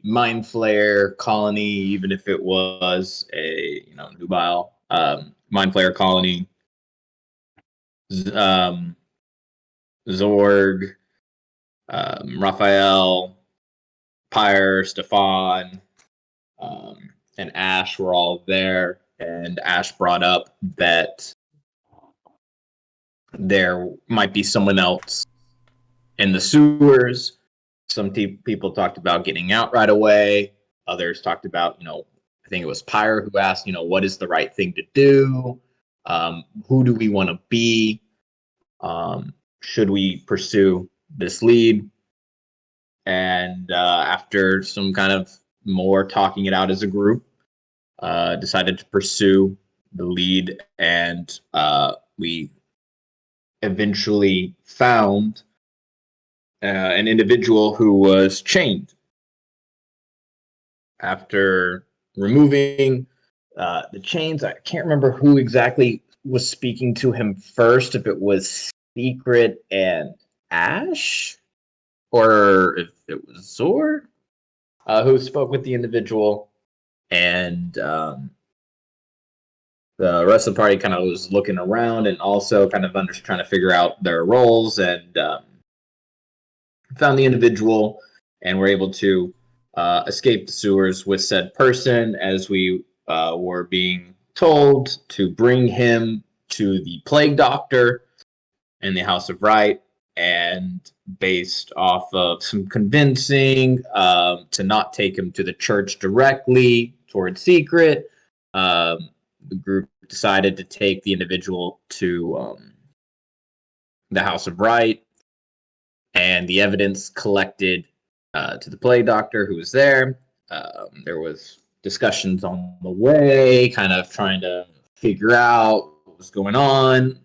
mind flayer colony, even if it was a nubile mind flayer colony. Zorg, Rafayel, Pyre, Stefan, and Ash were all there, and Ash brought up that there might be someone else in the sewers. Some people talked about getting out right away. Others talked about, I think it was Pyre who asked, what is the right thing to do? Who do we want to be? Should we pursue this lead? And after some kind of more talking it out as a group, decided to pursue the lead, and we eventually found an individual who was chained. After removing the chains, I can't remember who exactly was speaking to him first, if it was Secret and Ash, or if it was Zorg, who spoke with the individual, and the rest of the party kind of was looking around and also kind of trying to figure out their roles, and found the individual, and were able to escape the sewers with said person, as we were being told to bring him to the plague doctor in the House of Right, and based off of some convincing to not take him to the church directly towards Secret, the group decided to take the individual to the House of Right, and the evidence collected to the plague doctor who was there. There was discussions on the way, kind of trying to figure out what was going on.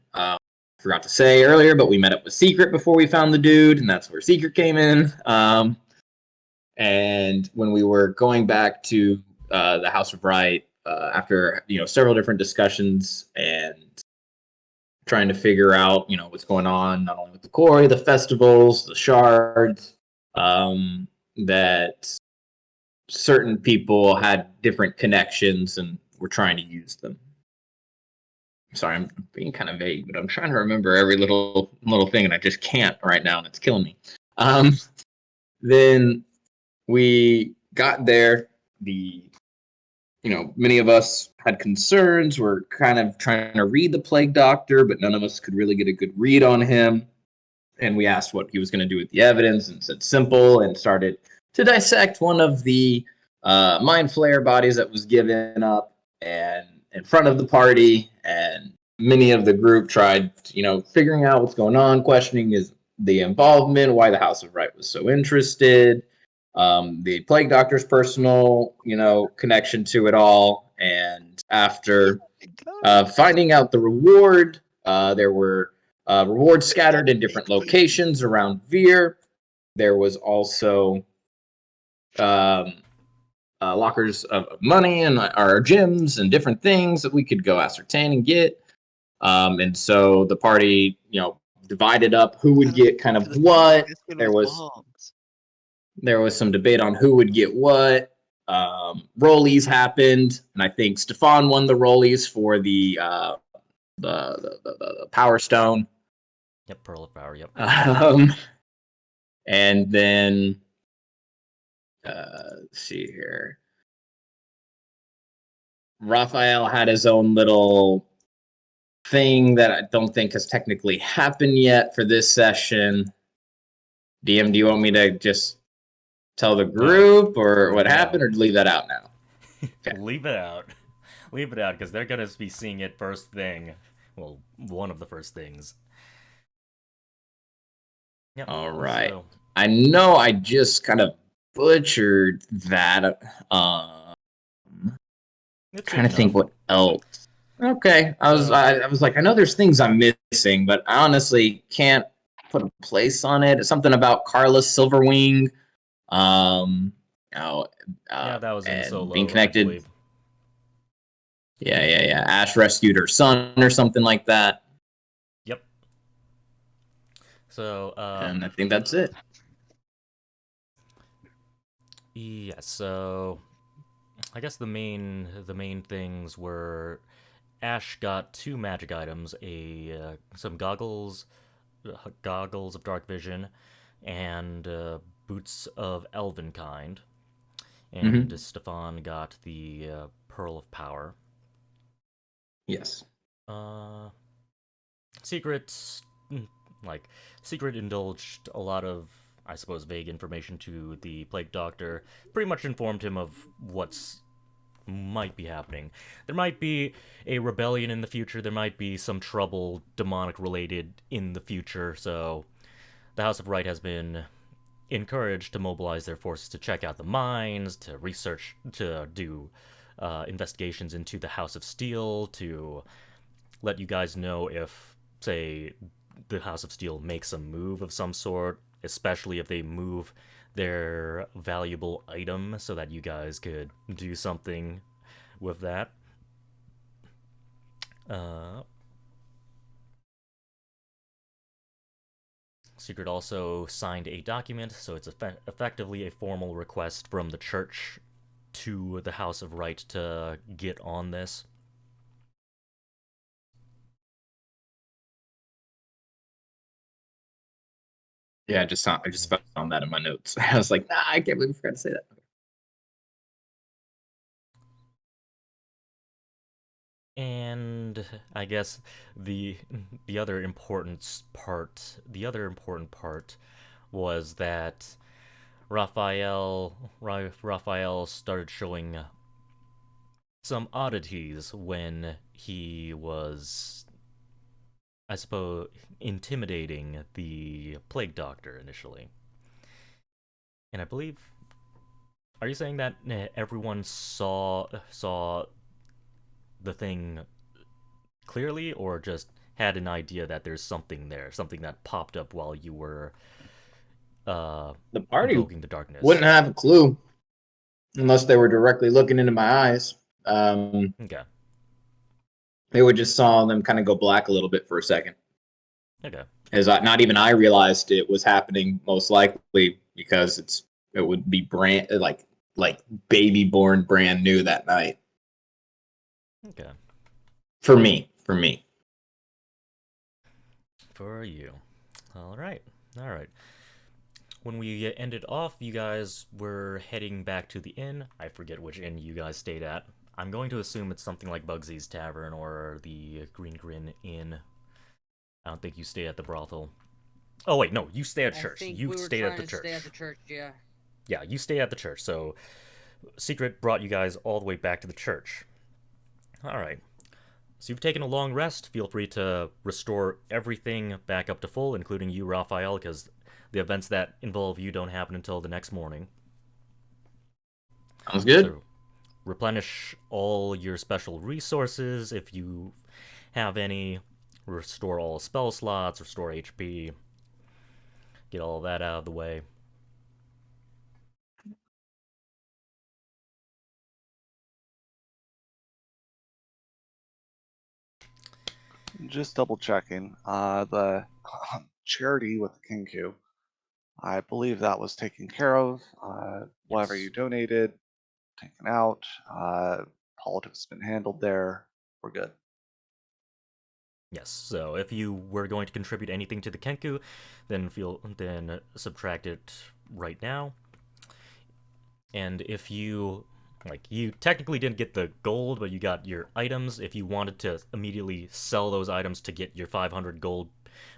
Forgot to say earlier, but we met up with Secret before we found the dude, and that's where Secret came in. And when we were going back to the House of Right, after several different discussions and trying to figure out what's going on, not only with the quarry, the festivals, the shards, that certain people had different connections and were trying to use them. Sorry, I'm being kind of vague, but I'm trying to remember every little thing, and I just can't right now, and it's killing me. Then we got there. Many of us had concerns. We're kind of trying to read the plague doctor, but none of us could really get a good read on him. And we asked what he was going to do with the evidence, and said simple, and started to dissect one of the mind flayer bodies that was given up and in front of the party. And many of the group tried, figuring out what's going on, questioning the involvement, why the House of Right was so interested, the plague doctor's personal, connection to it all. And after finding out the reward, there were rewards scattered in different locations around Veer. There was also lockers of money and our gems and different things that we could go ascertain and get. And so the party, divided up who would get kind of what. There was some debate on who would get what. Rollies happened, and I think Stefan won the rollies for the Power Stone. Yep, Pearl of Power. Yep. And then let's see here. Rafayel had his own little thing that I don't think has technically happened yet for this session. DM, do you want me to just tell the group or what happened, or leave that out now? Okay. Leave it out. Leave it out, because they're going to be seeing it first thing. Well, one of the first things. Yep. All right. So, I know I just kind of butchered that. Trying to think what else. Okay. I was like, I know there's things I'm missing, but I honestly can't put a place on it. It's something about Carla Silverwing. Yeah, that was in Solo, being connected. Yeah. Ash rescued her son or something like that. Yep. So, and I think that's it. Yeah, so I guess the main things were Ash got 2 magic items, some goggles of dark vision, and boots of elven kind. And Mm-hmm. Stefan got the pearl of power. Yes. Uh, Secret, like Secret indulged a lot of, I suppose, vague information to the plague doctor. Pretty much informed him of what's might be happening. There might be a rebellion in the future. There might be some trouble, demonic related, in the future. So the House of Right has been encouraged to mobilize their forces to check out the mines, to research, to do investigations into the House of Steel, to let you guys know if, say, the House of Steel makes a move of some sort, especially if they move their valuable item so that you guys could do something with that. Uh, Secret also signed a document, so it's effectively a formal request from the church to the House of Right to get on this. Yeah, I just found that in my notes. I was like, nah, I can't believe I forgot to say that. And I guess the the other important part was that Rafayel started showing some oddities when he was, I suppose, intimidating the plague doctor initially. And I believe, are you saying that everyone saw the thing clearly, or just had an idea that there's something there, something that popped up while you were The party invoking the darkness? wouldn't have a clue unless they were directly looking into my eyes. Okay. They would just saw them kind of go black a little bit for a second. Okay. As not even I realized it was happening, most likely because it would be brand like baby born brand new that night Okay. for me. For me. For you. All right. All right. When we ended off, you guys were heading back to the inn. I forget which inn you guys stayed at. I'm going to assume it's something like Bugsy's Tavern or the Green Grin Inn. I don't think you stayed at the brothel. Oh wait, no, you stay at I church. think You we were stayed at trying the to stay at church. the church, yeah. Yeah, you stay at the church. So Secret brought you guys all the way back to the church. All right. So you've taken a long rest. Feel free to restore everything back up to full, including you, Raphael, because the events that involve you don't happen until the next morning. Sounds good. So replenish all your special resources if you have any. Restore all spell slots, restore HP. Get all that out of the way. Just double checking. The charity with the Kinku, I believe that was taken care of. Whatever Yes. you donated, taken out. Politics has been handled there. We're good. Yes. So if you were going to contribute anything to the Kenku, then subtract it right now. And if you you technically didn't get the gold, but you got your items. If you wanted to immediately sell those items to get your 500 gold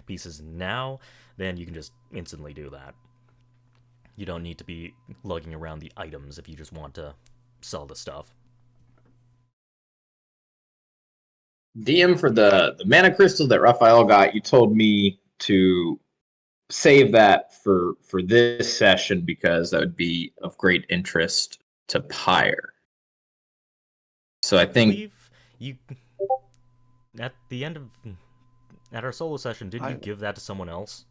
pieces now, then you can just instantly do that. You don't need to be lugging around the items if you just want to sell the stuff. DM for the mana crystal that Raphael got, you told me to save that for this session because that would be of great interest to Pyre. So I think Believe you at the end of at our solo session, didn't you I give that to someone else?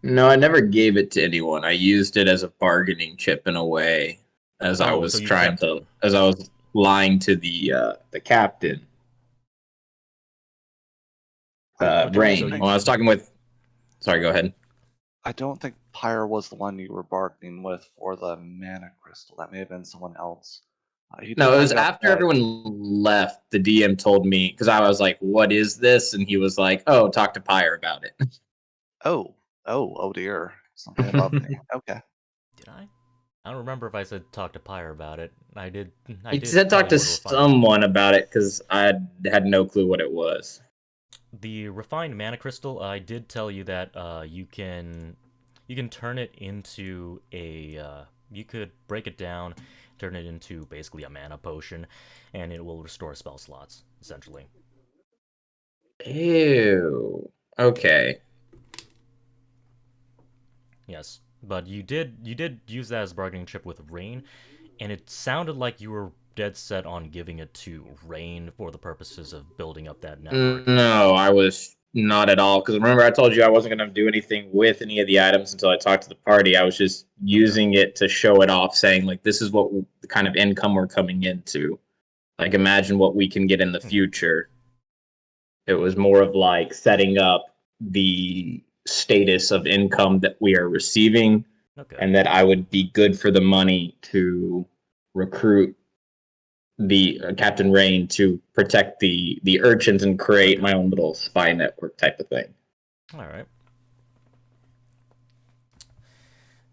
no, I never gave it to anyone. I used it as a bargaining chip in a way as I Oh, so was you trying kept it. to as I was lying to the captain. I Okay, don't so Rain. think When I was talking with sorry, go ahead. I don't think Pyre was the one you were bargaining with for the mana crystal. That may have been someone else. He did No, it was bring up after that. everyone left. The DM told me because I was like, "What is this?" And he was like, "Oh, talk to Pyre about it." Oh dear. Something above me. Okay. Did I? I don't remember if I said talk to Pyre about it. I did. I He did said tell talk you to what a refined. someone about it because I had no clue what it was. The refined mana crystal. I did tell you that you can turn it into a. You could break it down, turn it into basically a mana potion, and it will restore spell slots essentially. Ew. Okay. Yes, but you did use that as a bargaining chip with Rain, and it sounded like you were dead set on giving it to Rain for the purposes of building up that network. No, I was not at all. Because remember, I told you I wasn't going to do anything with any of the items until I talked to the party. I was just using it to show it off, saying, like, this is what the kind of income we're coming into. Like, imagine what we can get in the future. It was more of like setting up the status of income that we are receiving, Okay. and that I would be good for the money to recruit the Captain Rain to protect the urchins and create my own little spy network type of thing. All right.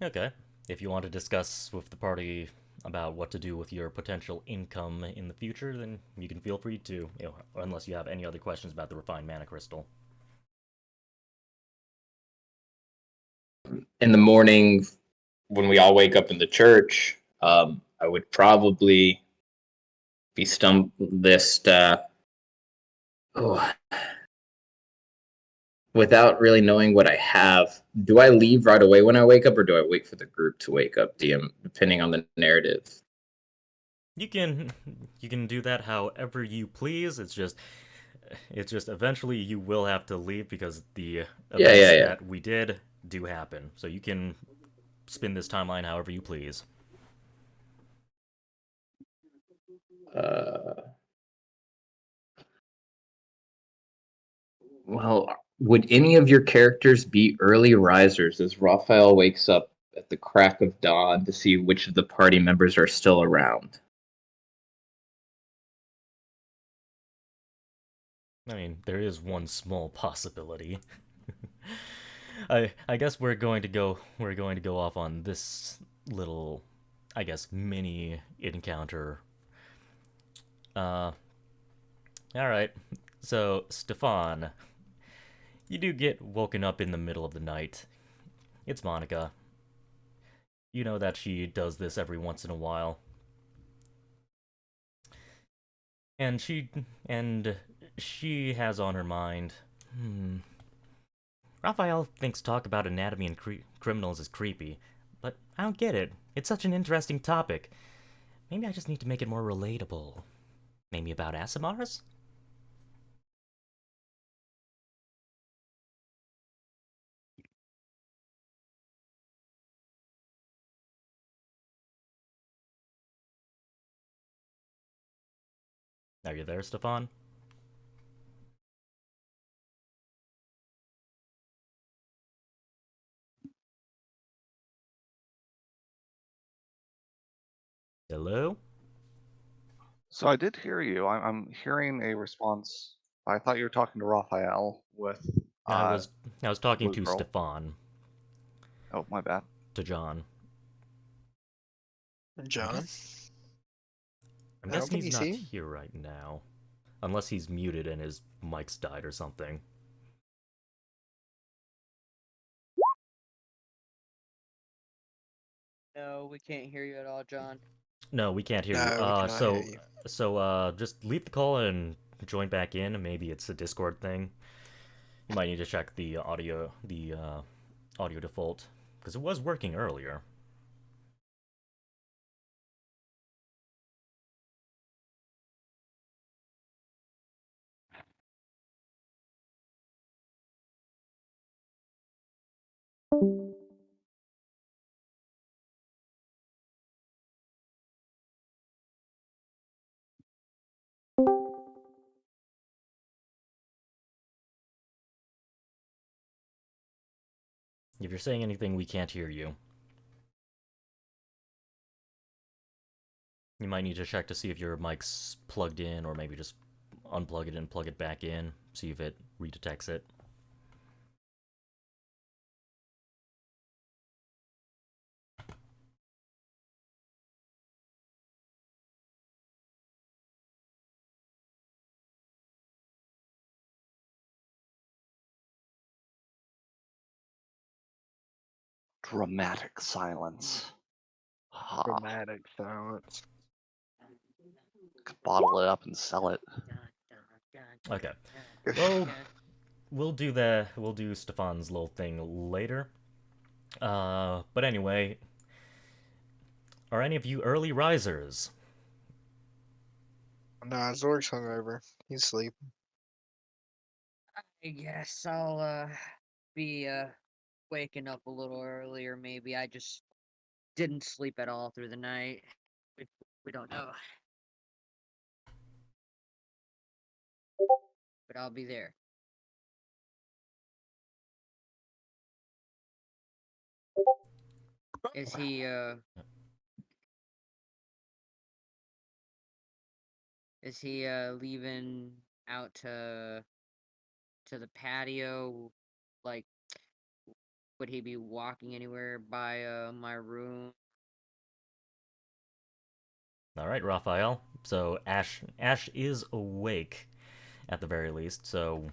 Okay. If you want to discuss with the party about what to do with your potential income in the future, then you can feel free to, unless you have any other questions about the refined mana crystal. In the morning, when we all wake up in the church, I would probably be without really knowing what I have. Do I leave right away when I wake up, or do I wait for the group to wake up? DM, depending on the narrative. You can do that however you please. It's just eventually you will have to leave because the events Yeah. that we did do happen. So you can spin this timeline however you please. Well, would any of your characters be early risers as Raphael wakes up at the crack of dawn to see which of the party members are still around? I mean, there is one small possibility. I guess we're going to go off on this little, I guess, mini encounter. All right. So, Stefan, you do get woken up in the middle of the night. It's Monica. You know that she does this every once in a while. And she has on her mind, Raphael thinks talk about anatomy and criminals is creepy, but I don't get it. It's such an interesting topic. Maybe I just need to make it more relatable. Maybe about ASMRs? Are you there, Stefan? Hello? So I did hear you. I'm hearing a response. I thought you were talking to Raphael with I was talking Blue to Girl. Stefan, Oh, my bad. to John. John? I'm I don't guessing think he's he's not here. here right now. Unless he's muted and his mic's died or something. No, we can't hear you at all, John. No, we can't hear you. No, we cannot hear you. Just leave the call and join back in. Maybe it's a Discord thing. You might need to check the audio default because it was working earlier. If you're saying anything, we can't hear you. You might need to check to see if your mic's plugged in, or maybe just unplug it and plug it back in, see if it redetects it. Dramatic silence. Ha. Dramatic silence. Could bottle it up and sell it. Okay. Well, we'll do that. We'll do Stefan's little thing later. But anyway, are any of you early risers? Nah, Zorg's hungover. He's asleep. I guess I'll be waking up a little earlier. Maybe I just didn't sleep at all through the night. We don't know. But I'll be there. Is he leaving out to the patio? Like, would he be walking anywhere by my room? All right, Raphael. So Ash is awake, at the very least. So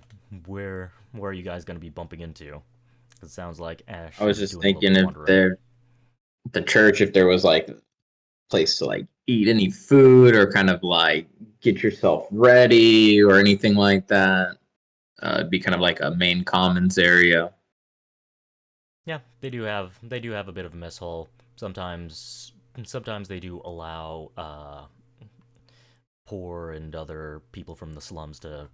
where are you guys going to be bumping into? It sounds like Ash. I was is just doing a little thinking if wandering. the church, if there was like a place to like eat any food or kind of like get yourself ready or anything like that. It'd be kind of like a main commons area. Yeah, they do have a bit of a mess hall. Sometimes they do allow poor and other people from the slums to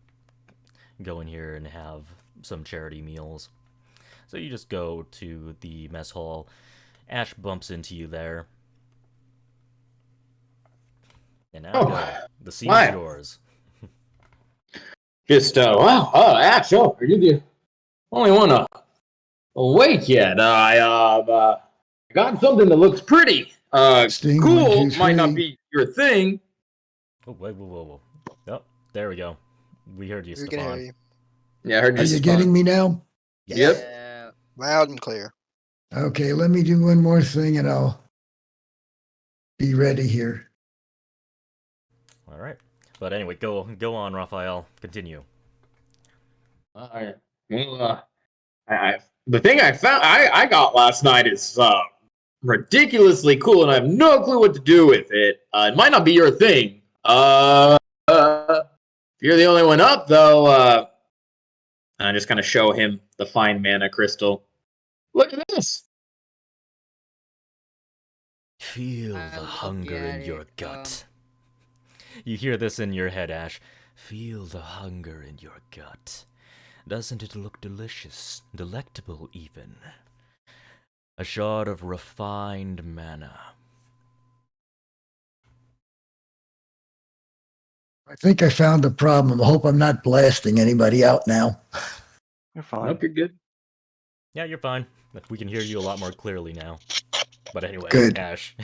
go in here and have some charity meals. So you just go to the mess hall. Ash bumps into you there. And now the scene is yours. Just wow, Ash, are you the only one awake yet? I got something that looks pretty Sting, cool. 1, 2, Might not 3. be your thing. Oh, whoa. Oh, there we go. We heard you, We can hear Stefan. you. Yeah, I heard Are you getting me now? Yep. Yeah. Loud and clear. Okay, let me do one more thing and I'll be ready here. All right. But anyway, go on, Raphael. Continue. All right. Well, the thing I got last night is ridiculously cool, and I have no clue what to do with it. It might not be your thing. If you're the only one up, though, I just kind of show him the fine mana crystal. Look at this. Feel I the look hunger in at your it, gut. You hear this in your head, Ash. Feel the hunger in your gut. Doesn't it look delicious? Delectable, even. A shard of refined mana. I think I found the problem. I hope I'm not blasting anybody out now. You're fine. Nope, you're good. Yeah, you're fine. We can hear you a lot more clearly now. But anyway, Good. Ash,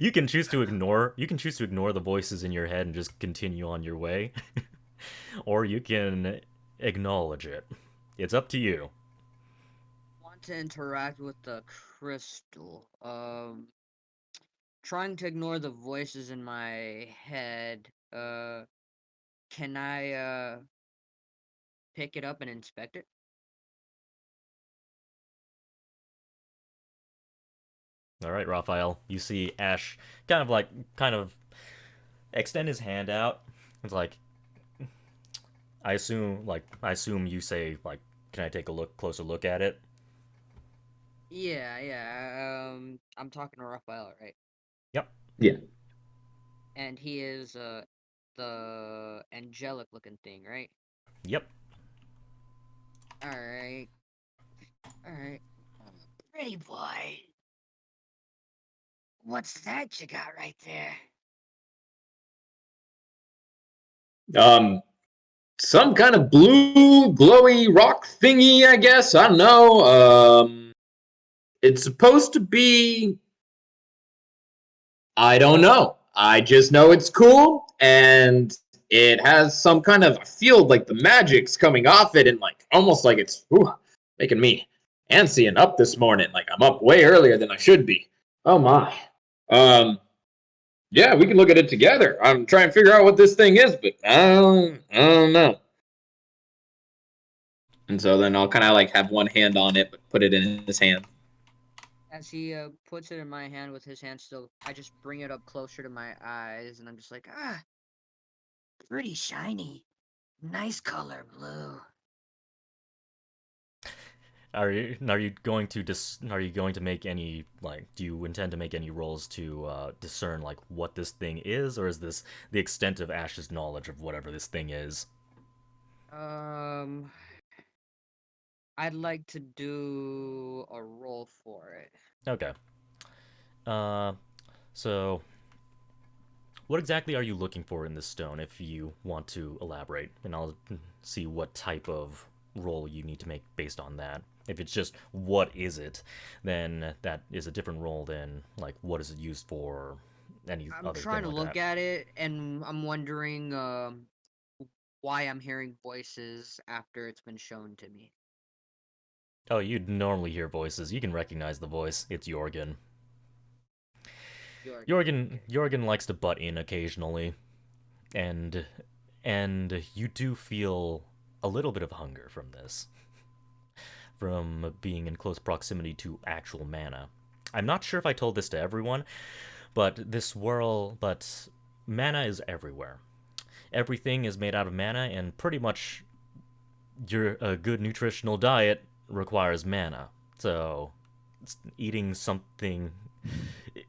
you can choose to ignore the voices in your head and just continue on your way, or you can acknowledge it. It's up to you. Want to interact with the crystal. Trying to ignore the voices in my head. Can I pick it up and inspect it? All right, Raphael. You see Ash kind of extend his hand out. It's like, I assume you say, like, can I take a closer look at it? Yeah. I'm talking to Rafayel, right? Yep. Yeah. And he is the angelic looking thing, right? Yep. Alright. Pretty boy. What's that you got right there? Some kind of blue glowy rock thingy, I guess. I don't know. It's supposed to be... I don't know. I just know it's cool, and it has some kind of... I feel like the magic's coming off it, and like almost like it's making me antsy and up this morning. Like I'm up way earlier than I should be. Oh my. Yeah, we can look at it together. I'm trying to figure out what this thing is, but I don't know. And so then I'll kind of like have one hand on it, but put it in his hand. As he puts it in my hand with his hand still, I just bring it up closer to my eyes, and I'm just like, pretty shiny. Nice color, blue. Are you going to make any, like, do you intend to make any rolls to discern like what this thing is, or is this the extent of Ash's knowledge of whatever this thing is? I'd like to do a roll for it. Okay. So what exactly are you looking for in this stone, if you want to elaborate? And I'll see what type of roll you need to make based on that. If it's just what is it, then that is a different roll than like what is it used for, any I'm other trying thing to like look that. at it, and I'm wondering why I'm hearing voices after it's been shown to me. Oh, you'd normally hear voices. You can recognize the voice. It's Jorgen. Jorgen likes to butt in occasionally, and you do feel a little bit of hunger from this, from being in close proximity to actual mana. I'm not sure if I told this to everyone, but mana is everywhere. Everything is made out of mana, and pretty much a good nutritional diet requires mana. So eating something...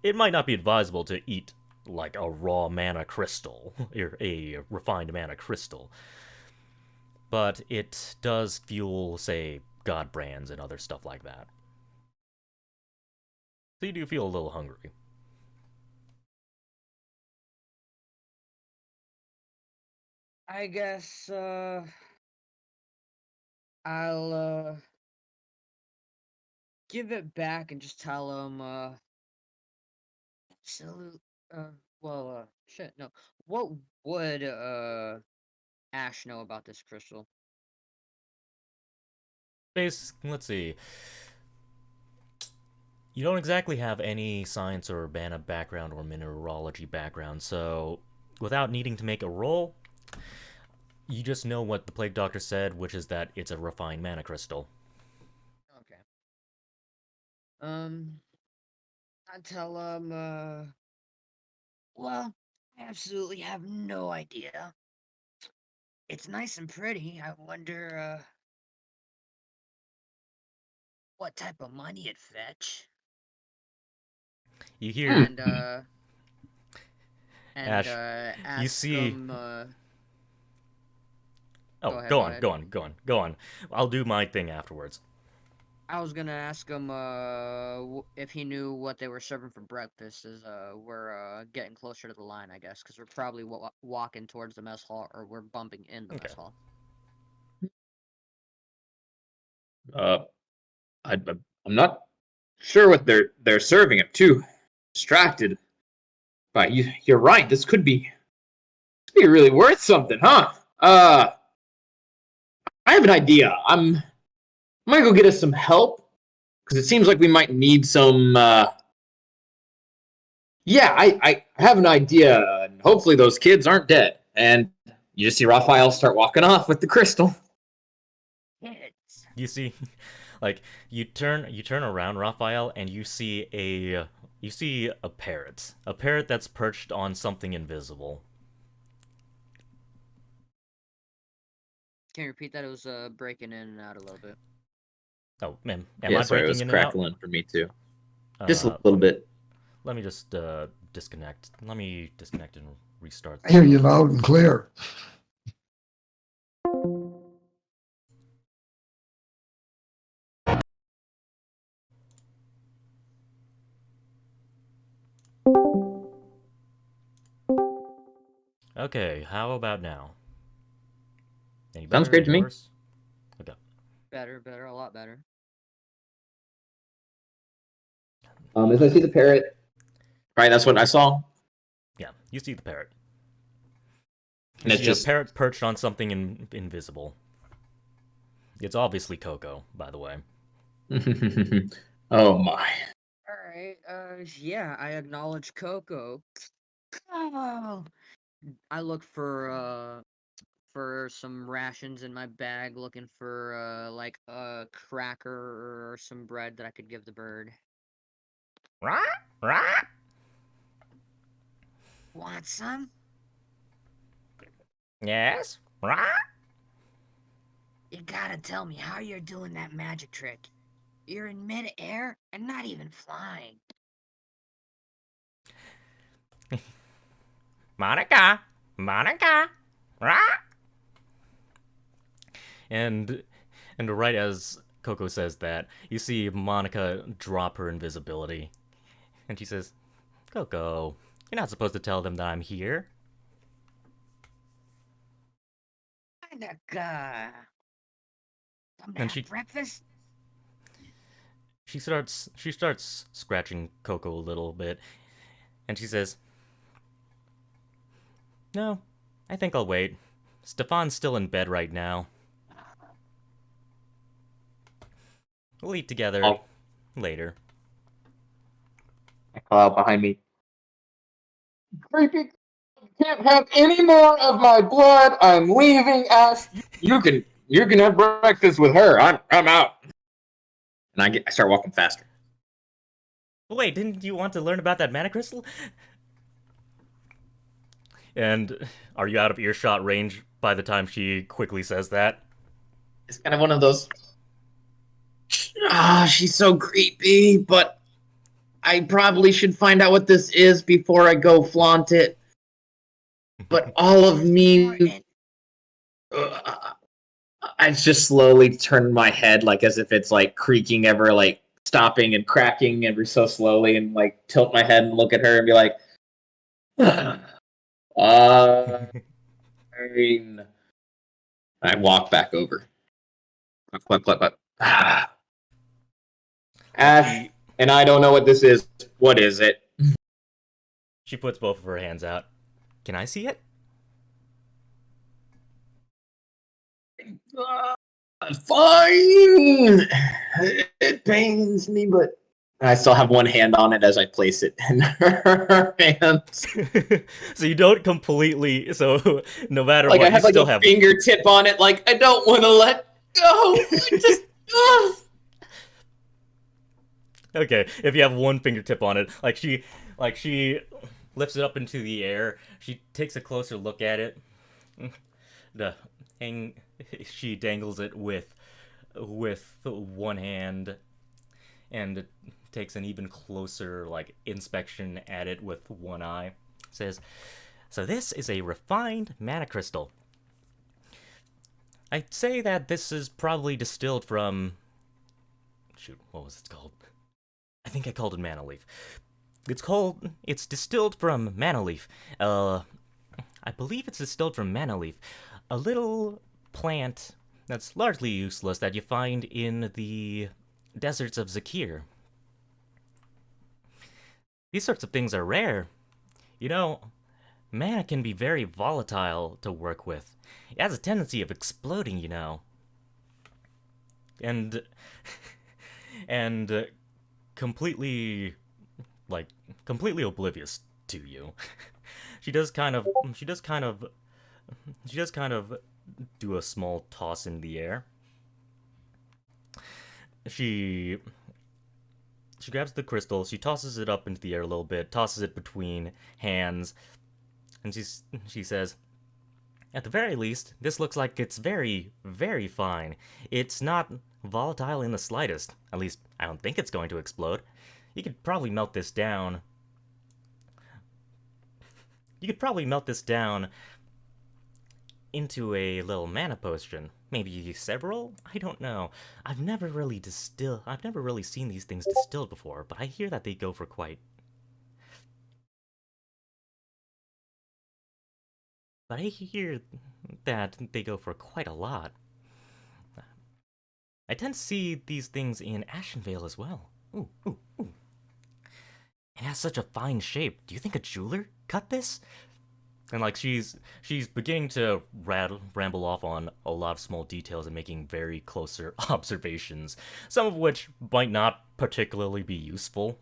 It might not be advisable to eat like a raw mana crystal, or a refined mana crystal, but it does fuel, say, god brands and other stuff like that. So you do feel a little hungry. I guess I'll give it back and just tell him absolute shit, no. What would Ash know about this crystal? Let's see. You don't exactly have any science or mana background or mineralogy background, so without needing to make a roll, you just know what the Plague Doctor said, which is that it's a refined mana crystal. Okay. I tell him, well, I absolutely have no idea. It's nice and pretty. I wonder, what type of money it'd fetch. You hear... And, Ash, ask you see... him, Oh, go ahead. Go on. I'll do my thing afterwards. I was gonna ask him if he knew what they were serving for breakfast, as we're getting closer to the line, I guess, because we're probably walking towards the mess hall, or we're bumping in the mess hall. I'm not sure what they're serving. I'm too distracted. But you're right. This could be really worth something, huh? I have an idea. I'm gonna go get us some help, because it seems like we might need some. Yeah, I have an idea, and hopefully those kids aren't dead. And you just see Rafayel start walking off with the crystal. Kids. You see, like, you turn around, Rafayel, and you see a parrot that's perched on something invisible. Can you repeat that? It was breaking in and out a little bit. Oh man, Sorry, it breaking was in and out? crackling for me too. Just a little bit. Let me just disconnect. Let me disconnect and restart. I hear you loud and clear. Okay, how about now? Any Sounds better? great to Any me. worse? Okay. Better, a lot better. As I see the parrot, right? That's what I saw. Yeah, you see the parrot. And You it's see just a parrot perched on something invisible. It's obviously Coco, by the way. oh my. Alright, yeah, I acknowledge Coco. Oh. I look for some rations in my bag, looking for like a cracker or some bread that I could give the bird. Rah, rah. Want some? Yes, rah. You gotta tell me how you're doing that magic trick. You're in mid-air and not even flying. Monica, Monica, rah. And right as Coco says that, you see Monica drop her invisibility, and she says, "Coco, you're not supposed to tell them that I'm here." Monica, come to And have breakfast? she starts scratching Coco a little bit, and she says, "No, I think I'll wait. Stefan's still in bed right now. We'll eat together Oh. later." I call out behind me. Creepy. Can't have any more of my blood. I'm leaving, Ash. You can have breakfast with her. I'm out. And I start walking faster. Wait, didn't you want to learn about that mana crystal? And are you out of earshot range by the time she quickly says that? It's kind of one of those. She's so creepy, but I probably should find out what this is before I go flaunt it. But all of me. I just slowly turn my head, like as if it's like creaking ever, like stopping and cracking ever so slowly, and like tilt my head and look at her and be like, fine. I walk back over. Clap, clap, clap. Ash, and I don't know what this is. What is it? She puts both of her hands out. Can I see it? Fine. It pains me, but I still have one hand on it as I place it in her hands. So you don't completely. So no matter Like what, I have you like still a have. fingertip on it. Like I don't want to let go. Just. Okay, if you have one fingertip on it, like she lifts it up into the air. She takes a closer look at it. She dangles it with one hand, and takes an even closer like inspection at it with one eye. Says, "So this is a refined mana crystal. I'd say that this is probably distilled from. Shoot, what was it called? I think I called it mana leaf. It's distilled from mana leaf. I believe it's distilled from mana leaf, a little plant that's largely useless that you find in the deserts of Zakir. These sorts of things are rare. You know, mana can be very volatile to work with. It has a tendency of exploding, you know. And completely oblivious to you. She does kind of do a small toss in the air. She grabs the crystal, she tosses it up into the air a little bit, tosses it between hands, and she says, "At the very least, this looks like it's very, very fine. It's not volatile in the slightest. At least, I don't think it's going to explode. You could probably melt this down. Into a little mana potion. Maybe several? I don't know. I've never really seen these things distilled before, but I hear that they go for quite a lot. I tend to see these things in Ashenvale as well. Ooh. It has such a fine shape. Do you think a jeweler cut this? And like she's beginning to ramble off on a lot of small details and making very closer observations, some of which might not particularly be useful.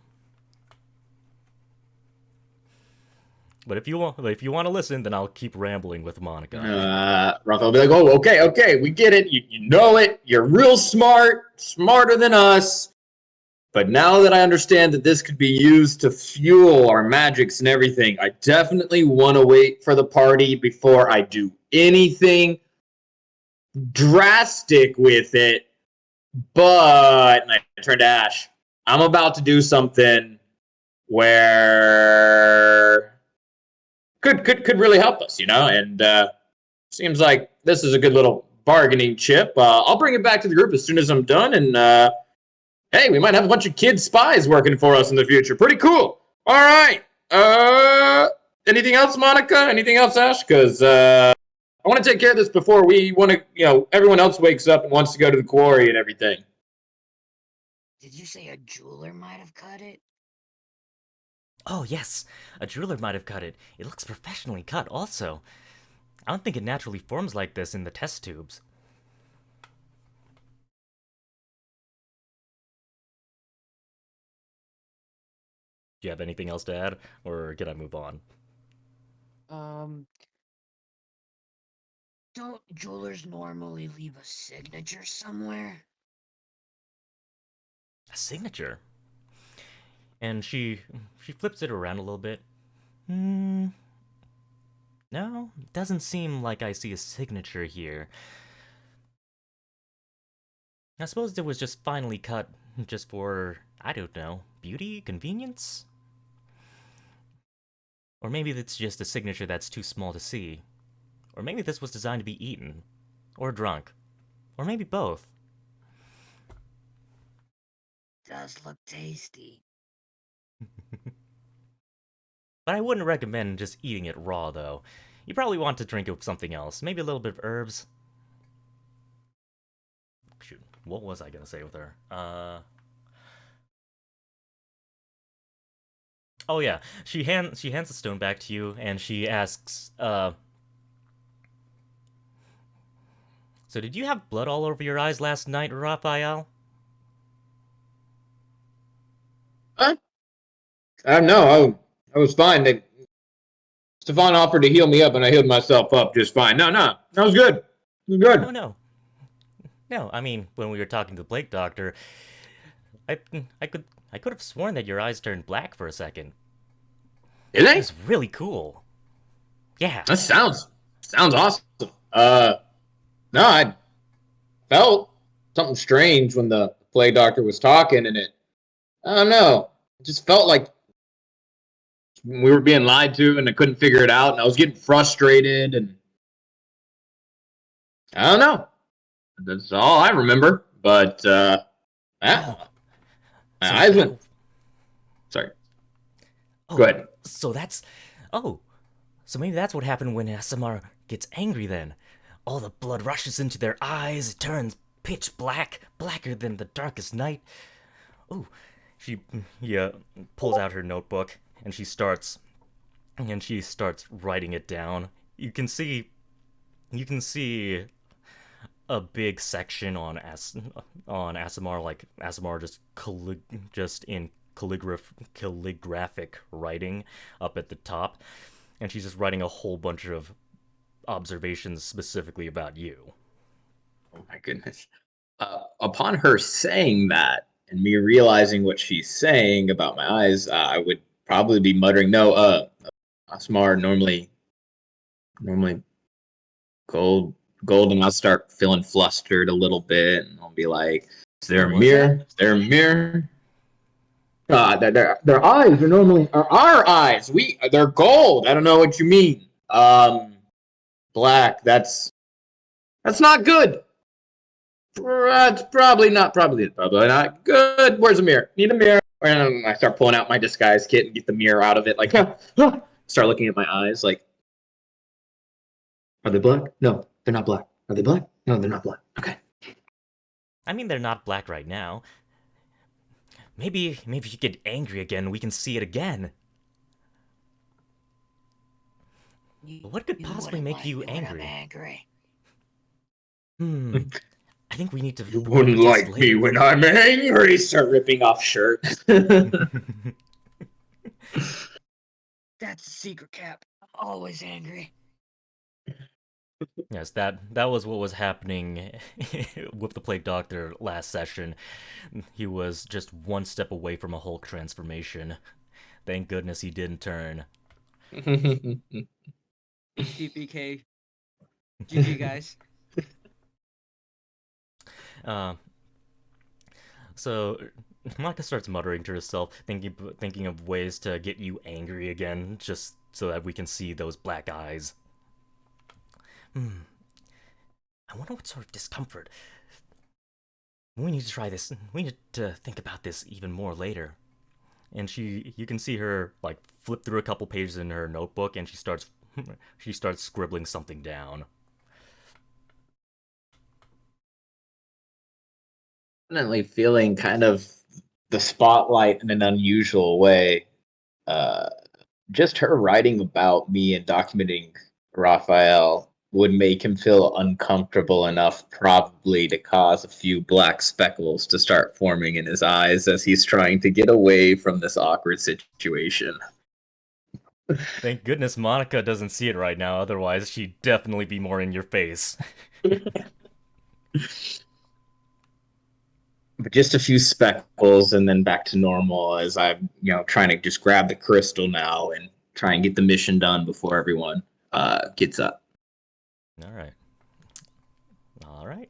But if you want to listen, then I'll keep rambling with Monica. Rafayel will be like, "Oh, okay, we get it. You know it. You're real smart, smarter than us. But now that I understand that this could be used to fuel our magics and everything, I definitely want to wait for the party before I do anything drastic with it. But," and I turn to Ash, "I'm about to do something where could really help us, and seems like this is a good little bargaining chip. I'll bring it back to the group as soon as I'm done, and hey, we might have a bunch of kid spies working for us in the future. Pretty cool. All right. Anything else, Monica? Anything else, Ash? Because I want to take care of this before everyone else wakes up and wants to go to the quarry and everything." Did you say a jeweler might have cut it? Oh yes, a jeweler might have cut it. It looks professionally cut also. I don't think it naturally forms like this in the test tubes. Do you have anything else to add, or can I move on? Don't jewelers normally leave a signature somewhere? A signature? And she flips it around a little bit. No, doesn't seem like I see a signature here. I suppose it was just finely cut just for, I don't know, beauty, convenience? Or maybe it's just a signature that's too small to see. Or maybe this was designed to be eaten. Or drunk. Or maybe both. Does look tasty. But I wouldn't recommend just eating it raw, though. You probably want to drink it with something else. Maybe a little bit of herbs. Shoot, what was I gonna say with her? Oh yeah, she hands the stone back to you, and she asks, "So did you have blood all over your eyes last night, Rafayel?" No, I was fine. Stefan offered to heal me up, and I healed myself up just fine. No, that was good. It was good. No. I mean, when we were talking to the Blake doctor, I could have sworn that your eyes turned black for a second. Did they? It was really cool. Yeah. That sounds awesome. No, I felt something strange when the plague doctor was talking, and I don't know. It just felt like we were being lied to, and I couldn't figure it out, and I was getting frustrated, and I don't know. That's all I remember. But sorry. Go ahead. So maybe that's what happened when ASMR gets angry then. All the blood rushes into their eyes, it turns pitch black, blacker than the darkest night. Oh, she pulls out her notebook and she starts writing it down. You can see a big section on ASMR, like ASMR just in calligraphic writing up at the top, and she's just writing a whole bunch of observations specifically about you. Oh my goodness. Upon her saying that and me realizing what she's saying about my eyes, I would probably be muttering, "No, ASMR normally gold, and I'll start feeling flustered a little bit, and I'll be like, "Is there a mirror? Is there a mirror?" Their eyes are normally our eyes. They're gold. I don't know what you mean. Black. That's not good. That's probably not good. Where's the mirror? Need a mirror. And I start pulling out my disguise kit and get the mirror out of it. Like, start looking at my eyes. Like, are they black? No, they're not black. Are they black? No, they're not black. Okay. I mean, they're not black right now. Maybe if you get angry again, we can see it again. What could possibly make you angry? I think we need to. You wouldn't like me when I'm angry. Start ripping off shirts. That's a secret, Cap. I'm always angry. Yes, that was what was happening with the Plague Doctor last session. He was just one step away from a Hulk transformation. Thank goodness he didn't turn. TPK. GG, guys. So Monica starts muttering to herself, thinking of ways to get you angry again, just so that we can see those black eyes. I wonder what sort of discomfort. We need to try this. We need to think about this even more later. And you can see her like flip through a couple pages in her notebook, and she starts scribbling something down. Definitely feeling kind of the spotlight in an unusual way. Just her writing about me and documenting Raphael would make him feel uncomfortable enough, probably, to cause a few black speckles to start forming in his eyes as he's trying to get away from this awkward situation. Thank goodness Monica doesn't see it right now, otherwise she'd definitely be more in your face. But just a few speckles and then back to normal as I'm, trying to just grab the crystal now and try and get the mission done before everyone gets up. All right.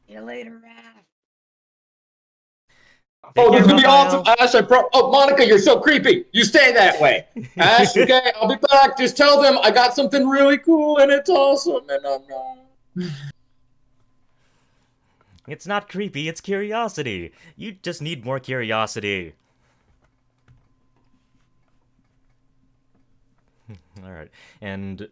See you later, Raph. Oh, this is gonna be awesome, Ash! Oh, Monica, you're so creepy. You stay that way, Ash. Okay, I'll be back. Just tell them I got something really cool and it's awesome, and I'm not. It's not creepy, it's curiosity. You just need more curiosity. Alright, and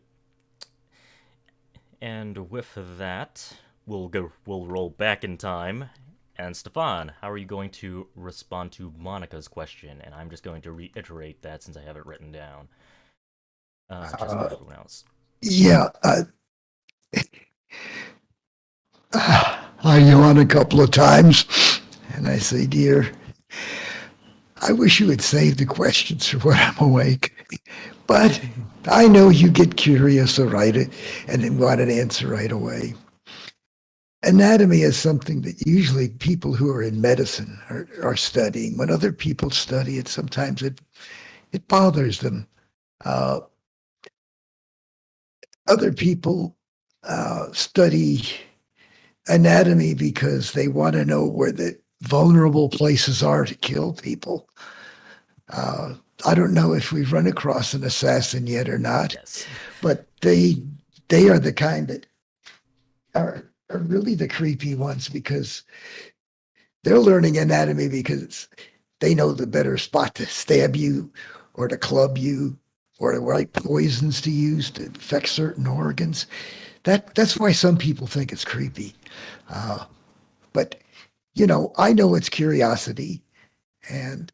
with that, we'll roll back in time. And Stefan, how are you going to respond to Monica's question? And I'm just going to reiterate that since I have it written down. Just for everyone else. Yeah. I yawn a couple of times, and I say, dear, I wish you had saved the questions for when I'm awake. But I know you get curious or write it and want an answer right away. Anatomy is something that usually people who are in medicine are studying. When other people study it, sometimes it bothers them. Other people study anatomy because they want to know where the vulnerable places are to kill people. I don't know if we've run across an assassin yet or not, Yes. but they are the kind that are really the creepy ones because they're learning anatomy because they know the better spot to stab you or to club you or the right poisons to use to affect certain organs. That's why some people think it's creepy. But, I know it's curiosity, and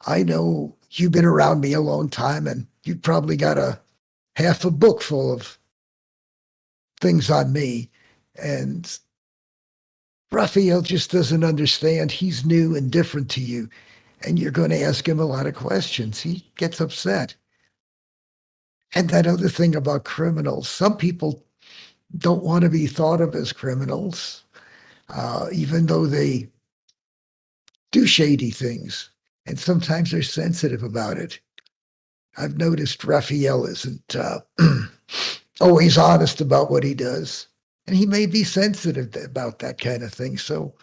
I know you've been around me a long time, and you've probably got half a book full of things on me. And Raphael just doesn't understand. He's new and different to you, and you're going to ask him a lot of questions. He gets upset. And that other thing about criminals, some people don't want to be thought of as criminals, even though they do shady things. And sometimes they're sensitive about it. I've noticed Raphael isn't always honest about what he does. And he may be sensitive about that kind of thing. So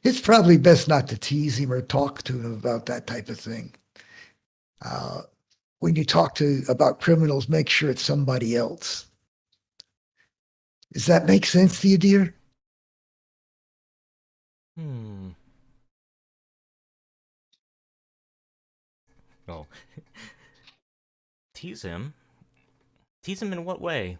it's probably best not to tease him or talk to him about that type of thing. When you talk about criminals, make sure it's somebody else. Does that make sense to you, dear? Oh. Tease him? Tease him in what way?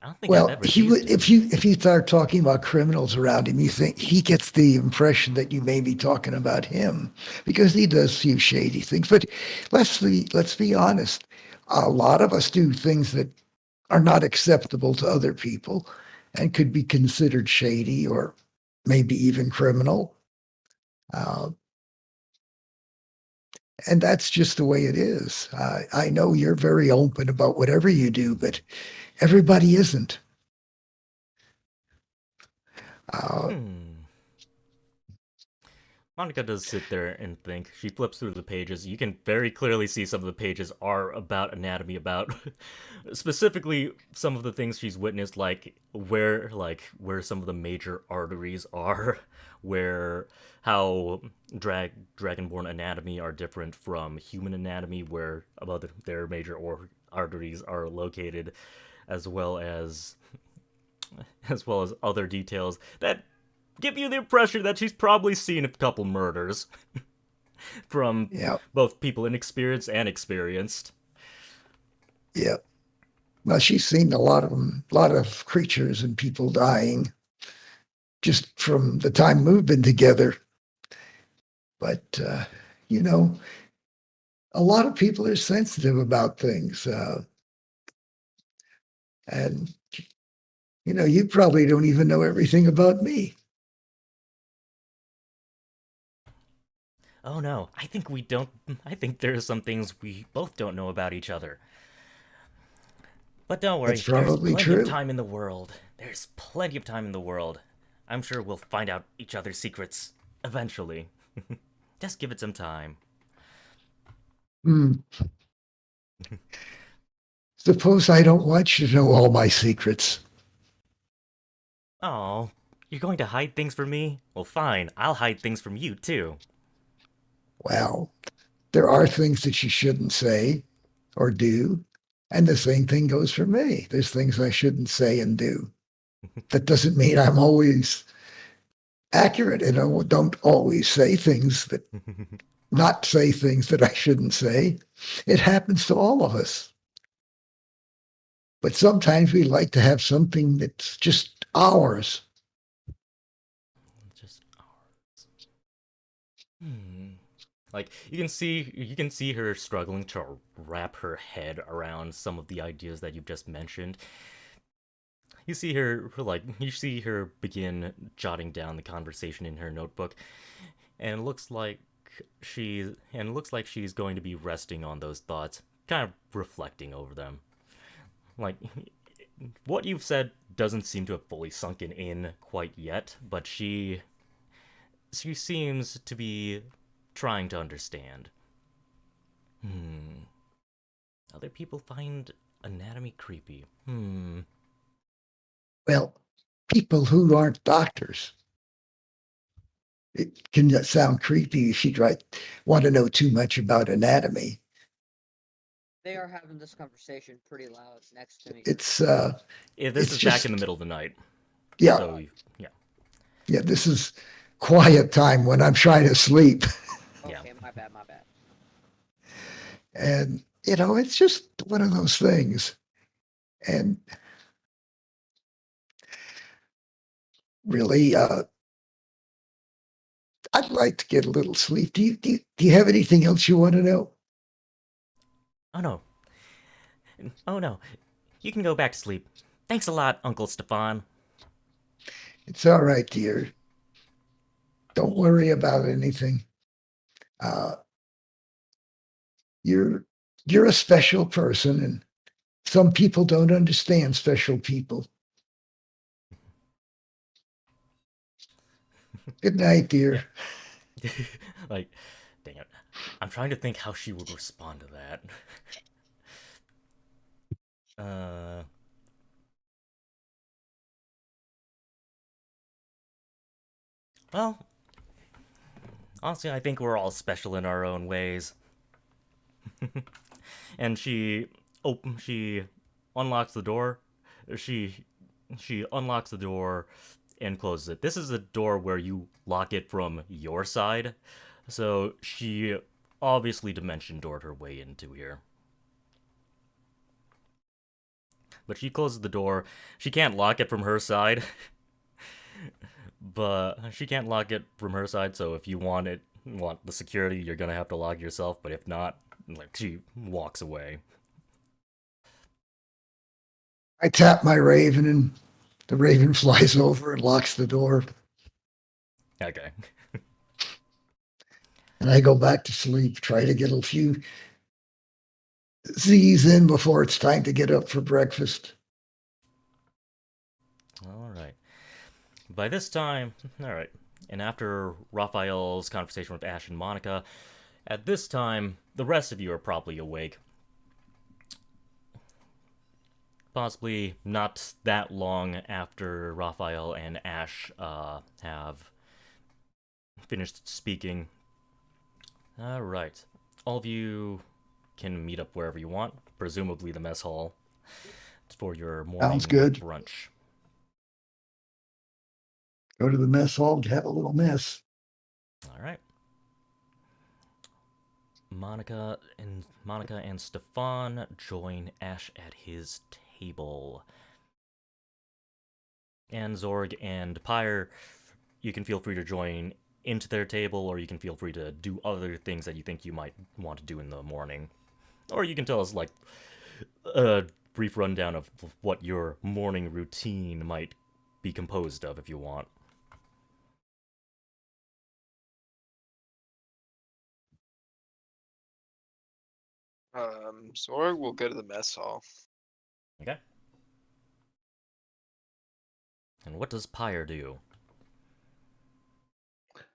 I don't think I've Well, ever he used would it. if you start talking about criminals around him, you think he gets the impression that you may be talking about him because he does few shady things. But let's be honest. A lot of us do things that are not acceptable to other people and could be considered shady or maybe even criminal. Uh, and that's just the way it is. I know you're very open about whatever you do, but everybody isn't. Uh, Hmm. Monica does sit there and think. She flips through the pages. You can very clearly see some of the pages are about anatomy, about specifically some of the things she's witnessed, like where some of the major arteries are, where how dragonborn anatomy are different from human anatomy, where about their major arteries are located, as well as other details that give you the impression that she's probably seen a couple murders from yeah, both people inexperienced and experienced. yeah. Well, she's seen a lot of them, a lot of creatures and people dying just from the time we've been together. But you know, a lot of people are sensitive about things, and you probably don't even know everything about me. Oh no, I think we don't. I think there are some things we both don't know about each other. But don't That's worry, there's probably plenty of true. time in the world. There's plenty of time in the world. I'm sure we'll find out each other's secrets eventually. Just give it some time. Hmm. Suppose I don't want you to know all my secrets. Oh, you're going to hide things from me? Well, fine, I'll hide things from you too. Well, there are things that you shouldn't say or do, and the same thing goes for me. There's things I shouldn't say and do. That doesn't mean I'm always accurate, and I don't always say things that not say things that I shouldn't say. It happens to all of us. But sometimes we like to have something that's just ours. Just ours. Hmm. Like you can see her struggling to wrap her head around some of the ideas that you've just mentioned. You see her begin jotting down the conversation in her notebook, and it looks like she's going to be resting on those thoughts, kind of reflecting over them. Like what you've said doesn't seem to have fully sunken in quite yet, but she seems to be trying to understand. Hmm. Other people find anatomy creepy. Hmm. Well, people who aren't doctors. It can sound creepy if you want to know too much about anatomy. They are having this conversation pretty loud next to me. It's Yeah, this it's is back in the just middle of the night. yeah, So, yeah. yeah. This is quiet time when I'm trying to sleep, Yeah. Okay, my bad, my bad. and it's just one of those things. And really, I'd like to get a little sleep. Do you have anything else you want to know? Oh no. Oh no. You can go back to sleep. Thanks a lot, Uncle Stefan. It's all right, dear. Don't worry about anything. Uh, you're you're a special person, and some people don't understand special people. Good night, dear. Yeah. Like, dang it. I'm trying to think how she would respond to that. Uh, well, honestly, I think we're all special in our own ways. And she unlocks the door. She she unlocks the door and closes it. This is a door where you lock it from your side. So she obviously dimension doored her way into here. but she closes the door. She can't lock it from her side. But she can't lock it from her side, so if you want the security, you're gonna have to lock yourself, but if not, like, she walks away. I tap my raven, and the raven flies over and locks the door. Okay. And I go back to sleep, try to get a few Z's in before it's time to get up for breakfast. Alright. By this time, alright, and after Raphael's conversation with Ash and Monica, at this time, the rest of you are probably awake. Possibly not that long after Raphael and Ash have finished speaking. Alright. All of you can meet up wherever you want, presumably the mess hall, for your morning Sounds good. brunch. Go to the mess hall to have a little mess. Alright. Monica and Stefan join Ash at his table. And Zorg and Pyre, you can feel free to join into their table, or you can feel free to do other things that you think you might want to do in the morning. Or you can tell us, like, a brief rundown of what your morning routine might be composed of, if you want. Zorg will go to the mess hall. Okay. And what does Pyre do?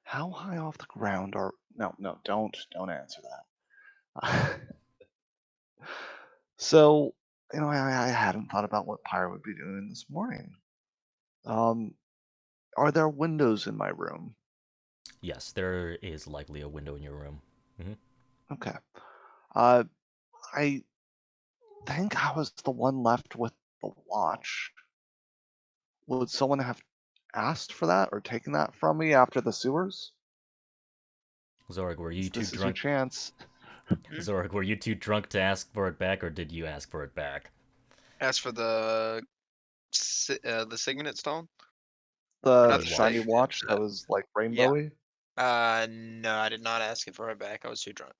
How high off the ground are... No, don't answer that. So, I hadn't thought about what Pyre would be doing this morning. Are there windows in my room? Yes, there is likely a window in your room. Okay. I think I was the one left with the watch. Would someone have asked for that or taken that from me after the sewers? Zorg, were you too This is your drunk? chance. Zorg, were you too drunk to ask for it back, or did you ask for it back? As for the signet stone? The Not the shiny safe, watch the- that was like rainbowy? No, I did not ask it for it back. I was too drunk.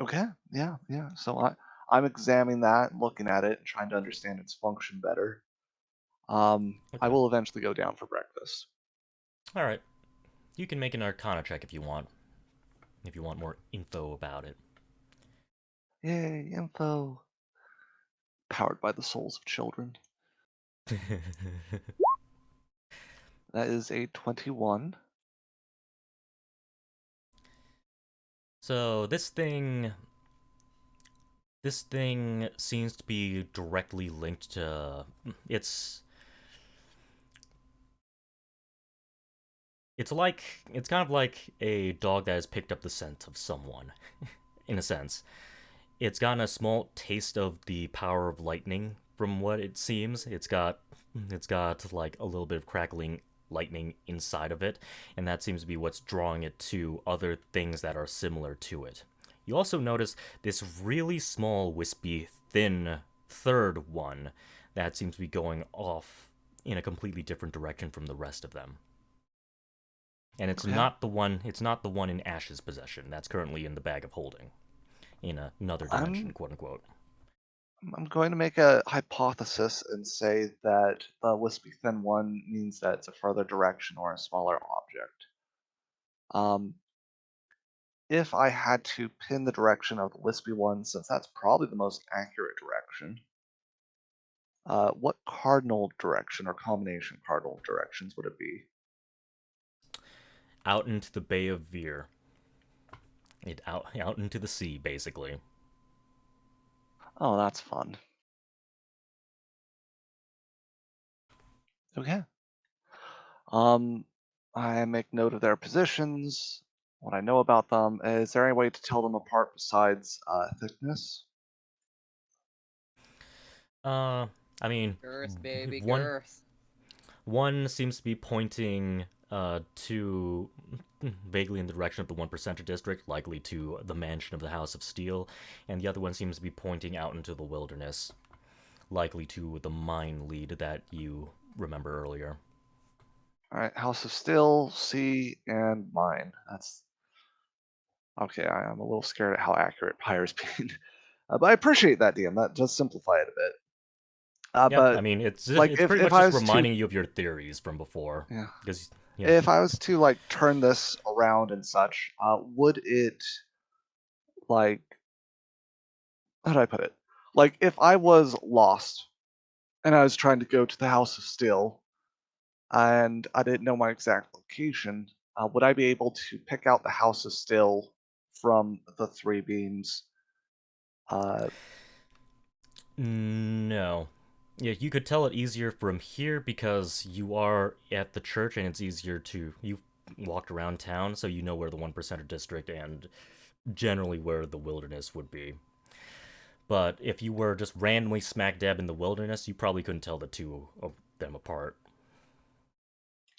Okay, yeah. So I'm examining that, looking at it, and trying to understand its function better. I Okay. will eventually go down for breakfast. Alright. You can make an Arcana check if you want. If you want more info about it. Yay, info. Powered by the souls of children. That is a 21. So this thing seems to be directly linked to it's kind of like a dog that has picked up the scent of someone, in a sense. It's gotten a small taste of the power of lightning from what it seems. It's got like a little bit of crackling lightning inside of it, and that seems to be what's drawing it to other things that are similar to it. You also notice this really small, wispy, thin third one that seems to be going off in a completely different direction from the rest of them. And it's Okay. not the one in Ash's possession. That's currently in the bag of holding. In another dimension, quote unquote. I'm going to make a hypothesis and say that the wispy thin one means that it's a further direction or a smaller object. If I had to pin the direction of the wispy one, since that's probably the most accurate direction, what cardinal direction or combination of cardinal directions would it be? Out into the Bay of Veer. Out into the sea, basically. Oh, that's fun. Okay. I make note of their positions, what I know about them. Is there any way to tell them apart besides thickness? I mean, Girth, baby, one girth. one seems to be pointing to vaguely in the direction of the 1% district, likely to the mansion of the House of Steel, and the other one seems to be pointing out into the wilderness. likely to the mine lead that you remember earlier. All right, House of Still, Sea, and Mine. That's okay. I'm a little scared at how accurate Pyre's being, but I appreciate that, DM. That does simplify it a bit. Yeah, I But mean, it's like, it's pretty if much I just was to reminding you of your theories from before. yeah, Because, if I was to like turn this around and such, would it like how do I put it? Like, if I was lost and I was trying to go to the House of Steel and I didn't know my exact location, would I be able to pick out the House of Steel from the three beams? No. Yeah, you could tell it easier from here because you are at the church and it's easier to... You've walked around town, so you know where the 1% district and generally where the wilderness would be. But if you were just randomly smack dab in the wilderness, you probably couldn't tell the two of them apart.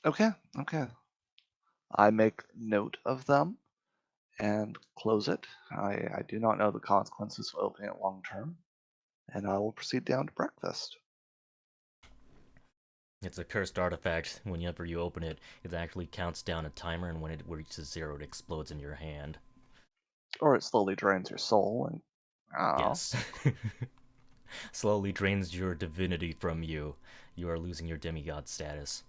Okay, okay. I make note of them and close it. I do not know the consequences of opening it long term, and I will proceed down to breakfast. It's a cursed artifact. Whenever you open it, it actually counts down a timer, and when it reaches 0, it explodes in your hand. Or it slowly drains your soul, and Yes. Slowly drains your divinity from you. You are losing your demigod status.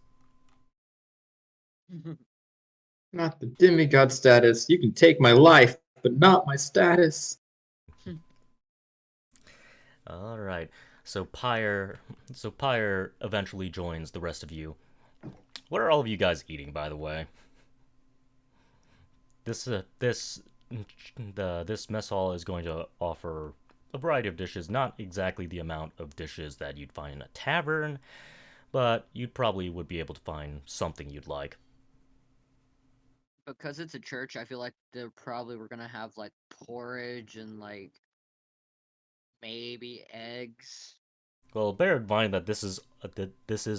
Not the demigod status. You can take my life, but not my status. Alright. So Pyre eventually joins the rest of you. What are all of you guys eating, by the way? This mess hall is going to offer a variety of dishes, not exactly the amount of dishes that you'd find in a tavern, but you probably would be able to find something you'd like. Because it's a church, I feel like they probably were gonna have like porridge and like maybe eggs. Well, bear in mind that this is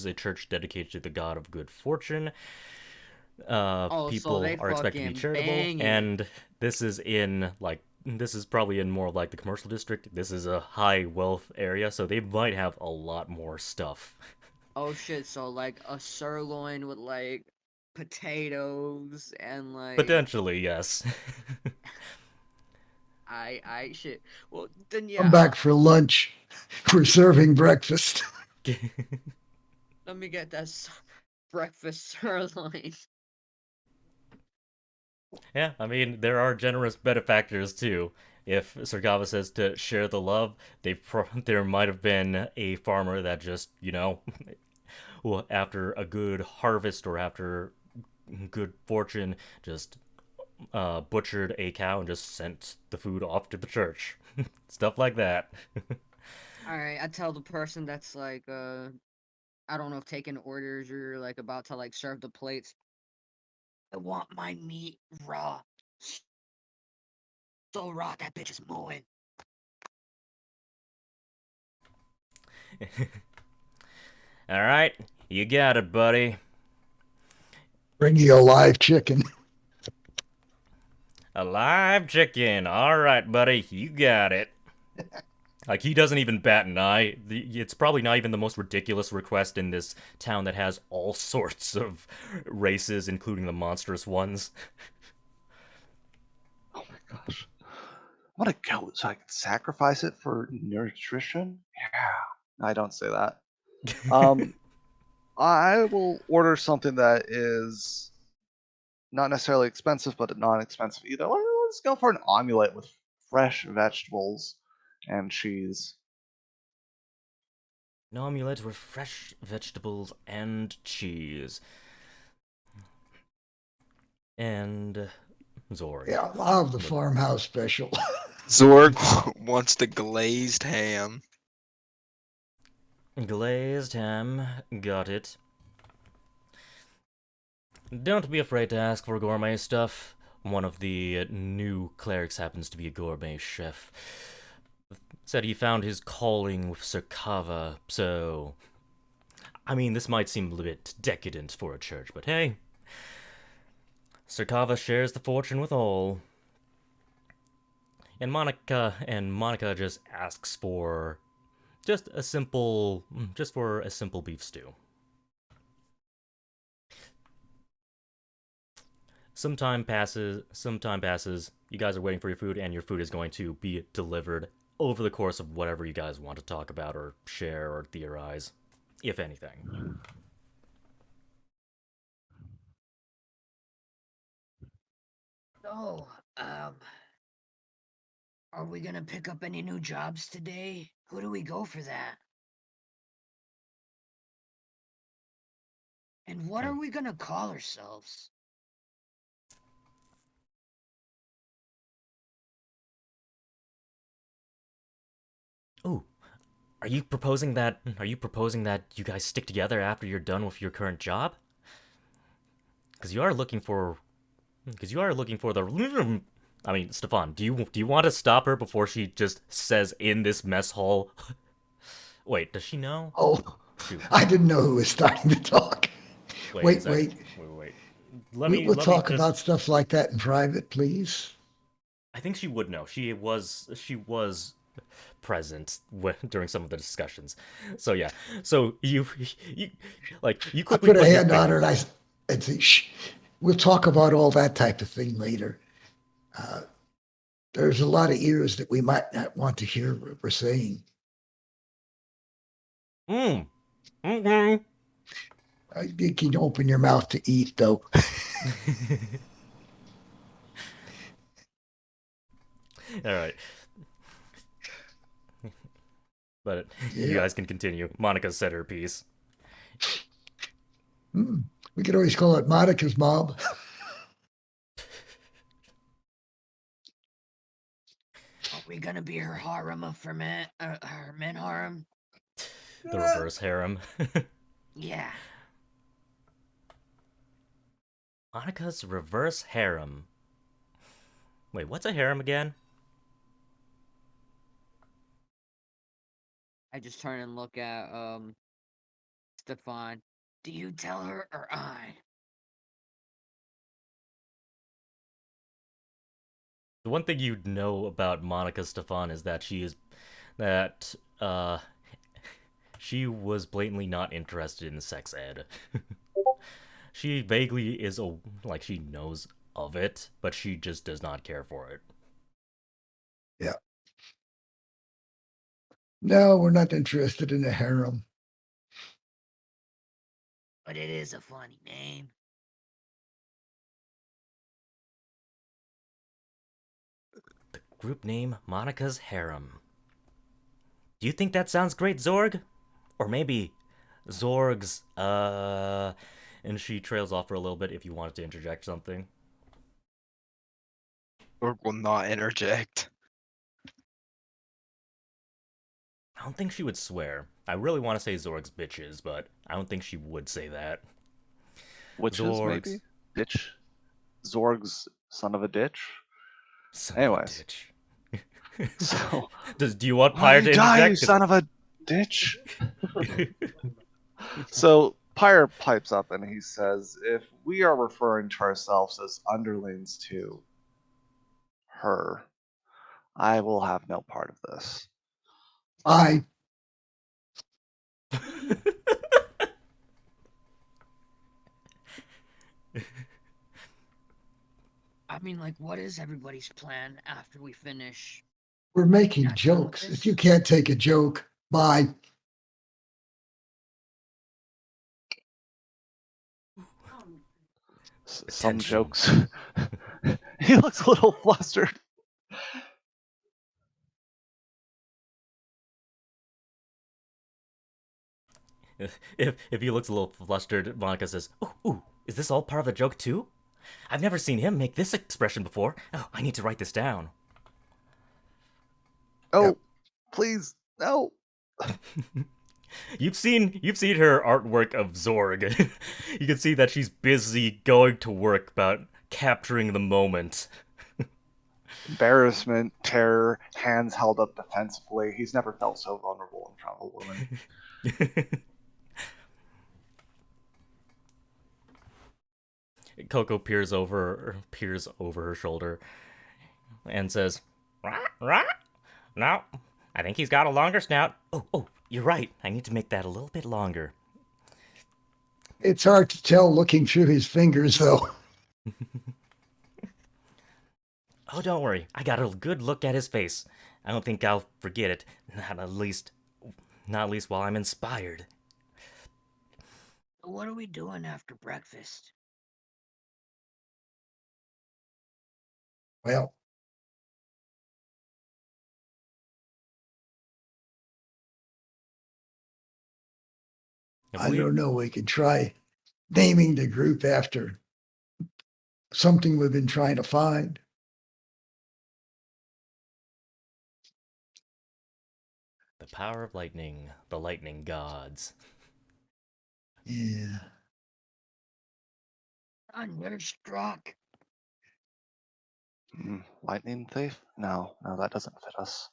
a church dedicated to the god of good fortune. So People they are expected to be fucking charitable, banging. and this is probably in more like the commercial district. This is a high wealth area, so they might have a lot more stuff. Oh shit, so like a sirloin with like potatoes and like Potentially, yes. I shit. Well then Come yeah, back for lunch. We're serving breakfast. let me get that breakfast sirloin. Yeah, I mean, there are generous benefactors too. If Sargava says to share the love, there might have been a farmer that just, well, after a good harvest or after good fortune, just butchered a cow and just sent the food off to the church. Stuff like that. Alright, I tell the person that's like I don't know if taking orders or like about to like serve the plates. I want my meat raw. So raw that bitch is mooing. Alright, you got it, buddy. Bring you a live chicken. A live chicken. Alright, buddy, you got it. Like, he doesn't even bat an eye. It's probably not even the most ridiculous request in this town that has all sorts of races, including the monstrous ones. oh my gosh, I want a goat so I can sacrifice it for nutrition. Yeah, I don't say that. I will order something that is not necessarily expensive, but non-expensive either. Let's go for an omelet with fresh vegetables and cheese. An omelette with fresh vegetables and cheese. And Zorg. Yeah, I'll have the farmhouse special. Zorg wants the glazed ham. Glazed ham. Got it. Don't be afraid to ask for gourmet stuff. One of the new clerics happens to be a gourmet chef. Said he found his calling with Sarkava, so... I mean, this might seem a bit decadent for a church, but hey. Sarkava shares the fortune with all. And Monica just asks for Just for a simple beef stew. Some time passes, you guys are waiting for your food, and your food is going to be delivered over the course of whatever you guys want to talk about or share or theorize, if anything. So, are we gonna pick up any new jobs today? Who do we go for that? And what are we gonna call ourselves? Ooh, are you proposing that you guys stick together after you're done with your current job? Because you are looking for the. I mean, Stefan, do you want to stop her before she just says in this mess hall? Wait, does she know? Oh, Shoot. I didn't know who was starting to talk. Wait. Wait. We'll talk about stuff like that in private, please. I think she would know. She was present during some of the discussions. So yeah. So you quickly I put a hand on her and I'd say, shh, we'll talk about all that type of thing later. There's a lot of ears that we might not want to hear what we're saying. Mm-hmm. I think you can open your mouth to eat, though. All right. But Yeah. you guys can continue. Monica said her piece. We could always call it Monica's mob. Are we gonna be her harem her men harem? The reverse harem. Yeah. Monica's reverse harem. Wait, what's a harem again? I just turn and look at Stefan. Do you tell her or I? The one thing you know about Monica Stefan is that she was blatantly not interested in sex ed. She vaguely is she knows of it, but she just does not care for it. Yeah. No, we're not interested in a harem. But it is a funny name. The group name Monica's Harem. Do you think that sounds great, Zorg? Or maybe Zorg's, And she trails off for a little bit if you wanted to interject something. Zorg will not interject. I don't think she would swear. I really want to say Zorg's bitches, but I don't think she would say that. Witches, maybe? Ditch? Zorg's son of a ditch? Anyways. So, do you want Pyre to interject? Die, you son of a ditch! So, Pyre pipes up and he says, if we are referring to ourselves as underlings to her, I will have no part of this. I mean, like, what is everybody's plan after we finish? We're making jokes. If you can't take a joke, bye. Some jokes. He looks a little flustered. If he looks a little flustered, Monica says, ooh, is this all part of a joke too? I've never seen him make this expression before. Oh, I need to write this down. Oh, Yep. Please, no. You've seen her artwork of Zorg. You can see that she's busy going to work about capturing the moment. Embarrassment, terror, hands held up defensively. He's never felt so vulnerable in front of a woman. Coco peers over her shoulder and says, rah, rah. Now, I think he's got a longer snout. Oh, you're right. I need to make that a little bit longer. It's hard to tell looking through his fingers, though. Oh, don't worry. I got a good look at his face. I don't think I'll forget it. Not least while I'm inspired. What are we doing after breakfast? Well, I don't know. We could try naming the group after something we've been trying to find. The power of lightning, the lightning gods. Yeah. Thunderstruck. Lightning thief? No, that doesn't fit us.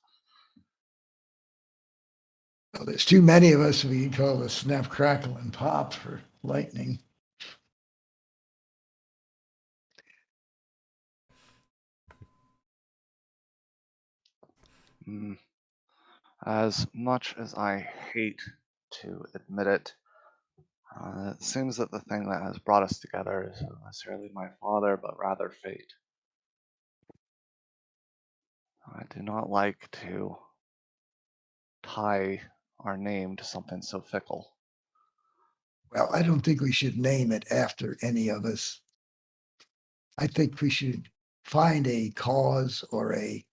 Well, there's too many of us. We can call it snap, crackle, and pop for lightning. As much as I hate to admit it, it seems that the thing that has brought us together is not necessarily my father, but rather fate. I do not like to tie our name to something so fickle. Well, I don't think we should name it after any of us. I think we should find a cause or a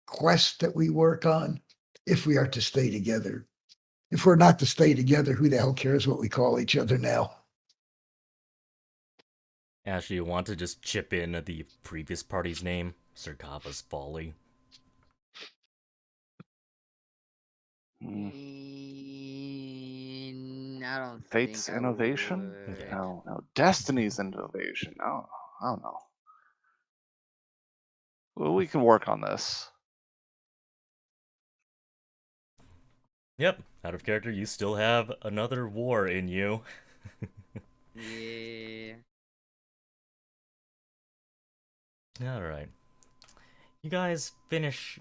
quest that we work on if we are to stay together. If we're not to stay together, who the hell cares what we call each other now? Ash, you want to just chip in the previous party's name? Sarkava's Folly. I don't Fate's think innovation? Okay. No. Destiny's innovation. I don't know. Well, we can work on this. Yep, out of character, you still have another war in you. Yeah. Alright. You guys finish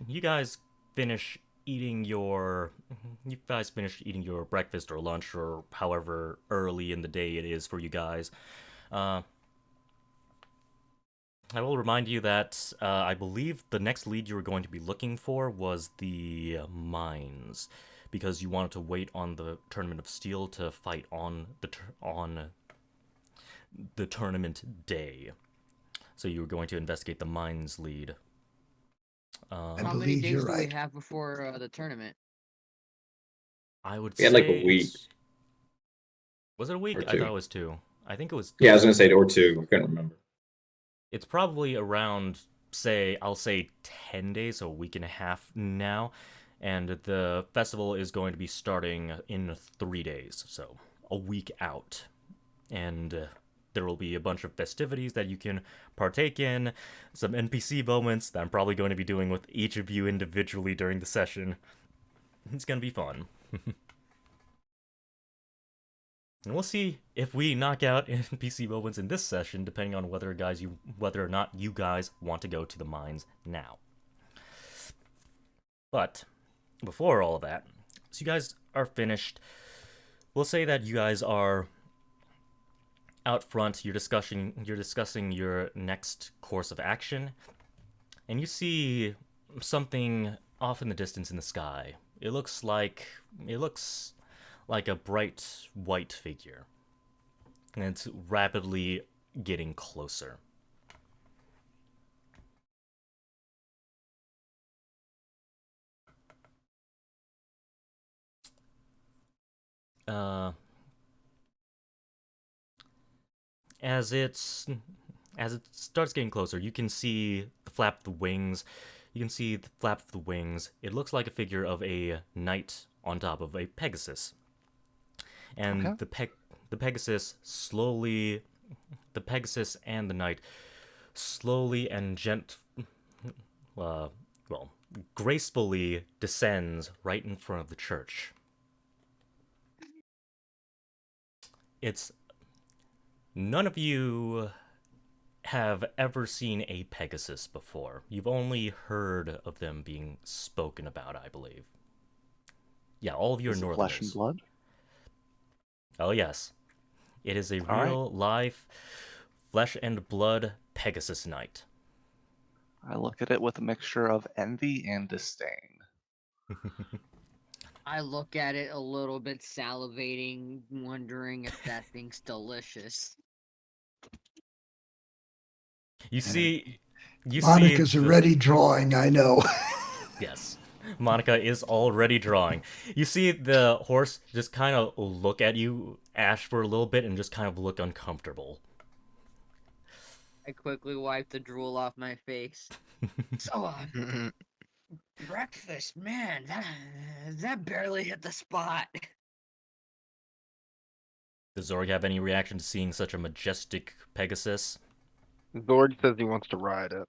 eating your breakfast or lunch or however early in the day it is for you guys. I will remind you that I believe the next lead you were going to be looking for was the mines, because you wanted to wait on the Tournament of Steel to fight on the tournament day. So you were going to investigate the mines lead. How many believe days you're do we right. have before the tournament? I would We had say like a week. Was it a week? Or I two. thought it was 2. I think it was. Yeah, I was gonna say or 2. I couldn't remember. It's probably around, I'll say 10 days, so a week and a half now. And the festival is going to be starting in 3 days, so a week out. And there will be a bunch of festivities that you can partake in, some NPC moments that I'm probably going to be doing with each of you individually during the session. It's going to be fun. And we'll see if we knock out NPC moments in this session, depending on whether or not you guys want to go to the mines now. But before all of that, so you guys are finished. We'll say that you guys are out front. You're discussing your next course of action, and you see something off in the distance in the sky. It looks like a bright white figure, and it's rapidly getting closer. As it starts getting closer, you can see the flap of the wings. It looks like a figure of a knight on top of a pegasus. And Okay. the pegasus and the knight slowly and gracefully descends right in front of the church. None of you have ever seen a pegasus before. You've only heard of them being spoken about, I believe. Yeah, all of you are Is it northerners. flesh and blood? Oh yes. It is a All right. real life flesh and blood Pegasus Knight. I look at it with a mixture of envy and disdain. I look at it a little bit salivating, wondering if that thing's delicious. You see Monica's the- already drawing, I know. Yes. Monica is already drawing. You see the horse just kind of look at you, Ash, for a little bit and just kind of look uncomfortable. I quickly wipe the drool off my face. So, breakfast, man, that barely hit the spot. Does Zorg have any reaction to seeing such a majestic Pegasus? Zorg says he wants to ride it.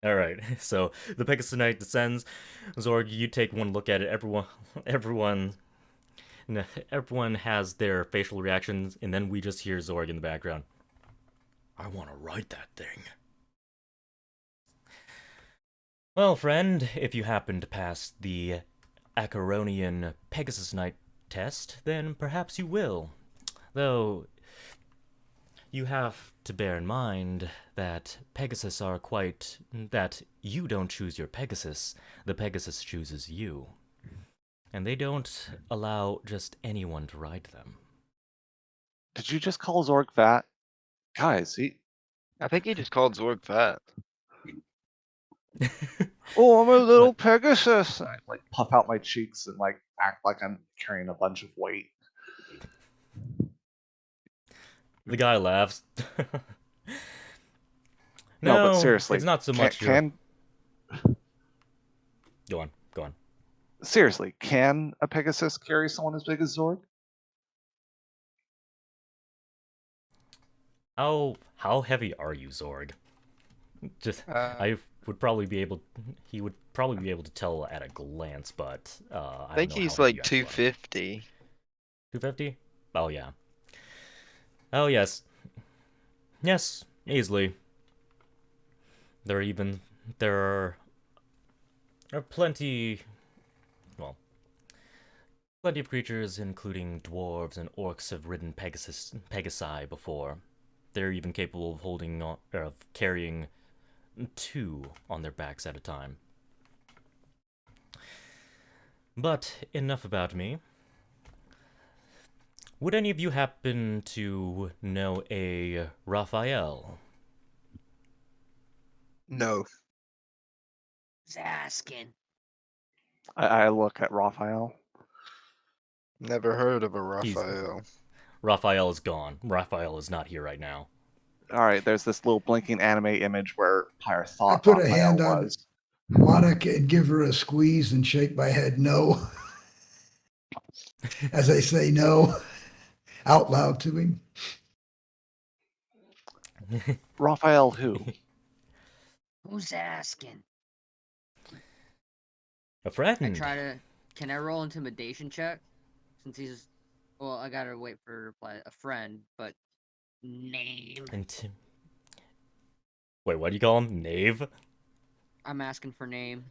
Alright, so the Pegasus Knight descends. Zorg, you take one look at it. Everyone has their facial reactions, and then we just hear Zorg in the background. I want to ride that thing. Well, friend, if you happen to pass the Acheronian Pegasus Knight test, then perhaps you will. Though, you have to bear in mind that Pegasus are that you don't choose your Pegasus, the Pegasus chooses you. And they don't allow just anyone to ride them. Did you just call Zorg fat? Guys, I think he just called Zorg fat. oh, I'm a little Pegasus. I like puff out my cheeks and like act like I'm carrying a bunch of weight. The guy laughs. No, but seriously, it's not so much. Can Go on. seriously, can a Pegasus carry someone as big as Zorg? How heavy are you, Zorg? Just he would probably be able to tell at a glance, but I think he's like 250. 250? Oh yeah. Oh yes. Yes, easily. There are plenty of creatures, including dwarves and orcs, have ridden Pegasi before. They're even capable of carrying 2 on their backs at a time. But enough about me. Would any of you happen to know a Rafayel? No. Who's asking? I look at Raphael. Never heard of a Rafayel. Rafayel is gone. Rafayel is not here right now. All right, there's this little blinking anime image where Pyre I thought put a Raphael hand on was. Monica and give her a squeeze and shake my head no. As I say no out loud to him. Raphael who? Who's asking? A friend. Can I roll intimidation check? Since he's, well, I gotta wait for a reply. A friend, but name. Wait, what do you call him? Knave? I'm asking for name.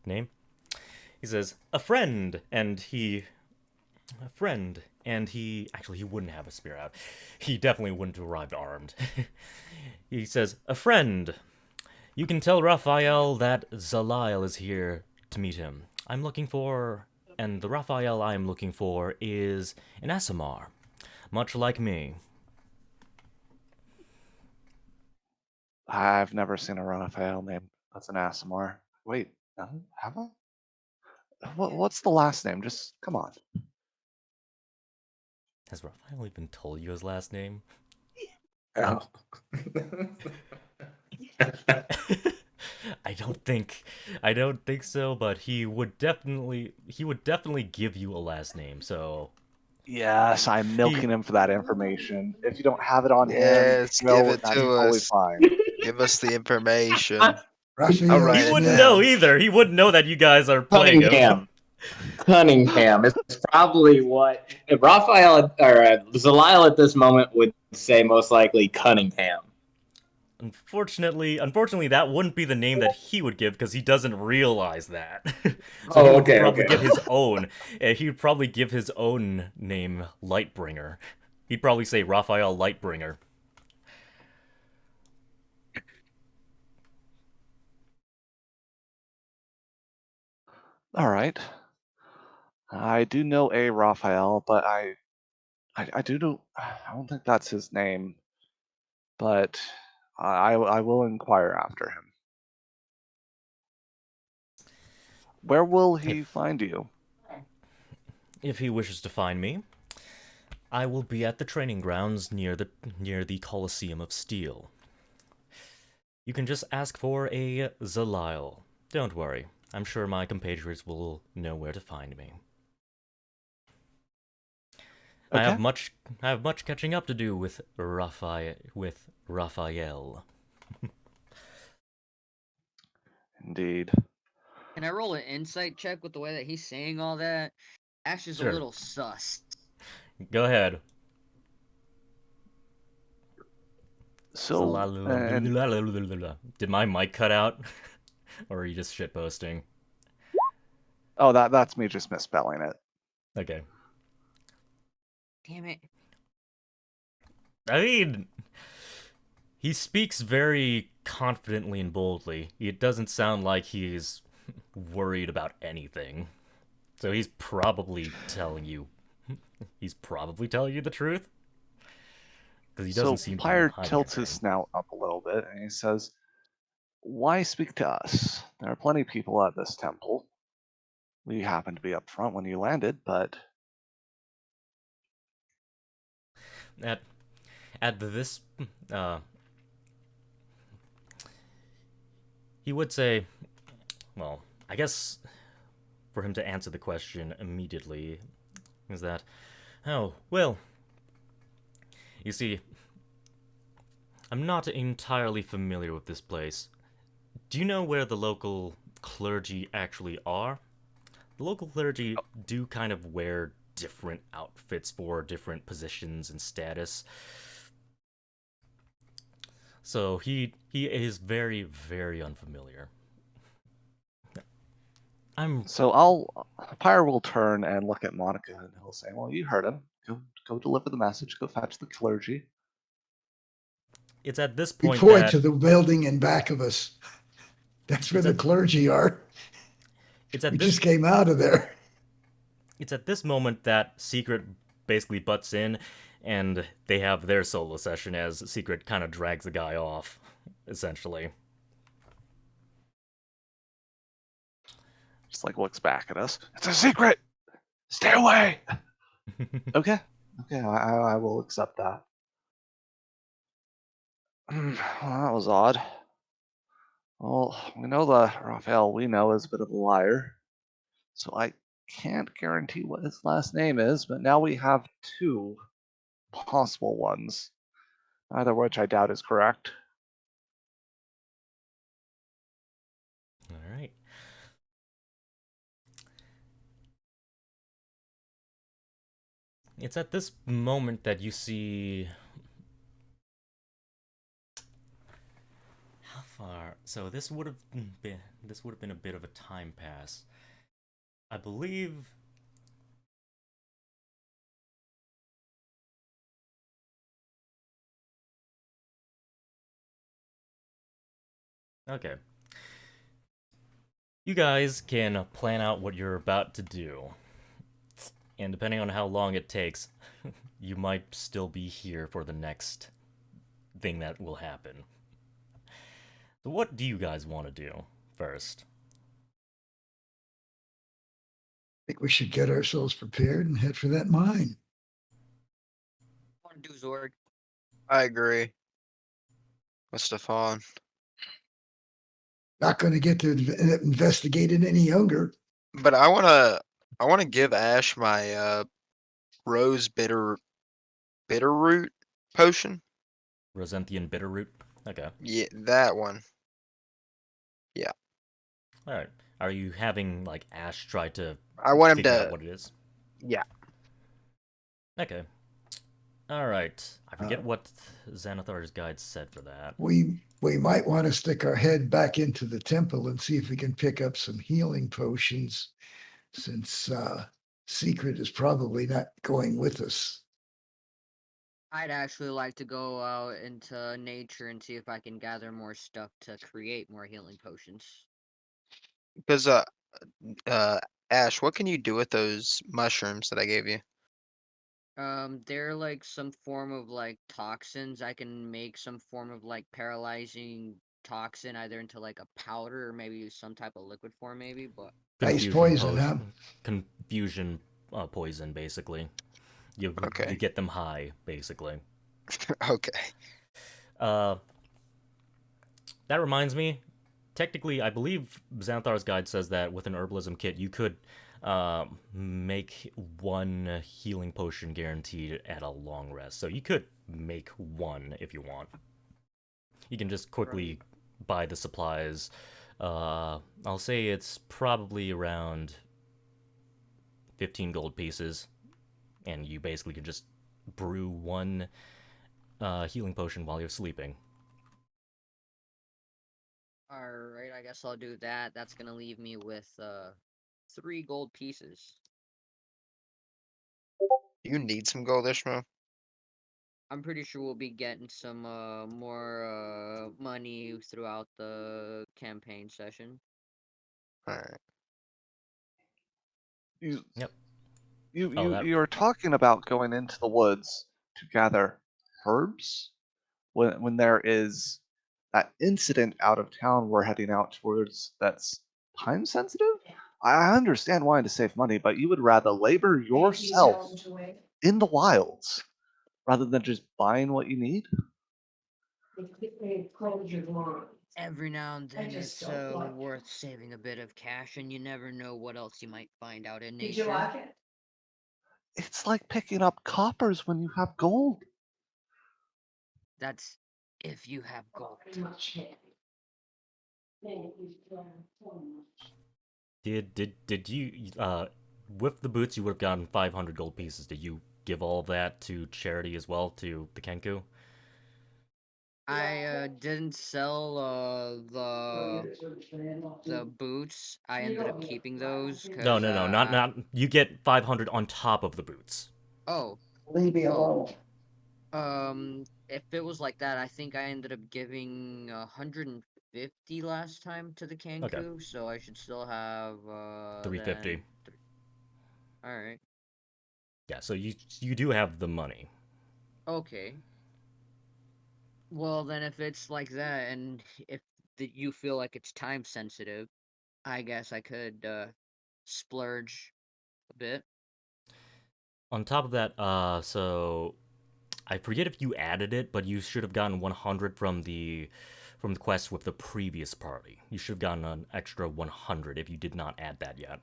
Name? He says, a friend, and he actually, he wouldn't have a spear out. He definitely wouldn't have arrived armed. He says, a friend. You can tell Rafayel that Zaliel is here to meet him. And the Rafayel I am looking for is an Aasimar, much like me. I've never seen a Raphael named that's an Aasimar. Wait, no, have I? What's the last name? Just come on. Has Rafayel even told you his last name? Oh. I don't think so, but he would definitely give you a last name, so Yes, I'm milking him for that information. If you don't have it on Yes, him, give it that's to totally us. fine. Give us the information. Raphael All right. he wouldn't Smith. know either. He wouldn't know that you guys are playing him. Cunningham. Cunningham is probably what if Raphael or Zaliel at this moment would say most likely Cunningham. Unfortunately, that wouldn't be the name that he would give because he doesn't realize that. So he Oh, would okay, probably okay. give his own. He would probably give his own name Lightbringer. He'd probably say Raphael Lightbringer. All right. I do know a Raphael, but I do know. I don't think that's his name, but I will inquire after him. Where will he find you? If he wishes to find me, I will be at the training grounds near the Colosseum of Steel. You can just ask for a Zaliel. Don't worry, I'm sure my compatriots will know where to find me. Okay. I have much catching up to do with Rafayel. Indeed. Can I roll an insight check with the way that he's saying all that? Ash is Sure. a little sus. Go ahead. So, and Did my mic cut out? Or are you just shitposting? oh, that's me just misspelling it. Okay. Damn it. I mean, he speaks very confidently and boldly. It doesn't sound like he's worried about anything. So he's probably telling you the truth. Because he doesn't seem to be Pyre hiding tilts his anything. snout up a little bit and he says, "Why speak to us? There are plenty of people at this temple. We happened to be up front when you landed, but At this, he would say, well, I guess for him to answer the question immediately is that, oh, well, you see, I'm not entirely familiar with this place. Do you know where the local clergy actually are? The local clergy do kind of wear different outfits for different positions and status. So he is very, very unfamiliar. Pyre will turn and look at Monica and he'll say, "Well, you heard him. Go deliver the message. Go fetch the clergy." It's at this We point point that to the building in back of us. That's where the clergy are. We just came out of there. It's at this moment that Secret basically butts in, and they have their solo session as Secret kind of drags the guy off, essentially. Just like looks back at us. "It's a secret. Stay away." Okay. I will accept that. Well, that was odd. Well, we know the Raphael we know is a bit of a liar, so I can't guarantee what his last name is, but now we have two possible ones, neither of which I doubt is correct. All right. It's at this moment that you see... How far? So this would have been a bit of a time pass. I believe... Okay. You guys can plan out what you're about to do. And depending on how long it takes, you might still be here for the next thing that will happen. So what do you guys want to do first? I think we should get ourselves prepared and head for that mine. What want to do, Zorg? I agree with Stefan. Not going to get to investigate it any younger. But I wanna give Ash my rose bitter root potion. Rosenthian Bitterroot? Okay. Yeah, that one. Alright. Are you having like Ash try to I want him figure out to. what it is? Yeah. Okay. All right. I forget Uh, what Xanathar's guide said for that. We might want to stick our head back into the temple and see if we can pick up some healing potions, since Secret is probably not going with us. I'd actually like to go out into nature and see if I can gather more stuff to create more healing potions. Because Ash, what can you do with those mushrooms that I gave you? They're like some form of like toxins. I can make some form of like paralyzing toxin either into like a powder or maybe some type of liquid form, maybe. But Ice poison, huh? Confusion poison, basically. You Okay. get them high, basically. Okay. Uh, that reminds me. Technically, I believe Xanthar's guide says that with an herbalism kit, you could make one healing potion guaranteed at a long rest. So you could make one if you want. You can just quickly buy the supplies. I'll say it's probably around 15 gold pieces, and you basically can just brew one healing potion while you're sleeping. alright, I guess I'll do that. That's gonna leave me with 3 gold pieces. You need some gold, Ishmael? I'm pretty sure we'll be getting some more money throughout the campaign session. Alright. You Yep. you Oh, you that you're talking about going into the woods to gather herbs when there is that incident out of town we're heading out towards that's time sensitive. I understand wanting to save money, but you would rather labor yourself in the wilds rather than just buying what you need. Every now and then it's worth saving a bit of cash, and you never know what else you might find out in nature. It's like picking up coppers when you have gold. That's if you have gold. did you with the boots you would have gotten 500 gold pieces. Did you give all of that to charity as well, to the Kenku? I didn't sell the boots. I ended up keeping those No, because no, no, not you get 500 on top of the boots. oh Leave me oh alone. if it was like that, I think I ended up giving 150 last time to the Okay, Kanku, so I should still have 350. All right. Yeah, so you do have the money. Okay. Well, then if it's like that, and if you feel like it's time sensitive, I guess I could splurge a bit. On top of that, so I forget if you added it, but you should have gotten 100 from the quest with the previous party. You should have gotten an extra 100 if you did not add that yet.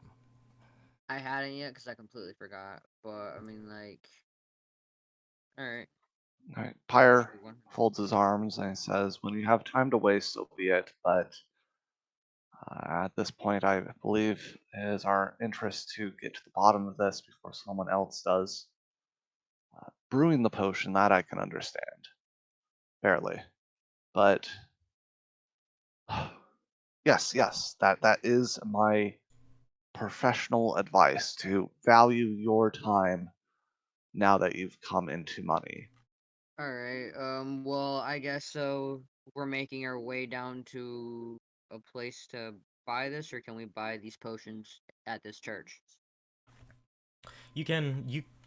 I hadn't yet because I completely forgot. But I mean, like, all right. All right. Pyre folds his arms and he says, "When you have time to waste, so be it. But at this point, I believe it is our interest to get to the bottom of this before someone else does. Brewing the potion, that I can understand, barely. But yes, that is my professional advice, to value your time now that you've come into money." All right. Well, I guess so. We're making our way down to a place to buy this, or can we buy these potions at this church? You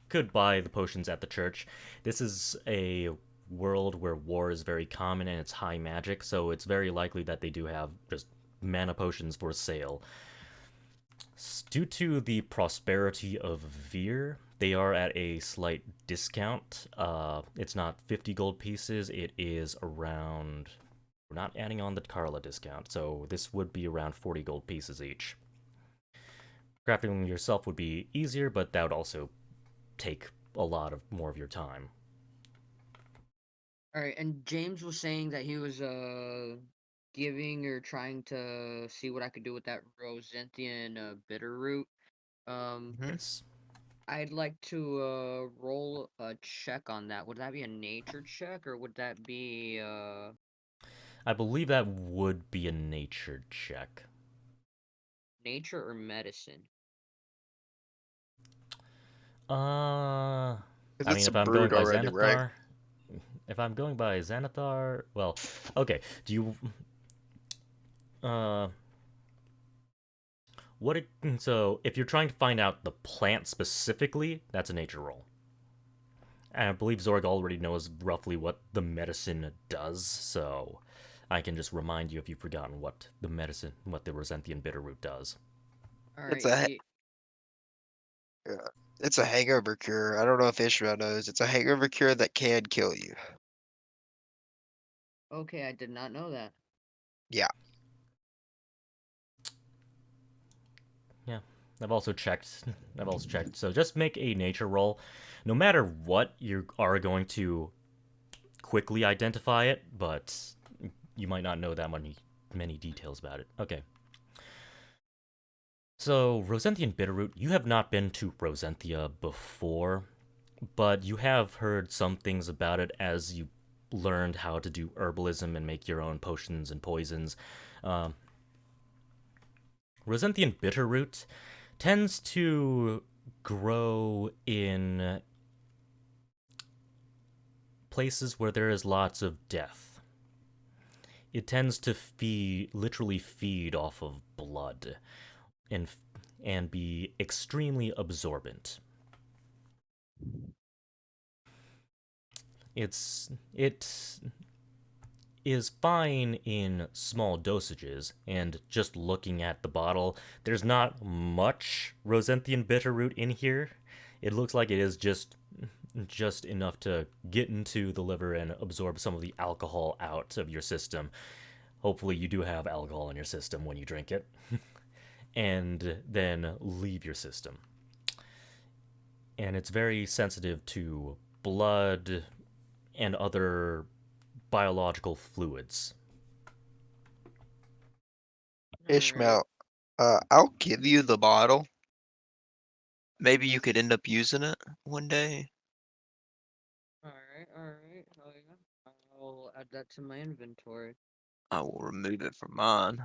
could buy the potions at the church. This is a world where war is very common and it's high magic, so it's very likely that they do have just mana potions for sale. Due to the prosperity of Veer, they are at a slight discount. It's not 50 gold pieces, it is around... We're not adding on the Carla discount, so this would be around 40 gold pieces each. Crafting them yourself would be easier, but that would also take a lot of more of your time. All right. And James was saying that he was giving or trying to see what I could do with that Rosenthian bitter root. Mhm. Yes. I'd like to roll a check on that. Would that be a nature check or would that be I believe that would be a nature check. nature or medicine? I Because mean, it's a if I'm going brood by already, right? Xanathar, well, okay. Do you, uh, so if you're trying to find out the plant specifically, that's a nature roll. And I believe Zorg already knows roughly what the medicine does, so I can just remind you if you've forgotten what the Rosenthian bitterroot does. It's Alright, it's a hangover cure. I don't know if Ishmael knows. It's a hangover cure that can kill you. okay, I did not know that. Yeah. Yeah, I've also checked. So just make a nature roll. No matter what, you are going to quickly identify it, but you might not know that many details about it. Okay. So, Rosenthian Bitterroot, you have not been to Rosenthia before, but you have heard some things about it as you learned how to do herbalism and make your own potions and poisons. Rosenthian Bitterroot tends to grow in places where there is lots of death. It tends to literally feed off of blood, and be extremely absorbent. It is fine in small dosages, and just looking at the bottle, there's not much Rosenthian bitterroot in here. It looks like it is just enough to get into the liver and absorb some of the alcohol out of your system. Hopefully you do have alcohol in your system when you drink it. And then leave your system. And it's very sensitive to blood and other biological fluids. Ishmael, I'll give you the bottle. Maybe you could end up using it one day. Alright. Oh yeah. I'll add that to my inventory. I will remove it from mine.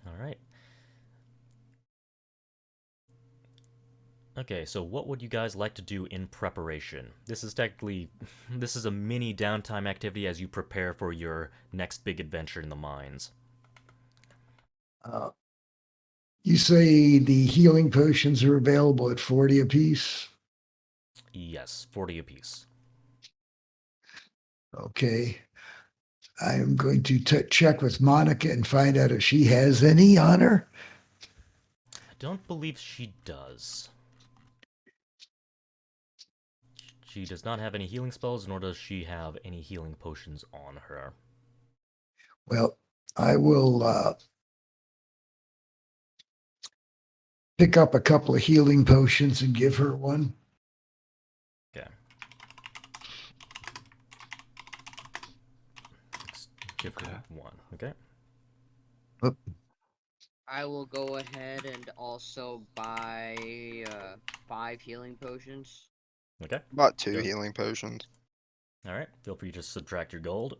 All right. Okay, so what would you guys like to do in preparation? This is a mini downtime activity as you prepare for your next big adventure in the mines. You say the healing potions are available at 40 apiece? Yes, 40 apiece. Okay. I'm going to check with Monica and find out if she has any on her. I don't believe she does. She does not have any healing spells, nor does she have any healing potions on her. Well, I will pick up a couple of healing potions and give her one. Okay. Let's give her one. Okay. I will go ahead and also buy 5 healing potions. Okay. About 2 Go. healing potions. All right. Feel free to subtract your gold.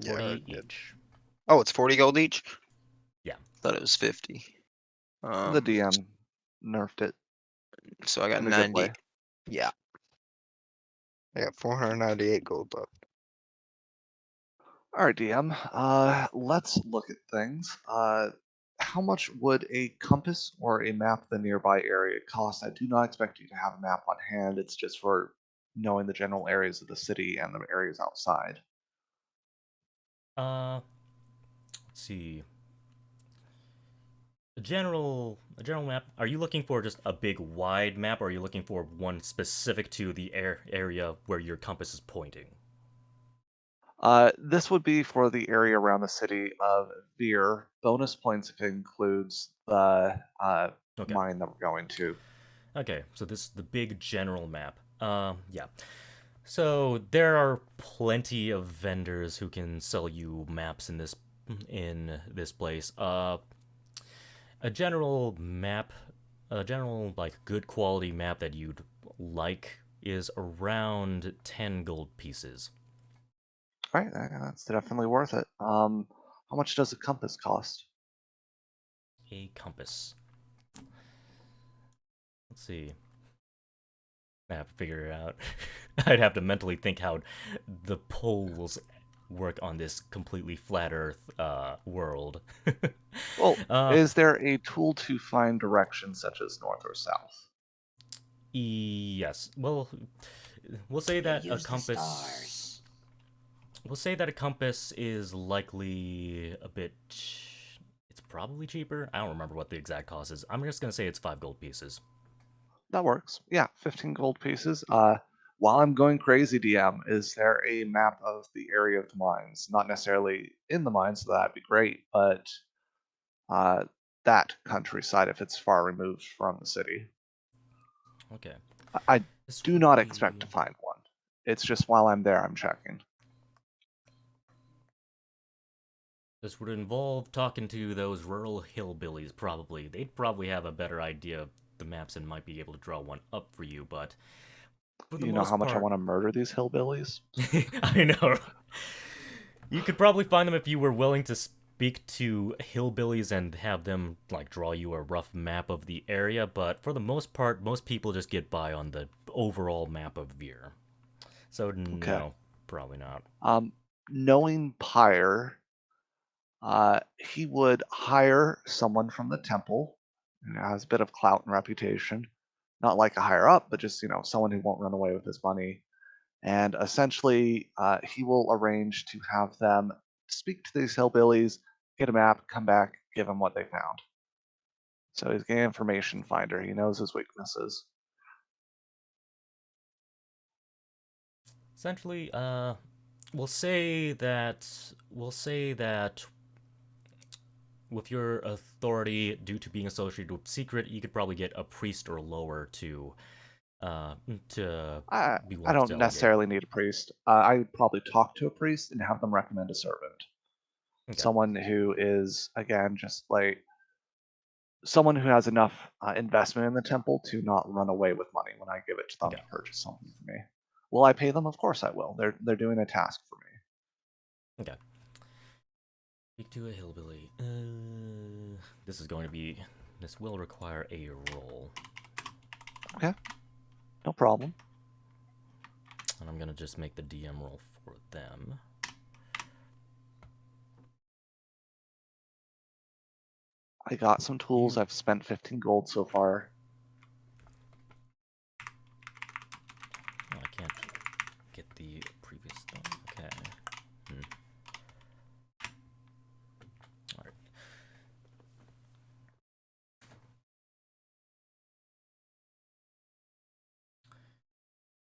40 Yeah, good. each. Oh, it's 40 gold each? Yeah. Thought it was 50. The DM nerfed it So I got in a good 90. way. Yeah. I got 498 gold left. All right, DM. Let's look at things. How much would a compass or a map of the nearby area cost? I do not expect you to have a map on hand. It's just for knowing the general areas of the city and the areas outside. Let's see. A general map. Are you looking for just a big wide map, or are you looking for one specific to the area where your compass is pointing? This would be for the area around the city of Veer. Bonus points if it includes the Okay. mine that we're going to. Okay, so this is the big general map. Yeah. So there are plenty of vendors who can sell you maps in this place. A general map, a general like good quality map that you'd like is around 10 gold pieces. All right, that's definitely worth it. How much does a compass cost? A compass. Let's see. I have to figure it out. I'd have to mentally think how the poles work on this completely flat Earth world. Well, Uh, is there a tool to find directions such as north or south? yes. Well, we'll say that a compass. We'll say that a compass is likely a bit. It's probably cheaper. I don't remember what the exact cost is. I'm just gonna say it's 5 gold pieces. That works. Yeah, 15 gold pieces. While I'm going crazy, DM, is there a map of the area of the mines? Not necessarily in the mines, so that'd be great, but that countryside if it's far removed from the city. Okay. I This do would not be- expect to find one. It's just while I'm there, I'm checking. This would involve talking to those rural hillbillies, probably. They'd probably have a better idea of the maps and might be able to draw one up for you, but for the You know most how much I part... want to murder these hillbillies? I know. You could probably find them if you were willing to speak to hillbillies and have them, like, draw you a rough map of the area, but for the most part, most people just get by on the overall map of Veer. So, no, probably not. Knowing Pyre, he would hire someone from the temple who has a bit of clout and reputation. Not like a higher up, but just, someone who won't run away with his money. And essentially, he will arrange to have them speak to these hillbillies, get a map, come back, give them what they found. So he's an information finder. He knows his weaknesses. Essentially, we'll say that with your authority due to being associated with secret, you could probably get a priest or lower to be I willing to don't delegate. necessarily need a priest. I would probably talk to a priest and have them recommend a servant. Okay. Someone who is, again, just like someone who has enough investment in the temple to not run away with money when I give it to them Okay. to purchase something for me. Will I pay them? Of course I will. They're doing a task for me. Okay. Speak to a hillbilly. This will require a roll. Okay. No problem. And I'm gonna just make the DM roll for them. I got some tools. I've spent 15 gold so far. Oh, I can't get the previous one. Okay. Alright.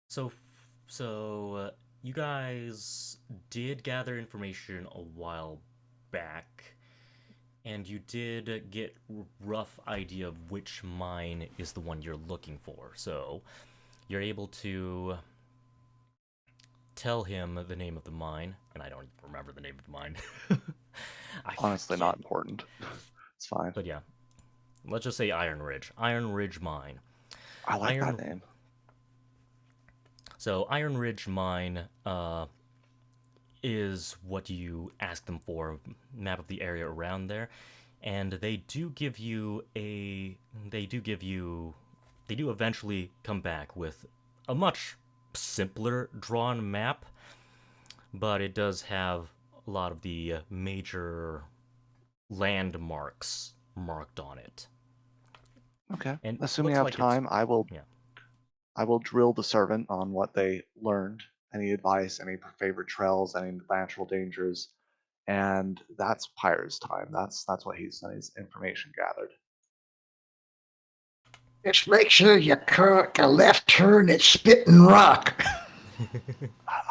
So you guys did gather information a while back, and you did get rough idea of which mine is the one you're looking for. So you're able to tell him the name of the mine, and I don't remember the name of the mine. Honestly, not important. It's fine. But yeah, let's just say Iron Ridge. Iron Ridge Mine. I like that name. So Iron Ridge Mine is what you ask them for, map of the area around there, and they do eventually come back with a much simpler drawn map, but it does have a lot of the major landmarks marked on it. Okay. And assuming looks I have like time, yeah. I will drill the servant on what they learned, any advice, any favorite trails, any natural dangers, and that's Pyre's time. That's what he's done. His information gathered. Just make sure you correct a left turn at Spitting Rock.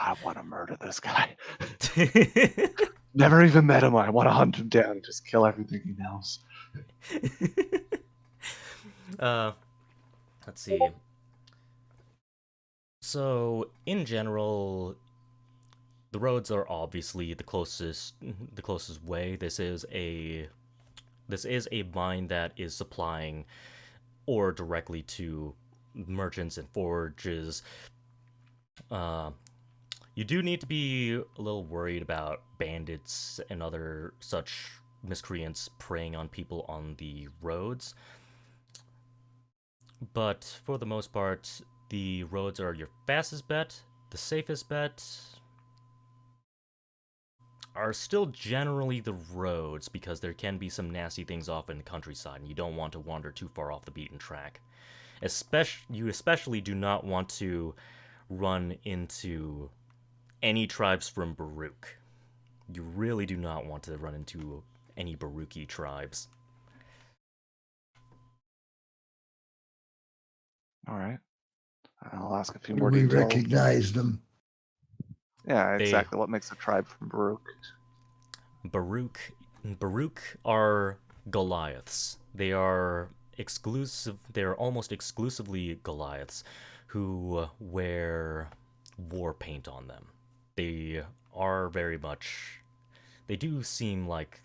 I want to murder this guy. Never even met him. I want to hunt him down and just kill everything he knows. Let's see. So, in general, the roads are obviously the closest way. This is a mine that is supplying ore directly to merchants and forges. You do need to be a little worried about bandits and other such miscreants preying on people on the roads. But for the most part, the roads are your fastest bet. The safest bet are still generally the roads, because there can be some nasty things off in the countryside, and you don't want to wander too far off the beaten track. You especially do not want to run into any tribes from Baruch. You really do not want to run into any Baruchi tribes. All right. I'll ask a few Do more we details. recognize them? Yeah, exactly. What makes a tribe from Baruch? Baruch are Goliaths. They are almost exclusively Goliaths who wear war paint on them. They do seem like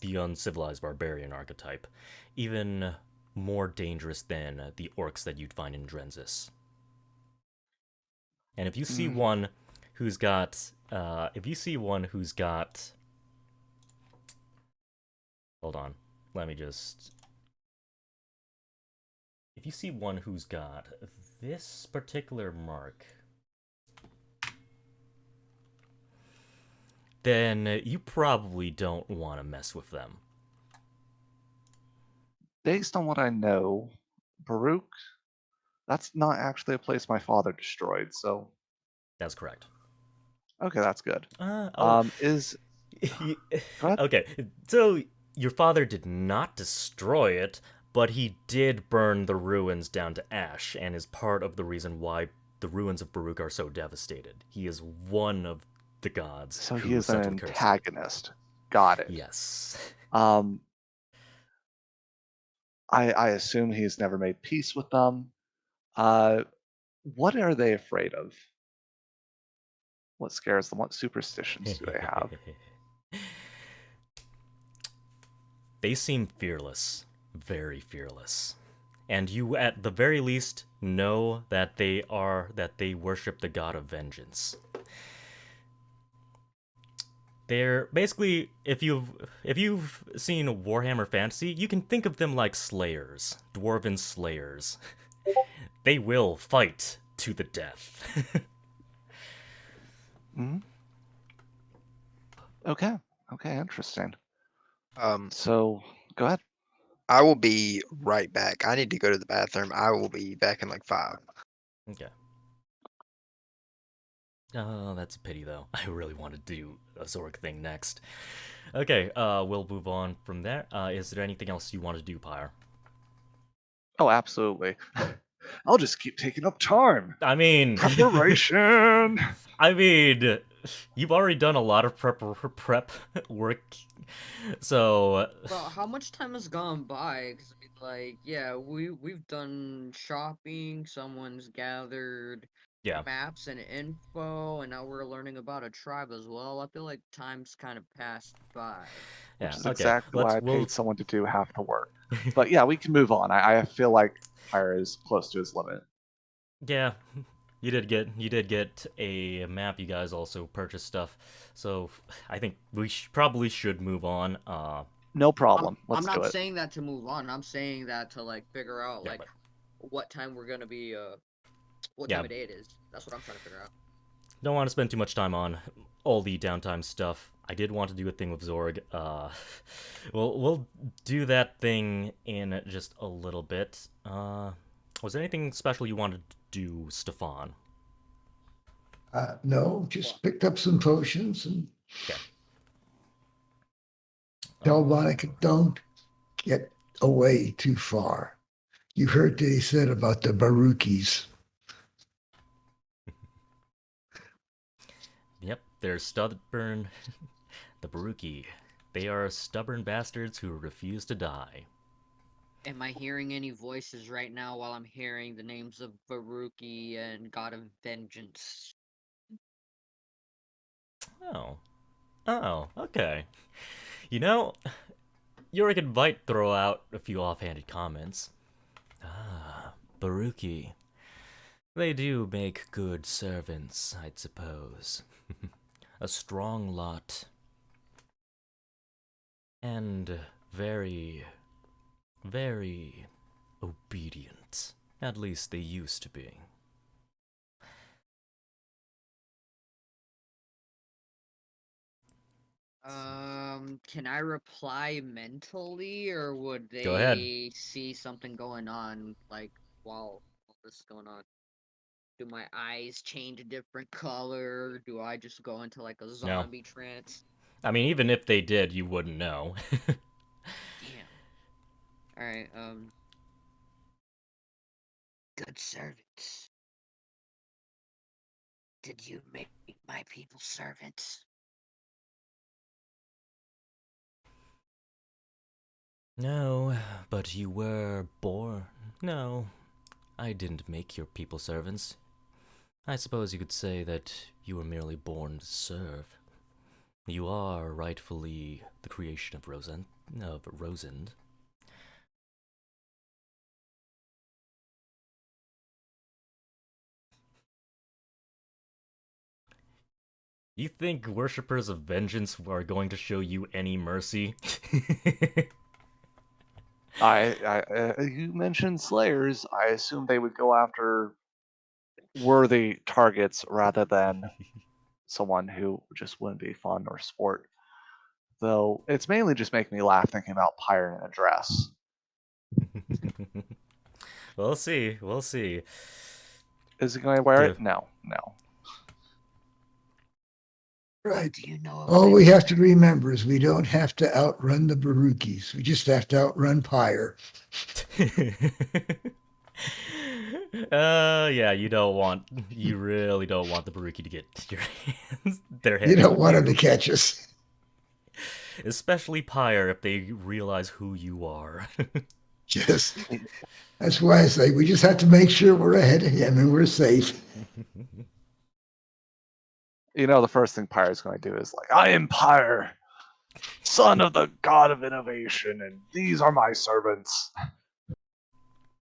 the uncivilized barbarian archetype, even more dangerous than the orcs that you'd find in Drensis. And if you see one who's got, hold on, let me just. If you see one who's got this particular mark, then you probably don't want to mess with them. Based on what I know, Baruch, that's not actually a place my father destroyed, so That's correct. okay, that's good. Go ahead. Okay, so your father did not destroy it, but he did burn the ruins down to ash, and is part of the reason why the ruins of Baruch are so devastated. He is one of the gods. So he is an antagonist. Got it. Yes. I assume he's never made peace with them. What are they afraid of? What scares them? What superstitions do they have? They seem fearless. Very fearless. And you, at the very least, know that they worship the god of vengeance. They're basically, if you've seen Warhammer Fantasy, you can think of them like slayers, dwarven slayers. They will fight to the death. Okay, interesting. So go ahead. I will be right back. I need to go to the bathroom. I will be back in like 5. Okay. Oh, that's a pity, though. I really want to do a Zorg thing next. Okay, we'll move on from there. Is there anything else you want to do, Pyre? Oh, absolutely. I'll just keep taking up time. I mean... Preparation! I mean, you've already done a lot of prep work, so... Well, how much time has gone by? 'Cause, like, yeah, we've done shopping, someone's gathered maps and info, and now we're learning about a tribe as well. I feel like time's kind of passed by. Yeah, Which is exactly why I paid someone to do half the work. But yeah, we can move on. I feel like Pyre is close to his limit. Yeah, you did get a map. You guys also purchased stuff, so I think we probably should move on. No problem. Let's do it. I'm not saying that to move on. I'm saying that to like figure out what time we're gonna be. What time of day it is. That's what I'm trying to figure out. Don't want to spend too much time on all the downtime stuff. I did want to do a thing with Zorg. We'll do that thing in just a little bit. Was there anything special you wanted to do, Stefan? No, just picked up some potions and okay. Tell Monica, don't get away too far. You heard what they said about the Baruchis. they're stubborn. The Baruki. They are stubborn bastards who refuse to die. Am I hearing any voices right now while I'm hearing the names of Baruki and God of Vengeance? Oh. Oh, okay. You know, Yorick might throw out a few offhanded comments. Ah, Baruki. They do make good servants, I'd suppose. A strong lot. And very, very obedient. At least they used to be. Can I reply mentally, or would Go ahead. they see something going on, like, while this is going on? Do my eyes change a different color? Do I just go into, like, a No. zombie trance? I mean, even if they did, you wouldn't know. Damn. Alright, good servants. Did you make my people servants? No, but you were born. No, I didn't make your people servants. I suppose you could say that you were merely born to serve. You are rightfully the creation of Rosend. You think worshippers of vengeance are going to show you any mercy? You mentioned slayers. I assume they would go after worthy targets rather than someone who just wouldn't be fun or sport. Though it's mainly just making me laugh thinking about Pyre in a dress. We'll see. We'll see. Is he going to wear it? No. Right. Do you know All we have to remember is we don't have to outrun the Barukis. We just have to outrun Pyre. Yeah, you really don't want the Baruki to get their hands. You don't want them to catch us. Especially Pyre if they realize who you are. Just that's why I say we just have to make sure we're ahead of him and we're safe. You know, the first thing Pyre is going to do is like, I am Pyre, son of the god of innovation, and these are my servants.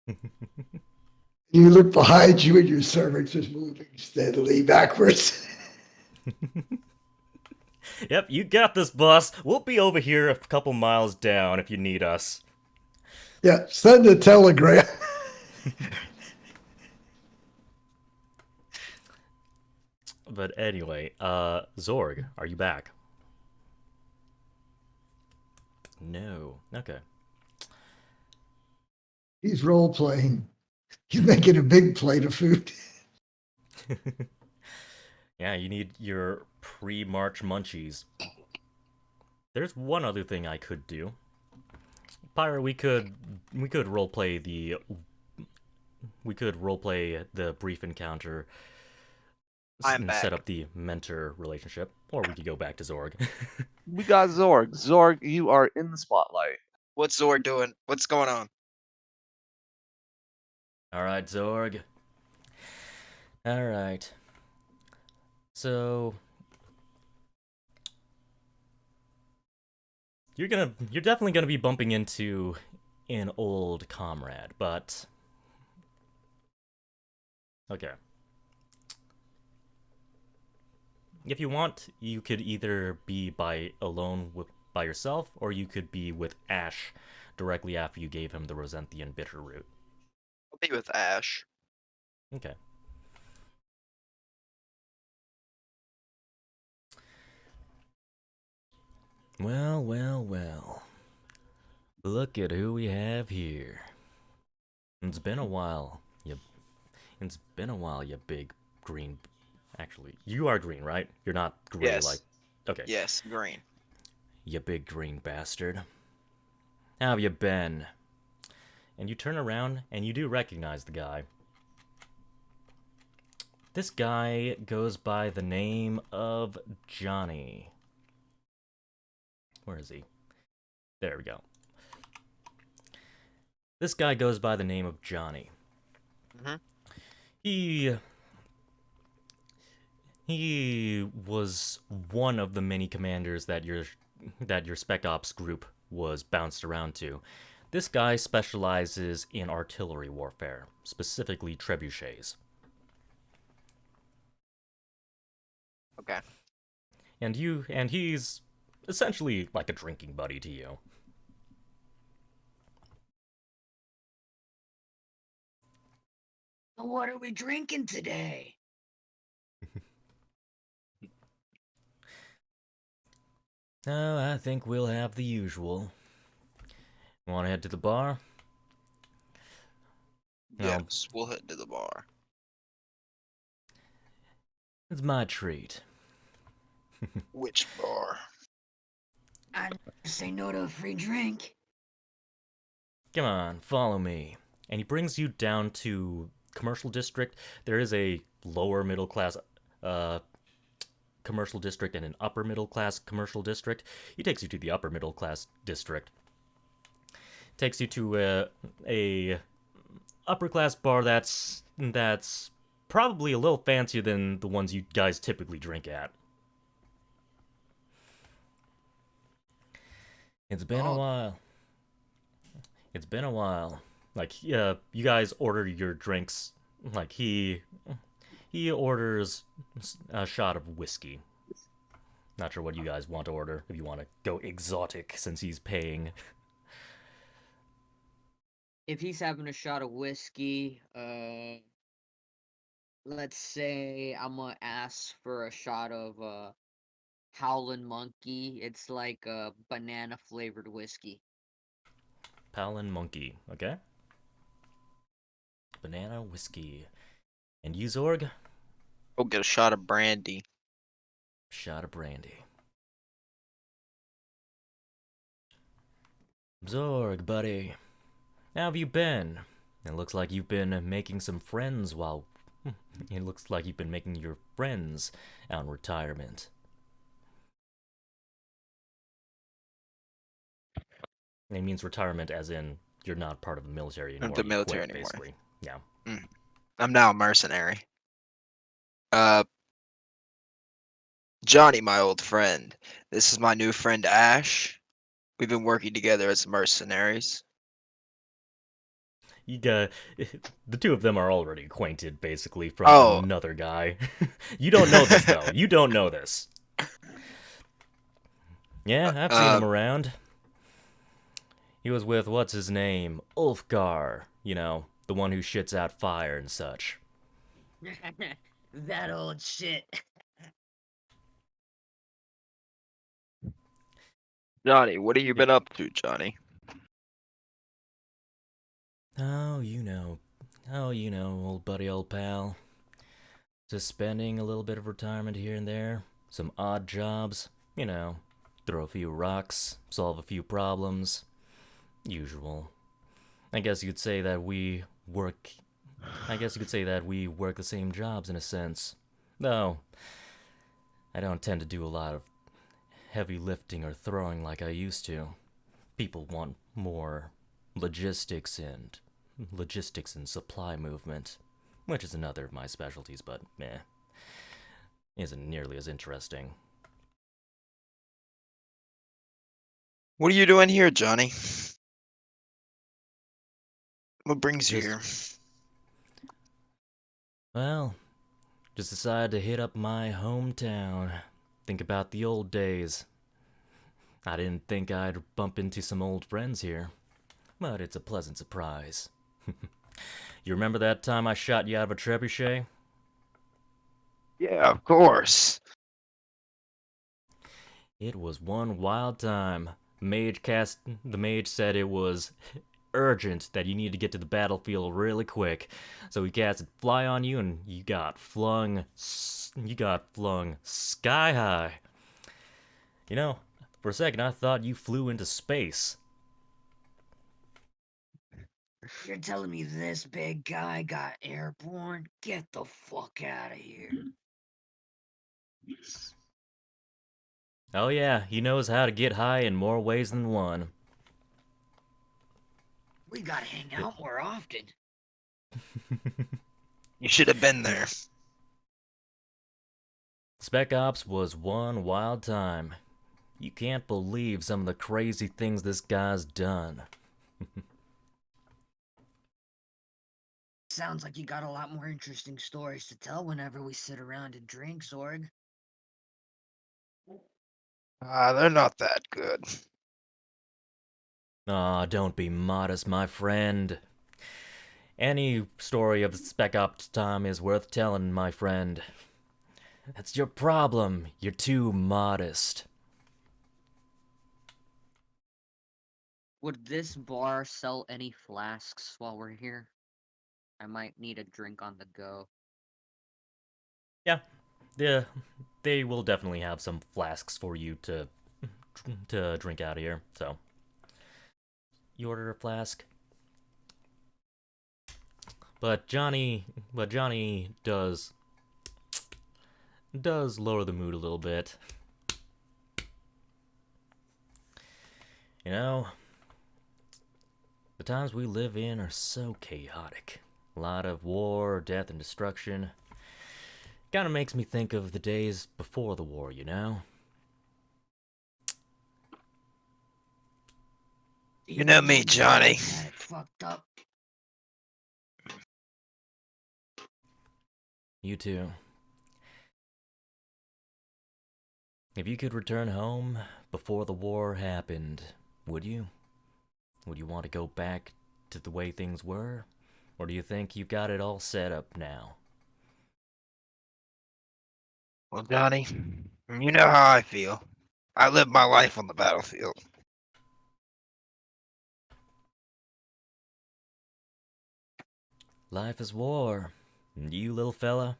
You look behind you and your servants are moving steadily backwards. Yep, you got this, boss. We'll be over here a couple miles down if you need us. Yeah, send a telegram. But anyway, Zorg, are you back? No. Okay. He's role playing. He's making a big plate of food. Yeah, you need your pre-March munchies. There's one other thing I could do. Pyre, we could roleplay the brief encounter and set up the mentor relationship, or we could go back to Zorg. We got Zorg. Zorg, you are in the spotlight. What's Zord doing? What's going on? All right, Zorg. All right. So you're definitely gonna be bumping into an old comrade, but okay. If you want, you could either be by yourself, or you could be with Ash directly after you gave him the Rosenthian bitter root. I'll be with Ash. Okay. Well, well, well. Look at who we have here. It's been a while, you big green. Actually, you are green, right? You're not gray, Yes. like... Okay. Yes, green. You big green bastard. How have you been? And you turn around, and you do recognize the guy. This guy goes by the name of Johnny. Where is he? There we go. This guy goes by the name of Johnny. Mhm. He was one of the many commanders that your Spec Ops group was bounced around to. This guy specializes in artillery warfare, specifically trebuchets. Okay. And he's essentially like a drinking buddy to you. What are we drinking today? Oh, I think we'll have the usual. Want to head to the bar? No. Yes, we'll head to the bar. It's my treat. Which bar? I say no to a free drink. Come on, follow me. And he brings you down to commercial district. There is a lower middle class commercial district and an upper middle class commercial district. He takes you to the upper middle class district. Takes you to a upper class bar that's probably a little fancier than the ones you guys typically drink at. It's been a while. It's been a while. Like, you guys order your drinks. Like, he orders a shot of whiskey. Not sure what you guys want to order, if you want to go exotic, since he's paying. If he's having a shot of whiskey, let's say I'm gonna ask for a shot of Howlin' Monkey. It's like a banana flavored whiskey. Palin Monkey, okay? Banana whiskey. And you, Zorg? Go get a shot of brandy. Shot of brandy. Zorg, buddy. How have you been? It looks like you've been making some friends while... It looks like you've been making your friends out in retirement. It means retirement as in you're not part of the military anymore. The you military quit, anymore. basically. Yeah. I'm now a mercenary. Johnny, my old friend. This is my new friend Ash. We've been working together as mercenaries. You got the two of them are already acquainted, basically, from another guy. You don't know this though. You don't know this. Yeah, I've seen him around. He was with what's his name, Ulfgar. You know, the one who shits out fire and such. That old shit. Johnny, what have you been up to, Johnny? Oh, you know, old buddy, old pal. Just spending a little bit of retirement here and there. Some odd jobs, you know. Throw a few rocks, solve a few problems. Usual. I guess you could say that we work the same jobs in a sense. Though, I don't tend to do a lot of heavy lifting or throwing like I used to. People want more logistics and supply movement, which is another of my specialties, but isn't nearly as interesting. What are you doing here, Johnny? What brings you here? Well, just decided to hit up my hometown. Think about the old days. I didn't think I'd bump into some old friends here, but it's a pleasant surprise. You remember that time I shot you out of a trebuchet? Yeah, of course. It was one wild time. The mage said it was urgent that you need to get to the battlefield really quick. So he casted fly on you and you got flung sky high. You know, for a second I thought you flew into space. You're telling me this big guy got airborne? Get the fuck out of here. Oh yeah, he knows how to get high in more ways than one. We gotta hang out more often. You should have been there. Spec Ops was one wild time. You can't believe some of the crazy things this guy's done. Sounds like you got a lot more interesting stories to tell whenever we sit around and drink, Zorg. They're not that good. Aw, don't be modest, my friend. Any story of Spec Ops time is worth telling, my friend. That's your problem. You're too modest. Would this bar sell any flasks while we're here? I might need a drink on the go. Yeah, they will definitely have some flasks for you to drink out of here. So, you order a flask. But Johnny does lower the mood a little bit. You know, the times we live in are so chaotic. A lot of war, death, and destruction. Kinda makes me think of the days before the war, you know? You know me, Johnny. Had it fucked up. You too. If you could return home before the war happened, would you? Would you want to go back to the way things were? Or do you think you've got it all set up now? Well, Johnny, you know how I feel. I live my life on the battlefield. Life is war. And you, little fella?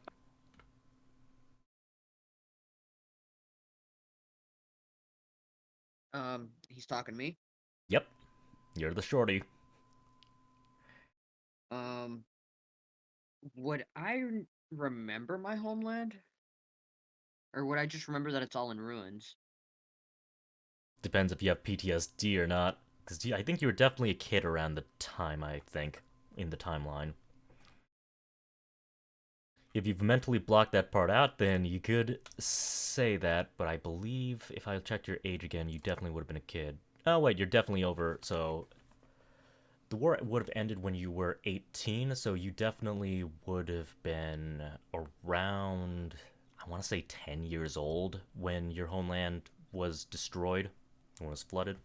He's talking to me. Yep. You're the shorty. Would I remember my homeland? Or would I just remember that it's all in ruins? Depends if you have PTSD or not. Because I think you were definitely a kid around the time, I think, in the timeline. If you've mentally blocked that part out, then you could say that, but I believe if I checked your age again, you definitely would have been a kid. Oh, wait, you're definitely over, so... The war would have ended when you were 18, so you definitely would have been around, I want to say 10 years old when your homeland was destroyed, or was flooded.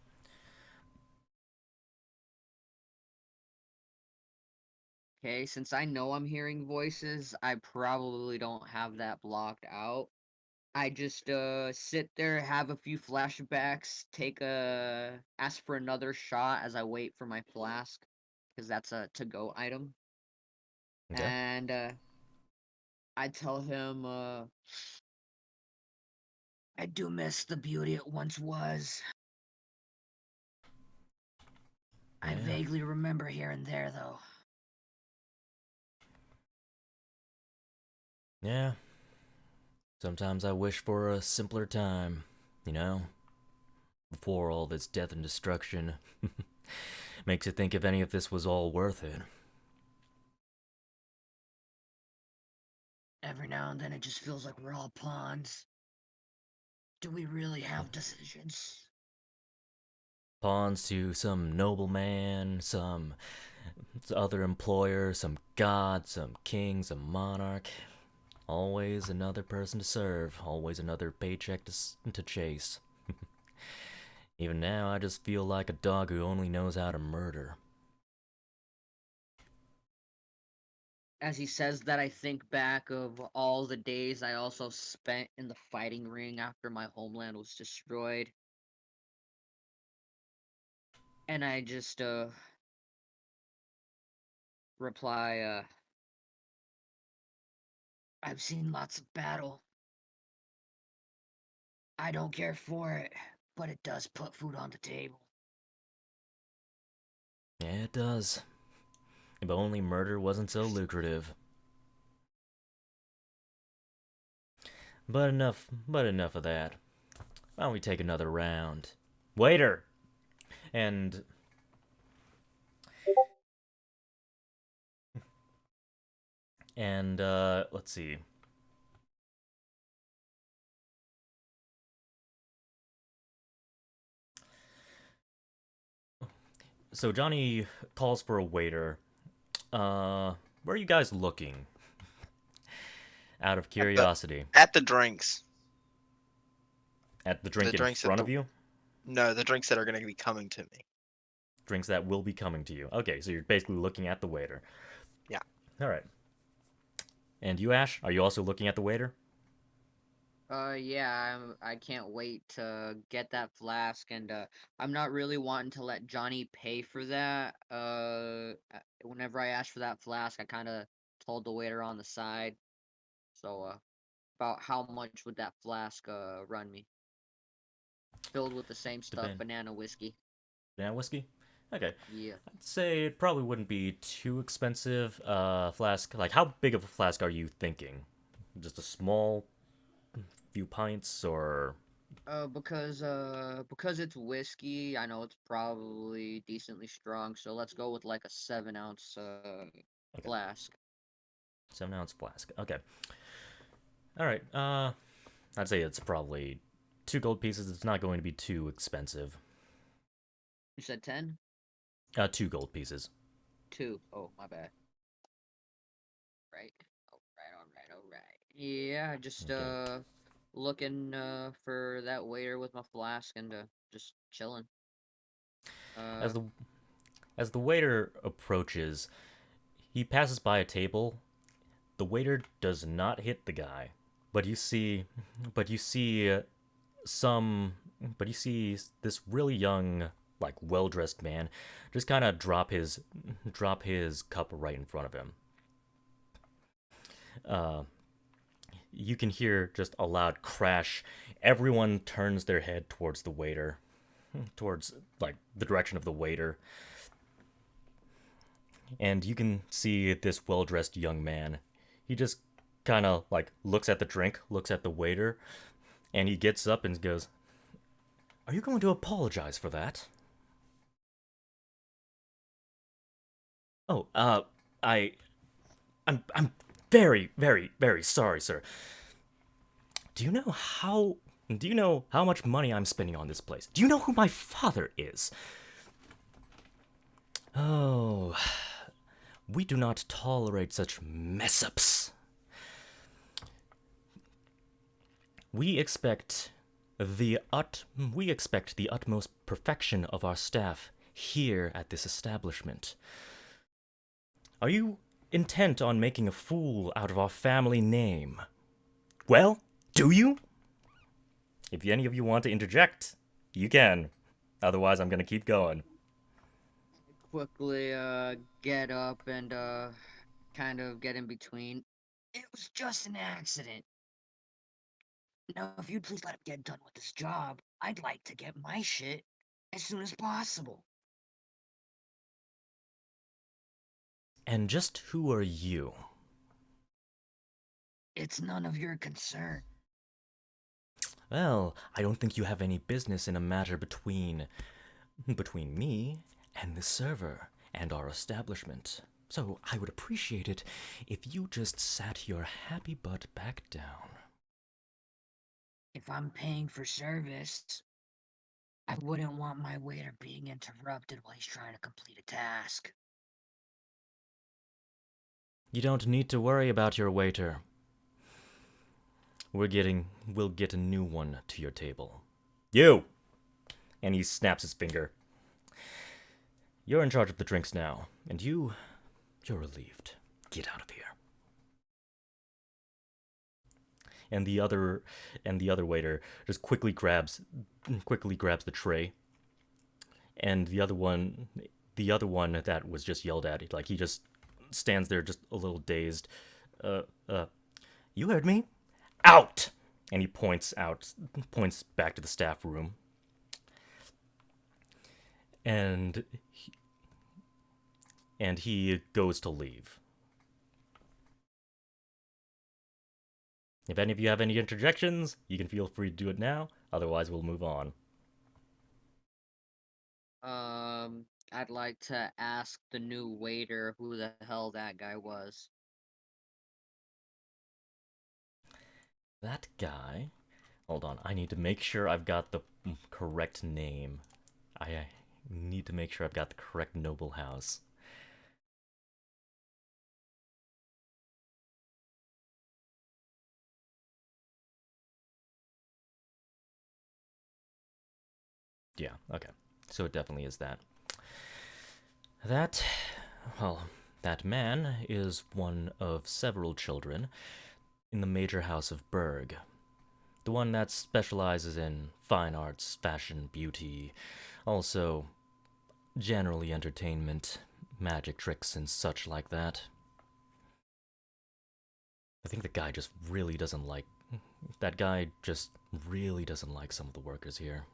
Okay, since I know I'm hearing voices, I probably don't have that blocked out. I just sit there, have a few flashbacks, ask for another shot as I wait for my flask, because that's a to-go item. Okay. And I tell him I do miss the beauty it once was. I Yeah. vaguely remember here and there, though. Yeah. Sometimes I wish for a simpler time, you know? Before all this death and destruction. Makes you think if any of this was all worth it. Every now and then it just feels like we're all pawns. Do we really have decisions? Pawns to some nobleman, some other employer, some god, some king, some monarch. Always another person to serve, always another paycheck to chase. Even now, I just feel like a dog who only knows how to murder. As he says that, I think back of all the days I also spent in the fighting ring after my homeland was destroyed. And I just, reply, I've seen lots of battle. I don't care for it, but it does put food on the table. Yeah, it does. If only murder wasn't so lucrative. But enough of that. Why don't we take another round? Waiter! And let's see. So Johnny calls for a waiter. Where are you guys looking? Out of curiosity. At the drinks. At the drink The in drinks front of you? No, the drinks that are going to be coming to me. Drinks that will be coming to you. Okay, so you're basically looking at the waiter. Yeah. Alright. And you, Ash? Are you also looking at the waiter? Yeah, I can't wait to get that flask, and I'm not really wanting to let Johnny pay for that. Whenever I asked for that flask, I kind of told the waiter on the side. So, about how much would that flask run me? Filled with the same stuff, banana whiskey. Banana whiskey? Okay. Yeah. I'd say it probably wouldn't be too expensive. Flask, like how big of a flask are you thinking? Just a small few pints, or Because it's whiskey, I know it's probably decently strong, so let's go with like a 7-ounce okay. flask. 7-ounce flask. Okay. Alright, I'd say it's probably 2 gold pieces. It's not going to be too expensive. You said 10? 2 gold pieces. 2. Oh, my bad. Right. Alright. Yeah, just Okay. looking for that waiter with my flask and just chilling. As the waiter approaches, he passes by a table. The waiter does not hit the guy, but you see this really young, like well-dressed man just kind of drop his cup right in front of him. You can hear just a loud crash. Everyone turns their head towards the waiter, towards like the direction of the waiter. And you can see this well-dressed young man. He just kind of like looks at the drink, looks at the waiter, and he gets up and goes, "Are you going to apologize for that?" "Oh, I'm very, very, very sorry, sir. Do you know how much money I'm spending on this place? Do you know who my father is?" "Oh, we do not tolerate such mess-ups. We expect the utmost perfection of our staff here at this establishment. Are you intent on making a fool out of our family name? Well, do you? If any of you want to interject, you can. Otherwise, I'm gonna keep going." Quickly get up and kind of get in between. It was just an accident. Now, if you'd please let him get done with this job, I'd like to get my shit as soon as possible. And just who are you? It's none of your concern. Well, I don't think you have any business in a matter between me and the server and our establishment. So I would appreciate it if you just sat your happy butt back down. If I'm paying for service, I wouldn't want my waiter being interrupted while he's trying to complete a task. You don't need to worry about your waiter. We'll get a new one to your table. You! And he snaps his finger. You're in charge of the drinks now, and you're relieved. Get out of here. And the other waiter just quickly grabs the tray. And the other one that was just yelled at, like he just stands there just a little dazed. You heard me? Out! And he points back to the staff room. and he goes to leave. If any of you have any interjections, you can feel free to do it now. Otherwise, we'll move on. I'd like to ask the new waiter who the hell that guy was. That guy? Hold on, I need to make sure I've got the correct name. I need to make sure I've got the correct noble house. Yeah, okay. So it definitely is that. That man is one of several children in the major house of Berg. The one that specializes in fine arts, fashion, beauty, also generally entertainment, magic tricks, and such like that. I think the guy just really doesn't like... That guy just really doesn't like some of the workers here.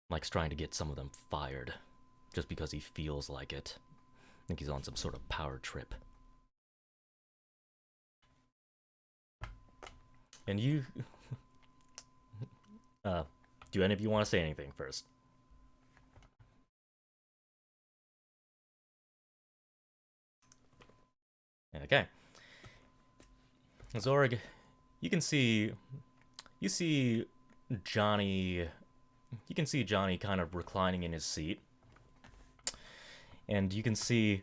Likes trying to get some of them fired, just because he feels like it. I think he's on some sort of power trip. And you... do any of you want to say anything first? Okay. Zorg, you see Johnny... You can see Johnny kind of reclining in his seat. And you can see...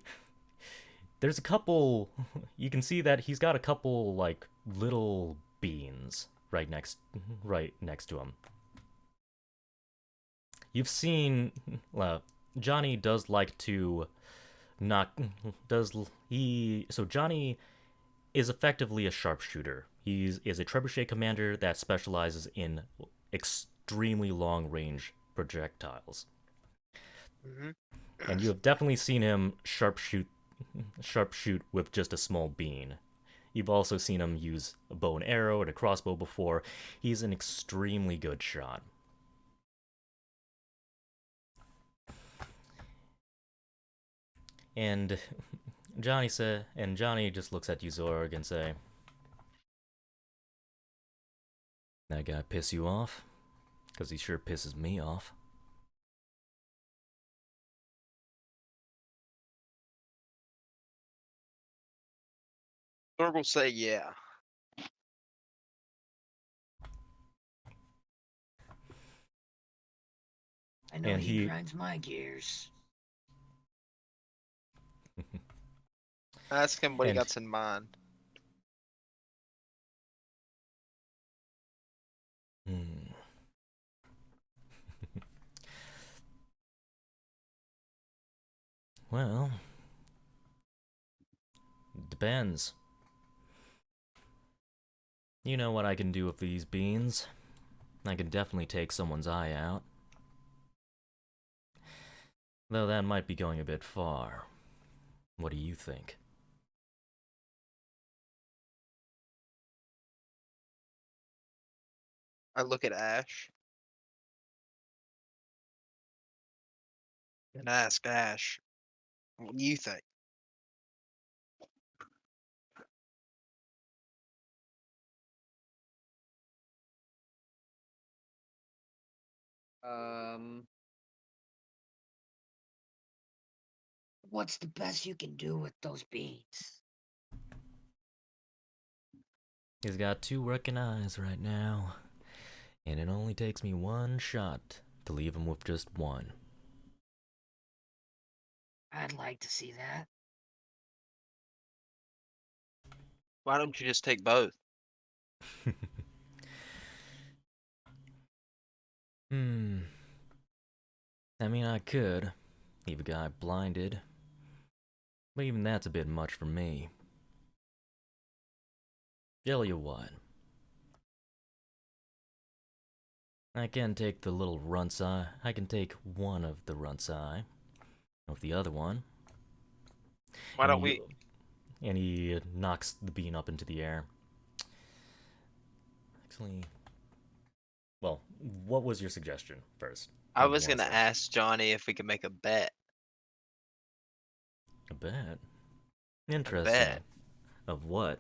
There's a couple... You can see that he's got a couple, like, little beans right next to him. You've seen... Johnny does like to knock... So Johnny is effectively a sharpshooter. He is a trebuchet commander that specializes in extremely long-range projectiles. Mm-hmm. And you have definitely seen him sharpshoot with just a small bean. You've also seen him use a bow and arrow and a crossbow before. He's an extremely good shot. And Johnny just looks at you, Zorg, and say, "That guy piss you off? 'Cause he sure pisses me off." Zorg will say yeah. I know And he he- grinds my gears. Ask him what he And- got in mind. Well, depends. You know what I can do with these beans. I can definitely take someone's eye out. Though that might be going a bit far. What do you think? I look at Ash. And ask Ash, what do you think? What's the best you can do with those beans? He's got 2 working eyes right now. And it only takes me 1 shot to leave him with just 1. I'd like to see that. Why don't you just take both? I mean, I could leave a guy blinded, but even that's a bit much for me. Tell you what, I can take the little runt's eye. I can take one of the runt's eye, with the other one. Why don't we? And he knocks the bean up into the air. Actually, well, what was your suggestion first? I What do you was wanna gonna say? ask Johnny if we could make a bet. A bet. A Interesting. bet. Of what?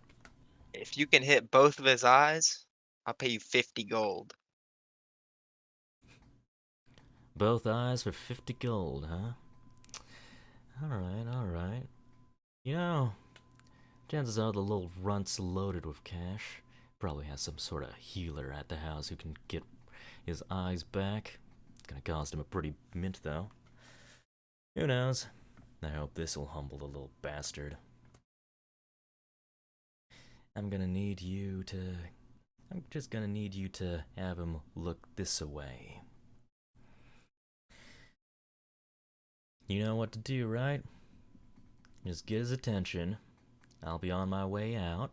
If you can hit both of his eyes, I'll pay you 50 gold. Both eyes for 50 gold, huh? Alright, alright. You know, chances are the little runt's loaded with cash. Probably has some sort of healer at the house who can get his eyes back. It's gonna cost him a pretty mint, though. Who knows? I hope this'll humble the little bastard. I'm just gonna need you to have him look this way. You know what to do, right? Just get his attention. I'll be on my way out.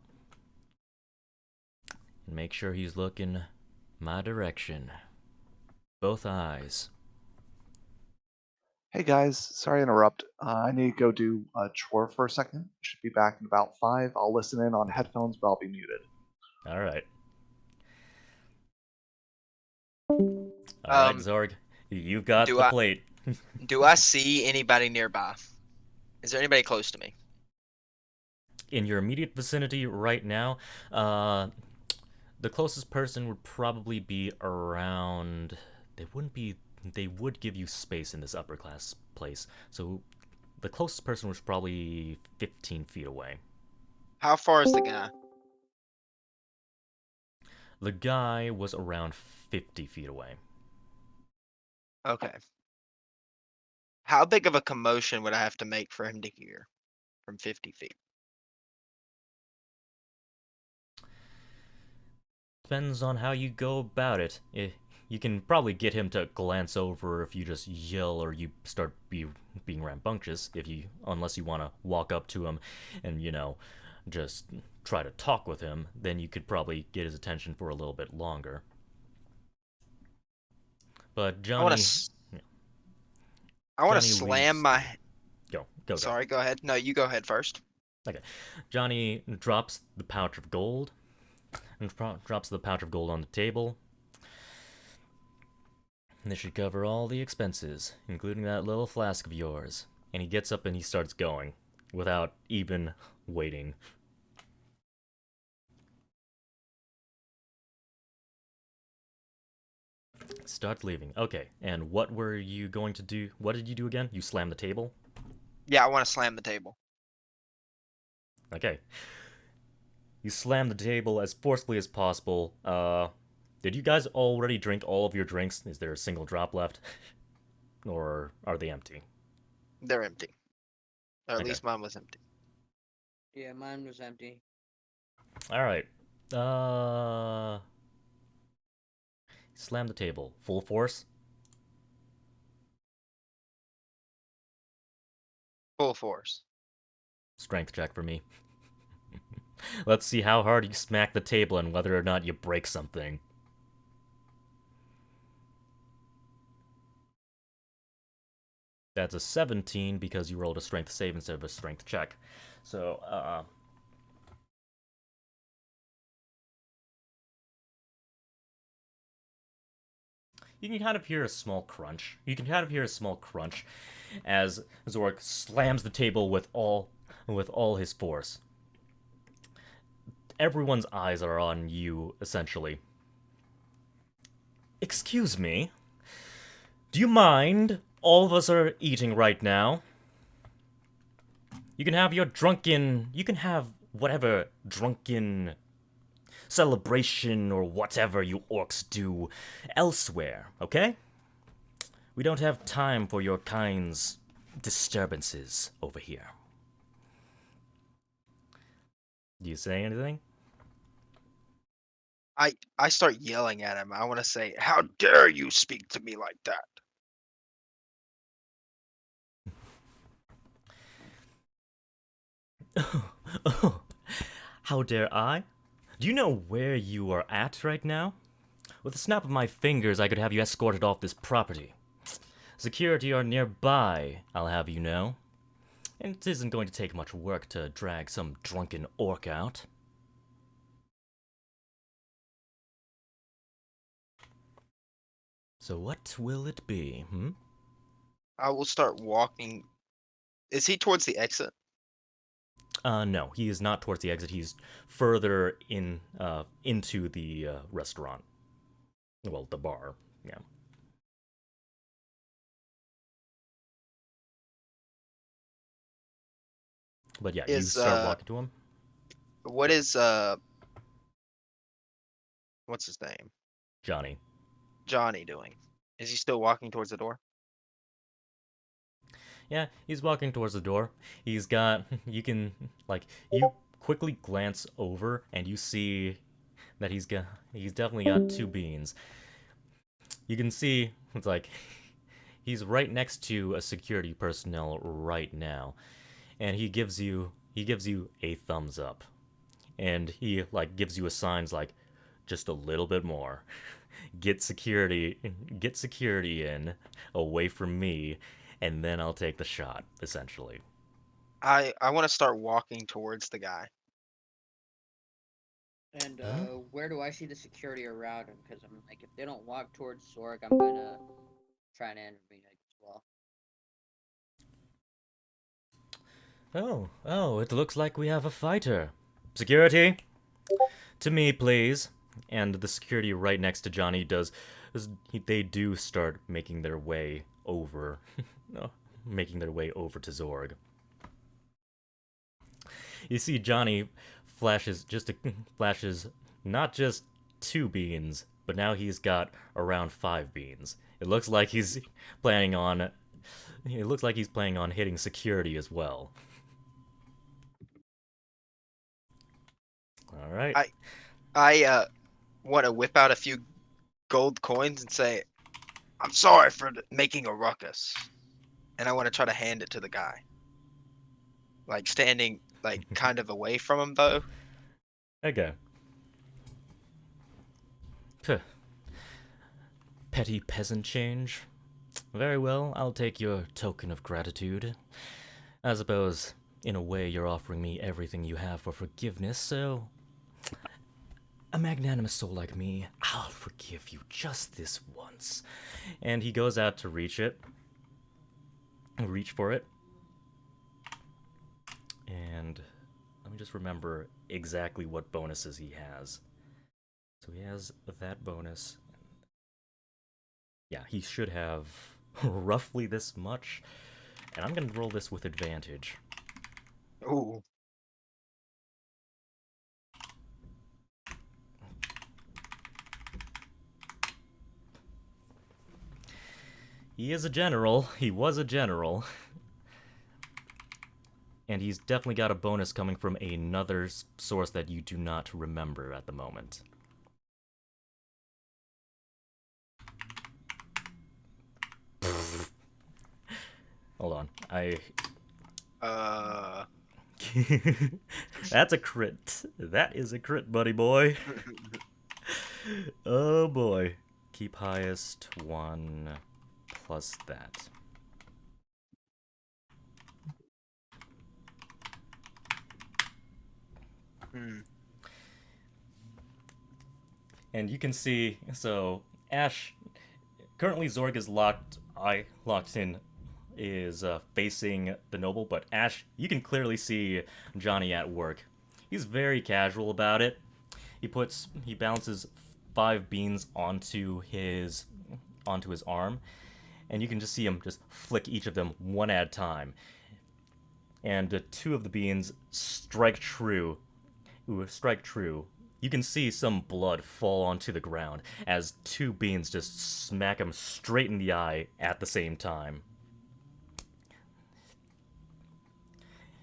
And make sure he's looking my direction. Both eyes. Hey guys, sorry to interrupt. I need to go do a chore for a second. Should be back in about 5. I'll listen in on headphones, but I'll be muted. Alright. Alright, Zorg. You've got do the I- plate. Do I see anybody nearby? Is there anybody close to me? In your immediate vicinity right now, the closest person would probably be around... They would give you space in this upper class place, so the closest person was probably 15 feet away. How far is the guy? The guy was around 50 feet away. Okay. How big of a commotion would I have to make for him to hear from 50 feet? Depends on how you go about it. You can probably get him to glance over if you just yell or you start being rambunctious, unless you want to walk up to him and, just try to talk with him, then you could probably get his attention for a little bit longer. But Johnny... I want to Johnny slam leaves. my... Go. Sorry, go ahead. No, you go ahead first. Okay. Johnny drops the pouch of gold. And drops the pouch of gold on the table. And this should cover all the expenses, including that little flask of yours. And he gets up and he starts going, without even waiting. Starts leaving. Okay, and what were you going to do? What did you do again? You slammed the table? Yeah, I want to slam the table. Okay. You slam the table as forcefully as possible. Did you guys already drink all of your drinks? Is there a single drop left? Or are they empty? They're empty. Or at Okay. least mine was empty. Yeah, mine was empty. Alright. Slam the table. Full force? Full force. Strength check for me. Let's see how hard you smack the table and whether or not you break something. That's a 17 because you rolled a strength save instead of a strength check. So, you can kind of hear a small crunch. As Zorg slams the table with all his force. Everyone's eyes are on you, essentially. Excuse me? Do you mind? All of us are eating right now. You can have whatever drunken celebration or whatever you orcs do elsewhere, okay? We don't have time for your kind's disturbances over here. Do you say anything? I start yelling at him. I want to say, "How dare you speak to me like that?" Oh, how dare I? Do you know where you are at right now? With a snap of my fingers, I could have you escorted off this property. Security are nearby, I'll have you know. And it isn't going to take much work to drag some drunken orc out. So what will it be, I will start walking Is he towards the exit? No, he is not towards the exit. He's further into the restaurant. Well, the bar. Yeah. But yeah, you start walking to him. What is what's his name? Johnny. Johnny doing? Is he still walking towards the door? Yeah, he's walking towards the door. He's got, you can, like, you quickly glance over and you see that he's definitely got 2 beans. You can see, it's like, he's right next to a security personnel right now. And he gives you a thumbs up. And he, like, gives you a signs like, just a little bit more. Get security in, away from me, and then I'll take the shot, essentially. I want to start walking towards the guy. And where do I see the security around him? Because I'm like, if they don't walk towards Zorg, I'm gonna try and intervene as well. Oh, it looks like we have a fighter. Security, to me, please. And the security right next to Johnny they do start making their way over, making their way over to Zorg. You see Johnny flashes not just 2 beans, but now he's got around 5 beans. It looks like he's planning on hitting security as well. All right. I want to whip out a few gold coins and say, "I'm sorry for making a ruckus," and I want to try to hand it to the guy, like standing like kind of away from him though. Okay. Puh. Petty peasant change. Very well, I'll take your token of gratitude. I suppose, in a way, you're offering me everything you have for forgiveness, so a magnanimous soul like me, I'll forgive you just this once. And he goes out to reach for it. And let me just remember exactly what bonuses he has. So he has that bonus. Yeah, he should have roughly this much. And I'm going to roll this with advantage. Ooh. He is a general. He was a general. And he's definitely got a bonus coming from another source that you do not remember at the moment. Hold on. That's a crit. That is a crit, buddy boy. Oh boy. Keep highest 1 plus that. And you can see, so Ash, currently Zorg is locked in, is facing the noble, but Ash, you can clearly see Johnny at work. He's very casual about it. He balances 5 beans onto his arm, and you can just see him just flick each of them one at a time. And 2 of the beans strike true. You can see some blood fall onto the ground as 2 beans just smack him straight in the eye at the same time.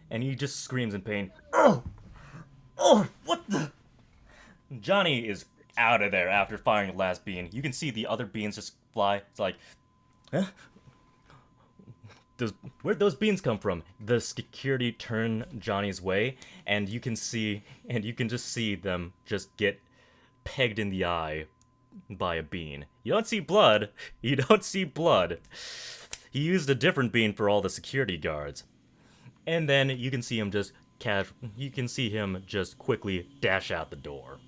And he just screams in pain. Oh! Oh, what the? Johnny is out of there after firing the last bean. You can see the other beans just fly. It's like, huh? Where'd those beans come from? The security turn Johnny's way, and you can just see them just get pegged in the eye by a bean. You don't see blood. You don't see blood. He used a different bean for all the security guards. And then you can see him just quickly dash out the door.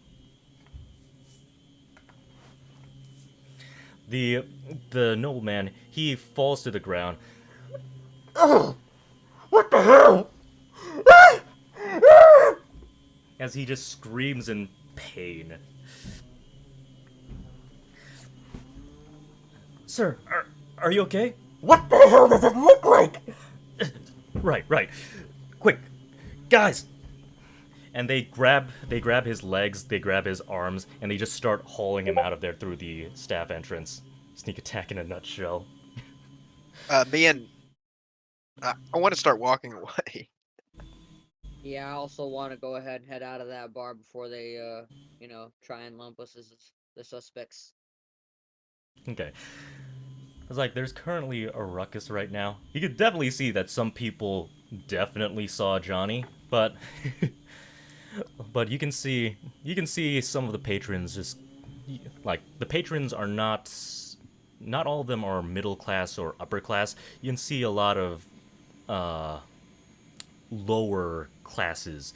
The nobleman, he falls to the ground. Oh! What the hell? As he just screams in pain. Sir, are you okay? What the hell does it look like? Right. Quick, guys. And they grab his legs, they grab his arms, and they just start hauling him out of there through the staff entrance. Sneak attack in a nutshell. I want to start walking away. Yeah, I also want to go ahead and head out of that bar before they, try and lump us as the suspects. Okay. I was like, there's currently a ruckus right now. You could definitely see that some people definitely saw Johnny, but but you can see some of the patrons just like the patrons are not all of them are middle class or upper class. You can see a lot of lower classes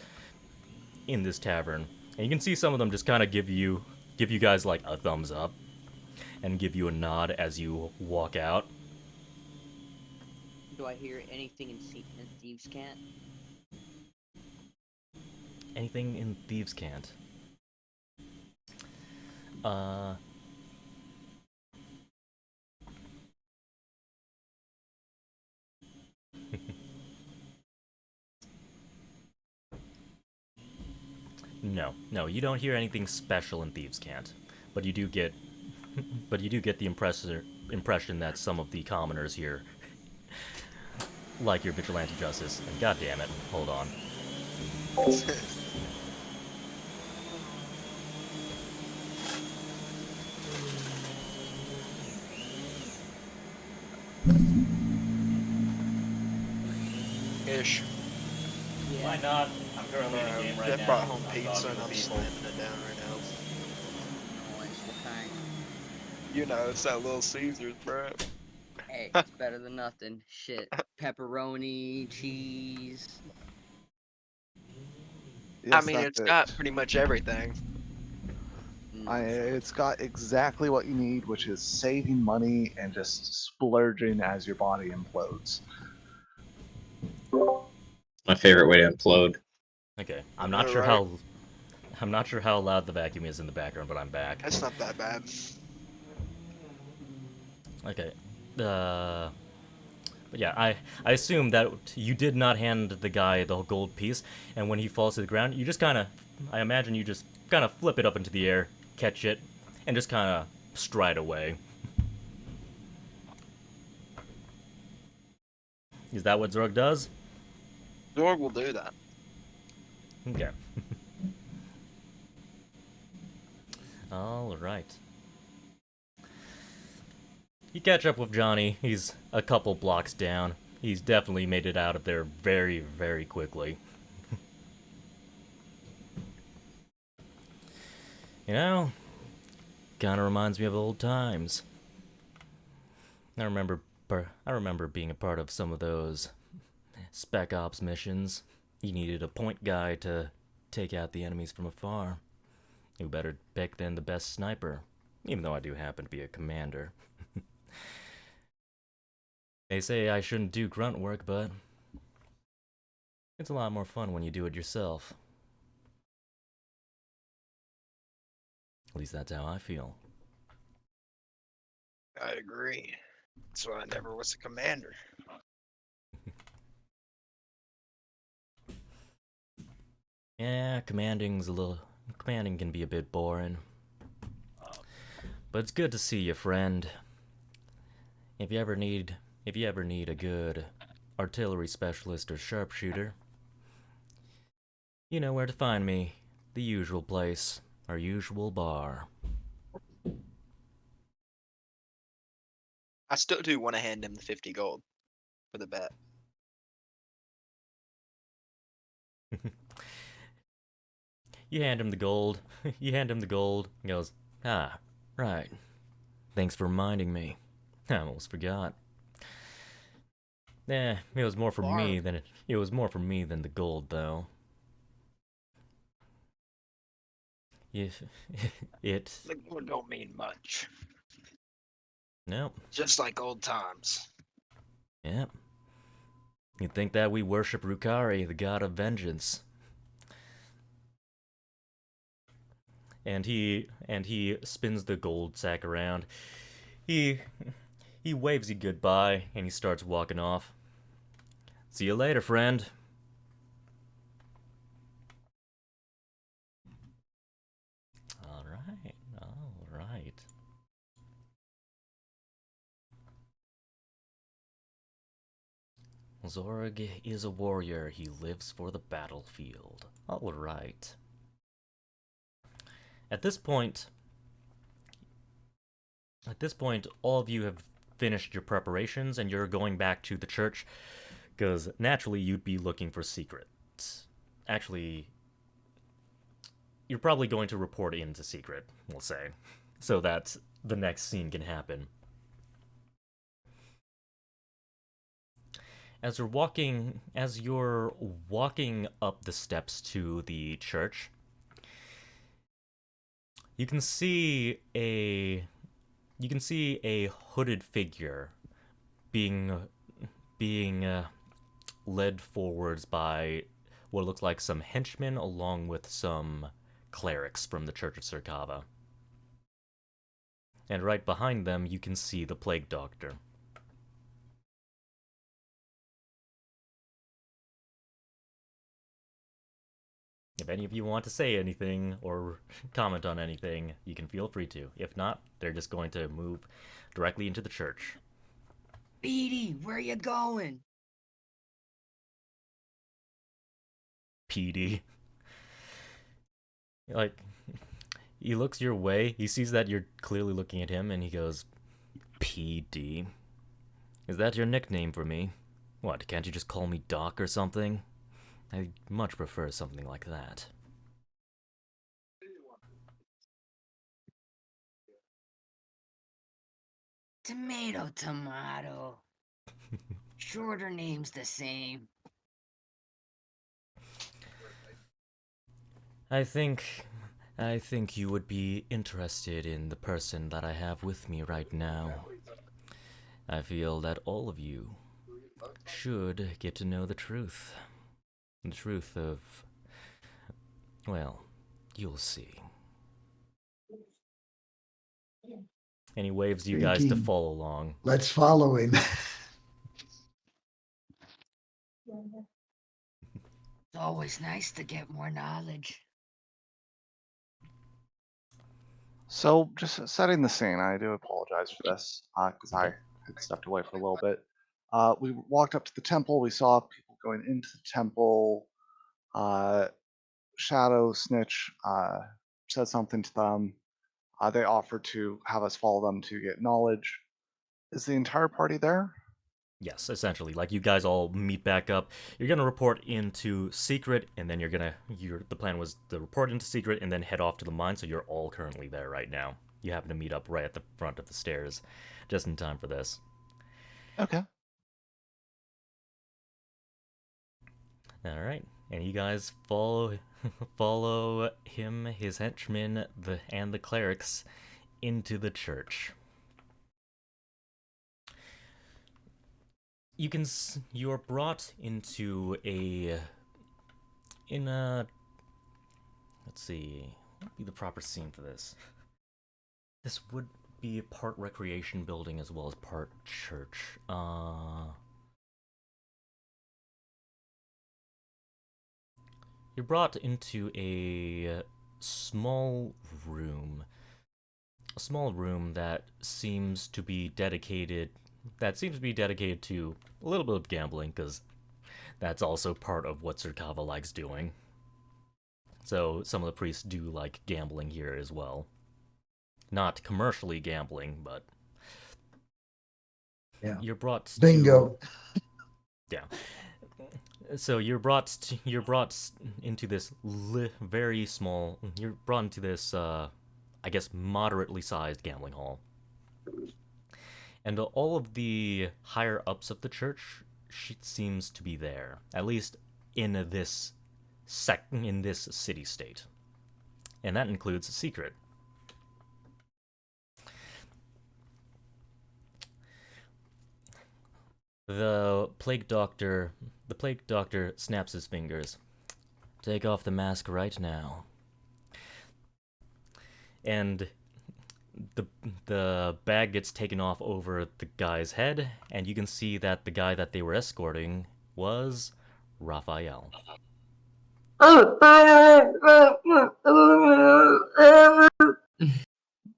in this tavern, and you can see some of them just kind of give you guys like a thumbs up and give you a nod as you walk out. Do I hear anything in Thieves' Cant? Anything in Thieves' Cant? No, you don't hear anything special in Thieves' Cant, but you do get the impression that some of the commoners here like your vigilante justice. And god damn it, hold on. Ish. Why not? I'm currently in the game right Jeff now. brought home I'm pizza talking and to I'm people. slamming it down right now. Noise, what kind? You know, it's that Little Caesars, bro. Hey, it's better than nothing. Shit. Pepperoni, cheese. I Yes, mean, that's it's it. got pretty much everything. It's got exactly what you need, which is saving money and just splurging as your body implodes. My favorite way to implode. Okay, I I'm know, not sure right? how loud the vacuum is in the background, but I'm back. It's not that bad. Okay. But yeah, I assume that you did not hand the guy the gold piece, and when he falls to the ground, you just kind of, I imagine you just kind of flip it up into the air, catch it, and just kind of stride away. Is that what Zorg does? Zorg will do that. Okay. All right. You catch up with Johnny. He's a couple blocks down. He's definitely made it out of there very, very quickly. You know, kind of reminds me of old times. I remember being a part of some of those spec ops missions. You needed a point guy to take out the enemies from afar. Who better pick than the best sniper? Even though I do happen to be a commander. They say I shouldn't do grunt work, but it's a lot more fun when you do it yourself. At least that's how I feel. I agree. That's why I never was a commander. Yeah, commanding can be a bit boring. But it's good to see you, friend. If you ever need a good artillery specialist or sharpshooter, you know where to find me. The usual place, our usual bar. I still do want to hand him the 50 gold for the bet. You hand him the gold. He goes, ah, right. Thanks for reminding me. I almost forgot. It was more for me than the gold, though. It The gold don't mean much. Nope. Just like old times. Yep. You'd think that we worship Rukari, the god of vengeance. And he spins the gold sack around. He waves you goodbye, and he starts walking off. See you later, friend. All right. Zorg is a warrior. He lives for the battlefield. All right. At this point, all of you have finished your preparations, and you're going back to the church, because naturally you'd be looking for secrets. Actually, you're probably going to report into secret, we'll say, so that the next scene can happen. As you're walking up the steps to the church, you can see a hooded figure being led forwards by what looks like some henchmen along with some clerics from the Church of Sirkava. And right behind them, you can see the Plague Doctor. If any of you want to say anything or comment on anything, you can feel free to. If not, they're just going to move directly into the church. Petey, where you going? PD. Like, he looks your way, he sees that you're clearly looking at him, and he goes, PD? Is that your nickname for me? What, can't you just call me Doc or something? I much prefer something like that. Tomato. Shorter name's the same. I think you would be interested in the person that I have with me right now. I feel that all of you should get to know the truth. The truth of... well, you'll see. And he waves you guys to follow along. Let's follow him. It's always nice to get more knowledge. So, just setting the scene, I do apologize for this, because I had stepped away for a little bit. We walked up to the temple, we saw people going into the temple. Shadow, Snitch said something to them. They offered to have us follow them to get knowledge. Is the entire party there? Yes, essentially. Like, you guys all meet back up. You're gonna report into secret, and then the plan was to report into secret and then head off to the mine, so you're all currently there right now. You happen to meet up right at the front of the stairs, just in time for this. Okay. Alright, and you guys follow him, his henchmen, and the clerics into the church. You are brought into let's see, what would be the proper scene for this? This would be part recreation building as well as part church. You're brought into a small room that seems to be dedicated to a little bit of gambling, because that's also part of what Sirkava likes doing. So some of the priests do like gambling here as well. Not commercially gambling, but Yeah. You're brought Bingo. Yeah. So you're brought into this very small. You're brought into this, I guess, moderately sized gambling hall, and all of the higher ups of the church seems to be there, at least in this city state, and that includes Secret. The plague doctor snaps his fingers. Take off the mask right now. And the bag gets taken off over the guy's head, and you can see that the guy that they were escorting was Rafayel.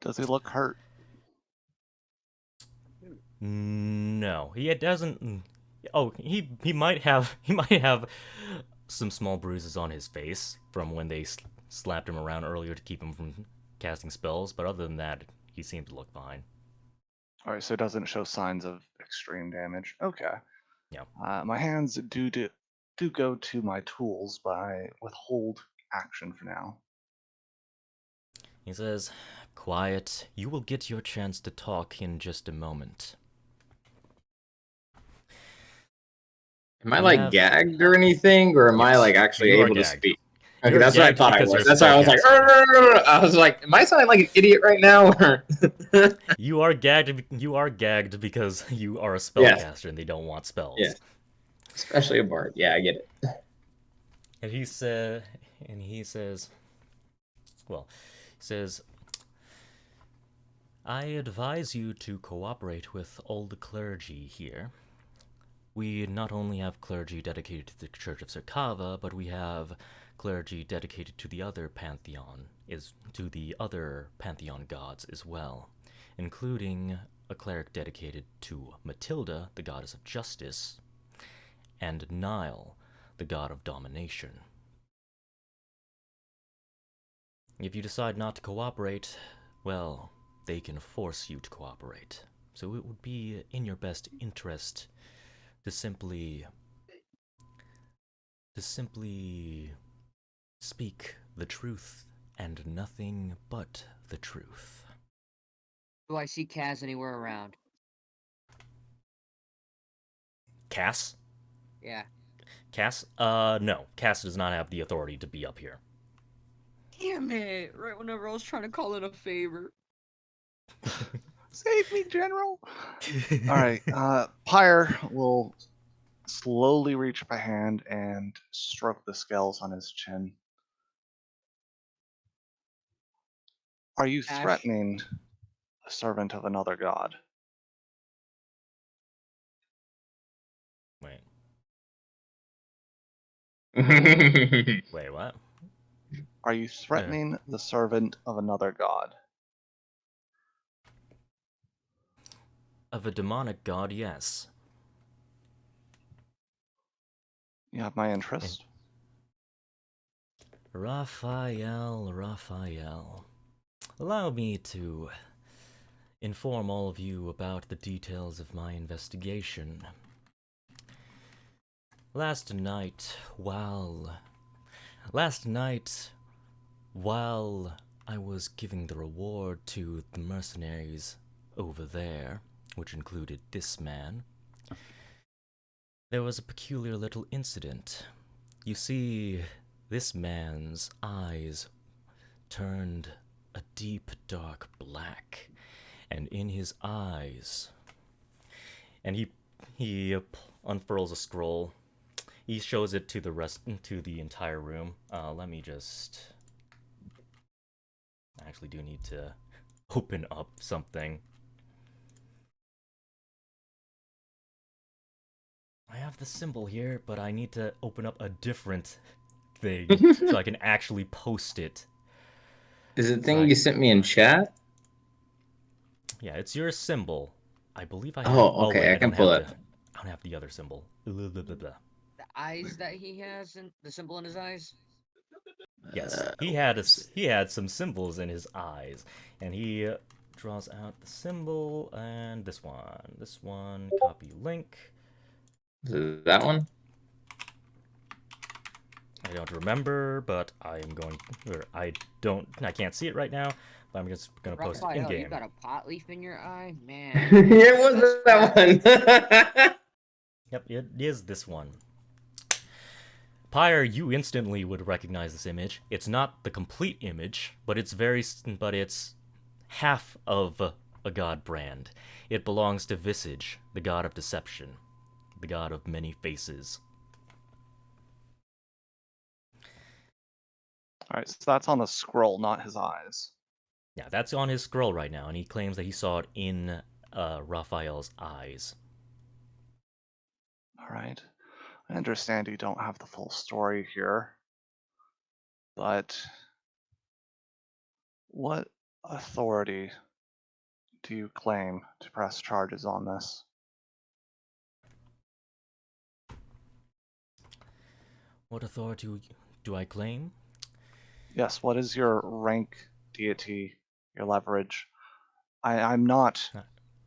Does he look hurt? No, he doesn't. Oh, he might have some small bruises on his face from when they slapped him around earlier to keep him from casting spells, but other than that, he seems to look fine. All right, so it doesn't show signs of extreme damage. Okay. Yeah. My hands do go to my tools, but I withhold action for now. He says, "Quiet. You will get your chance to talk in just a moment." Am I like gagged or anything, or am I Yes, like actually you are able to gagged. speak? Okay, You're that's what I gagged thought I because was. you're a That's why I was like, spellcaster. I was like, am I sounding like an idiot right now? Or You are gagged. You are gagged because you are a spellcaster and they don't want spells. Yeah. Especially a bard. Yeah, I get it. And he says, I advise you to cooperate with all the clergy here. We not only have clergy dedicated to the Church of Sirkava, but we have clergy dedicated to the other pantheon gods as well, including a cleric dedicated to Matilda, the goddess of justice, and Nile, the god of domination. If you decide not to cooperate, well, they can force you to cooperate. So it would be in your best interest to simply speak the truth and nothing but the truth. Do I see Kaz anywhere around? Cass? Yeah. Cass? No. Cass does not have the authority to be up here. Damn it! Right whenever I was trying to call in a favor. Save me, General! Alright, Pyre will slowly reach up a hand and stroke the scales on his chin. Are you Ash? threatening a servant of another god? Wait. Wait, what? Are you threatening the servant of another god? Of a demonic god, yes. You have my interest. Rafayel. Allow me to inform all of you about the details of my investigation. Last night, while I was giving the reward to the mercenaries over there, which included this man, there was a peculiar little incident. You see, this man's eyes turned a deep, dark black, and in his eyes, and he unfurls a scroll. He shows it to the entire room. Let me just. I actually do need to open up something. I have the symbol here, but I need to open up a different thing so I can actually post it. Is it the thing you sent me in chat? Yeah, it's your symbol. I believe I have. Oh, okay, wait, I can pull it. I don't have the other symbol. The eyes that he has, and the symbol in his eyes. Yes, he had some symbols in his eyes, and he draws out the symbol and this one. Copy link. Is it that one? I don't remember, but I am going. Or I can't see it right now. But I'm just gonna post it in game. You got a pot leaf in your eye, man. It was that one. Yep, it is this one. Pyre, you instantly would recognize this image. It's not the complete image, but it's half of a god brand. It belongs to Visage, the god of deception. the god of many faces. Alright, so that's on the scroll, not his eyes. Yeah, that's on his scroll right now, and he claims that he saw it in Raphael's eyes. Alright. I understand you don't have the full story here, but what authority do you claim to press charges on this? What authority do I claim? Yes, what is your rank, deity, your leverage? I'm not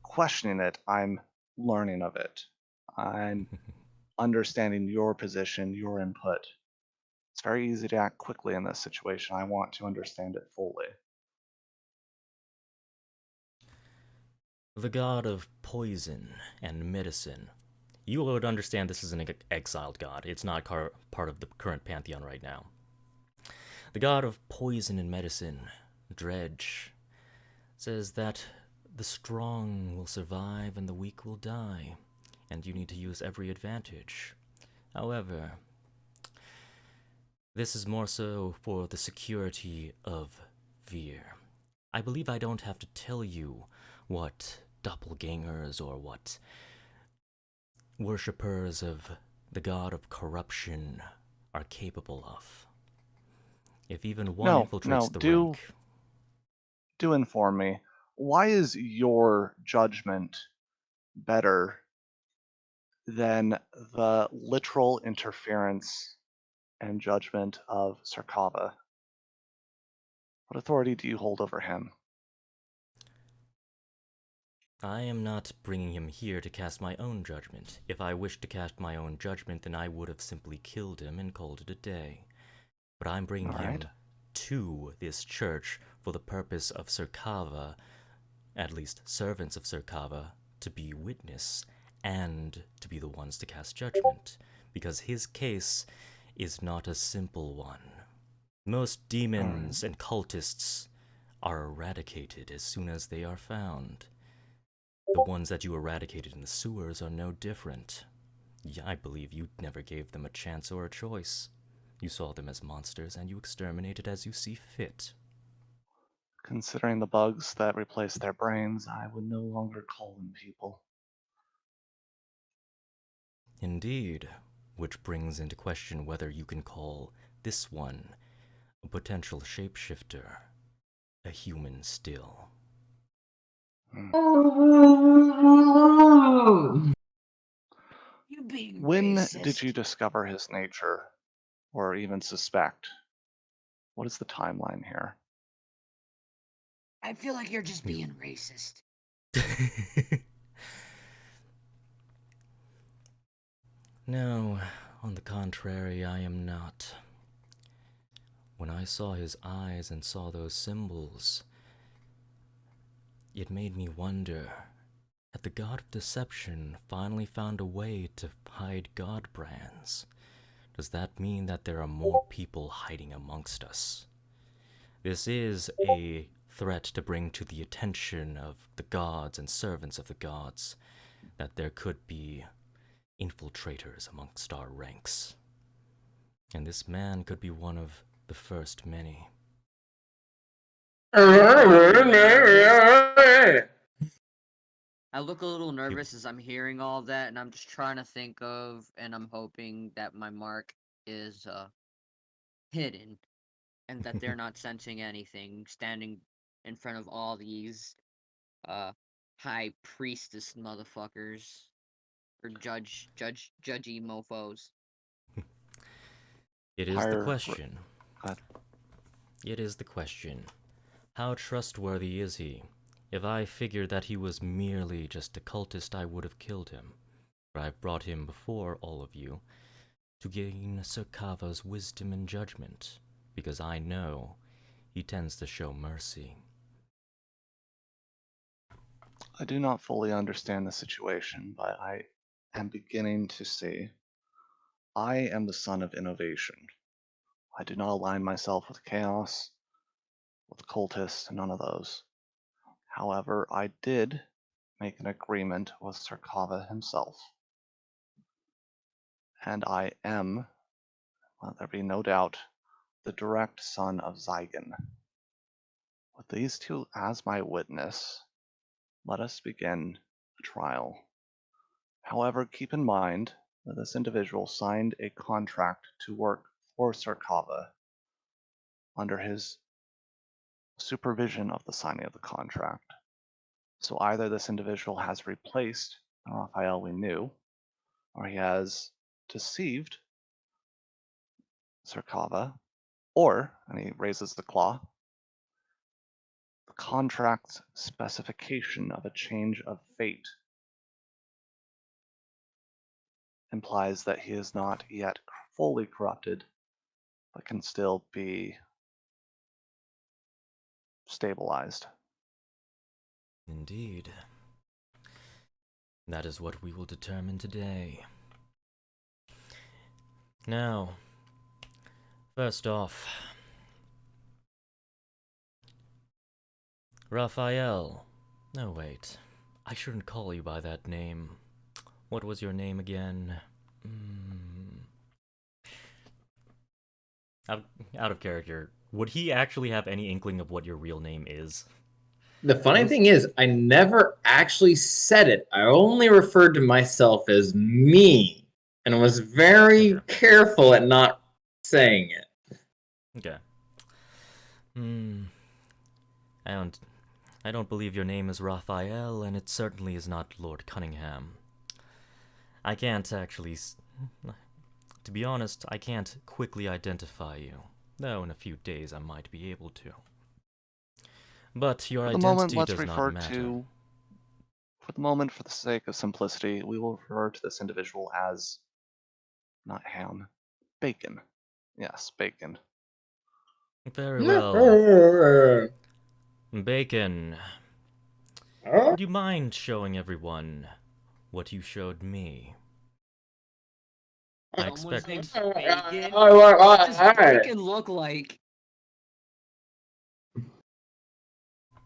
questioning it, I'm learning of it. I'm understanding your position, your input. It's very easy to act quickly in this situation. I want to understand it fully. The god of poison and medicine. You would understand this is an exiled god. It's not part of the current pantheon right now. The god of poison and medicine, Dredge, says that the strong will survive and the weak will die, and you need to use every advantage. However, this is more so for the security of Vir. I believe I don't have to tell you what doppelgangers or what worshippers of the god of corruption are capable of. If even one infiltrates the rank... Do inform me. Why is your judgment better than the literal interference and judgment of Sarkava? What authority do you hold over him? I am not bringing him here to cast my own judgment. If I wished to cast my own judgment, then I would have simply killed him and called it a day. But I'm bringing him to this church for the purpose of Sarkava, at least servants of Sarkava, to be witness and to be the ones to cast judgment, because his case is not a simple one. Most demons and cultists are eradicated as soon as they are found. The ones that you eradicated in the sewers are no different. I believe you never gave them a chance or a choice. You saw them as monsters and you exterminated as you see fit. Considering the bugs that replaced their brains, I would no longer call them people. Indeed, which brings into question whether you can call this one a potential shapeshifter, a human still. You being When racist. did you discover his nature, or even suspect? What is the timeline here? I feel like you're just being racist. No, on the contrary, I am not. When I saw his eyes and saw those symbols, it made me wonder, had the god of deception finally found a way to hide god brands? Does that mean that there are more people hiding amongst us? This is a threat to bring to the attention of the gods and servants of the gods, that there could be infiltrators amongst our ranks. And this man could be one of the first many. I look a little nervous as I'm hearing all that, and I'm just trying to think of, and I'm hoping that my mark is hidden, and that they're not sensing anything, standing in front of all these high priestess motherfuckers, or judgy mofos. It is the question. It is the question. How trustworthy is he? If I figured that he was merely just a cultist, I would have killed him. But I've brought him before all of you to gain Sarkava's wisdom and judgment, because I know he tends to show mercy. I do not fully understand the situation, but I am beginning to see. I am the son of innovation. I do not align myself with chaos, with cultists, none of those. However, I did make an agreement with Sarkava himself. And I am, let there be no doubt, the direct son of Zygon. With these two as my witness, let us begin the trial. However, keep in mind that this individual signed a contract to work for Sarkava under his supervision of the signing of the contract. So either this individual has replaced the Rafayel we knew, or he has deceived Sarkava, or, and he raises the claw, the contract's specification of a change of fate implies that he is not yet fully corrupted, but can still be stabilized. Indeed. That is what we will determine today. Now, first off, Rafayel. No, wait. I shouldn't call you by that name. What was your name again? Out of character. Would he actually have any inkling of what your real name is? The funny thing is, I never actually said it. I only referred to myself as me, and was very careful at not saying it. Okay. I don't believe your name is Rafayel, and it certainly is not Lord Cunningham. I can't actually... To be honest, I can't quickly identify you, though in a few days I might be able to. But your identity does not matter. For the moment, for the sake of simplicity, we will refer to this individual as, not Ham, Bacon. Yes, Bacon. Very well. Bacon, would you mind showing everyone what you showed me? I expect... Bacon? What does bacon look like?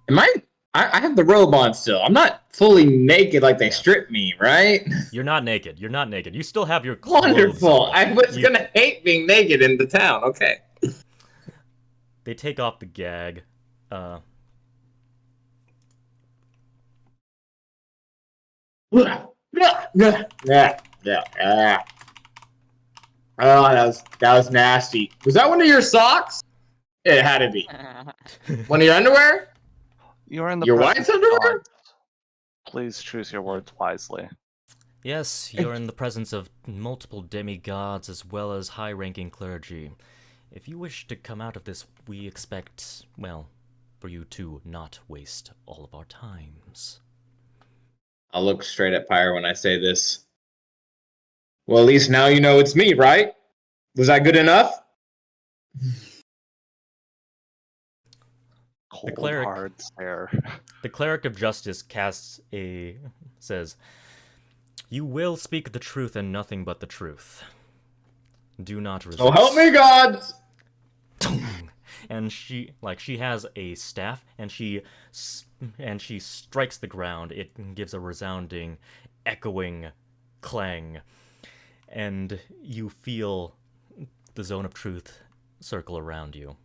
Am I have the robe on still. I'm not fully naked like they stripped me, right? You're not naked. You're not naked. You still have your clothes Wonderful. on. I was gonna hate being naked in the town. Okay. They take off the gag. Yeah. Oh, that was nasty. Was that one of your socks? It had to be. One of your underwear? You're in the your wife's underwear? Please choose your words wisely. Yes, you're in the presence of multiple demigods as well as high-ranking clergy. If you wish to come out of this, we expect, well, for you to not waste all of our times. I'll look straight at Pyre when I say this. Well, at least now you know it's me, right? Was that good enough? Cold, hard stare. The cleric of justice says, "You will speak the truth and nothing but the truth. Do not resist." So help me, God! And she has a staff, and she strikes the ground. It gives a resounding, echoing clang, and you feel the zone of truth circle around you.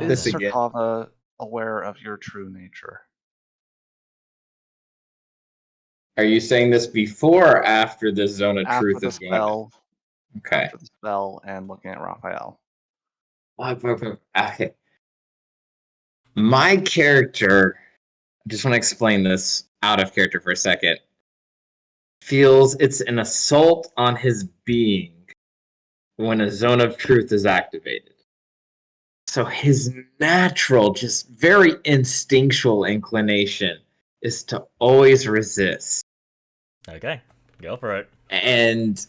Is Sarkava aware of your true nature? Are you saying this before or after this zone of truth is going on? Okay. After the spell and looking at Rafayel. Okay. My character, I just want to explain this out of character for a second, feels it's an assault on his being when a zone of truth is activated. So his natural, just very instinctual inclination is to always resist. Okay, go for it. And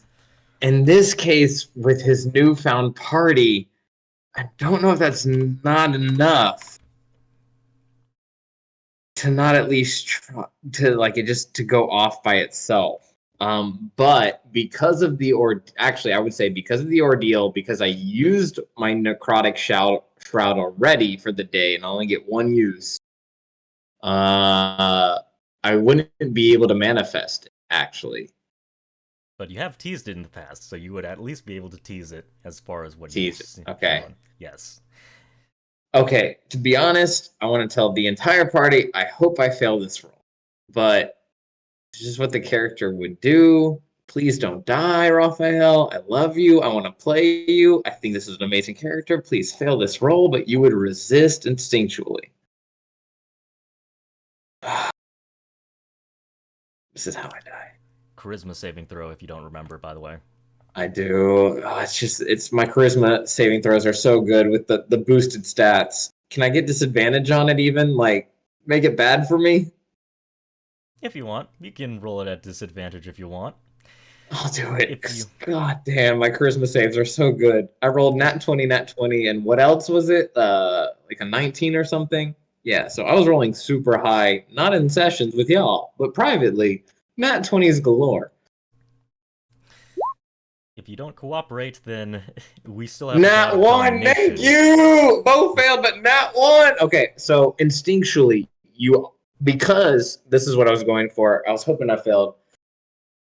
in this case, with his newfound party, I don't know if that's not enough to not at least try to go off by itself. But because of the because of the ordeal, because I used my necrotic shroud already for the day and I only get one use, I I wouldn't be able to manifest it, actually. But you have teased it in the past, so you would at least be able to tease it as far as what Tease you've it. Okay. shown. Yes. Okay, to be honest, I want to tell the entire party, I hope I fail this roll. But it's just what the character would do. Please don't die, Raphael. I love you. I want to play you. I think this is an amazing character. Please fail this roll, but you would resist instinctually. This is how I die. Charisma saving throw, if you don't remember, by the way. I do. Oh, it's my charisma saving throws are so good with the boosted stats. Can I get disadvantage on it even? Like, make it bad for me? If you want, you can roll it at disadvantage if you want. I'll do it. If you... God damn, my charisma saves are so good. I rolled nat 20, and what else was it? Like a 19 or something? Yeah, so I was rolling super high, not in sessions with y'all, but privately. Nat 20s galore. If you don't cooperate, then we still have Nat 1, thank you! Both failed, but nat 1! Okay, so instinctually, because this is what I was going for, I was hoping I failed.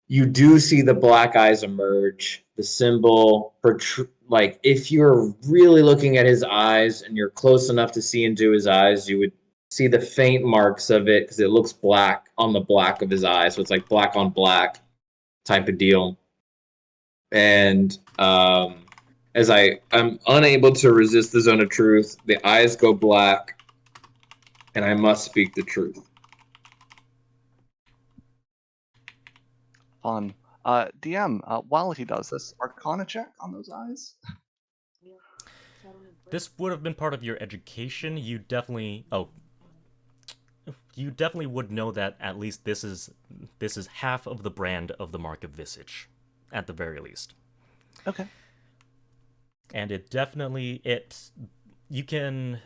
You do see the black eyes emerge, the symbol, like if you're really looking at his eyes and you're close enough to see into his eyes, you would see the faint marks of it because it looks black on the black of his eyes. So it's like black on black type of deal. And as I'm unable to resist the zone of truth, the eyes go black, and I must speak the truth. Fun. DM, while he does this, Arcana check on those eyes. This would have been part of your education. You definitely would know that at least this is half of the brand of the Mark of Visage, at the very least. Okay. And it definitely you can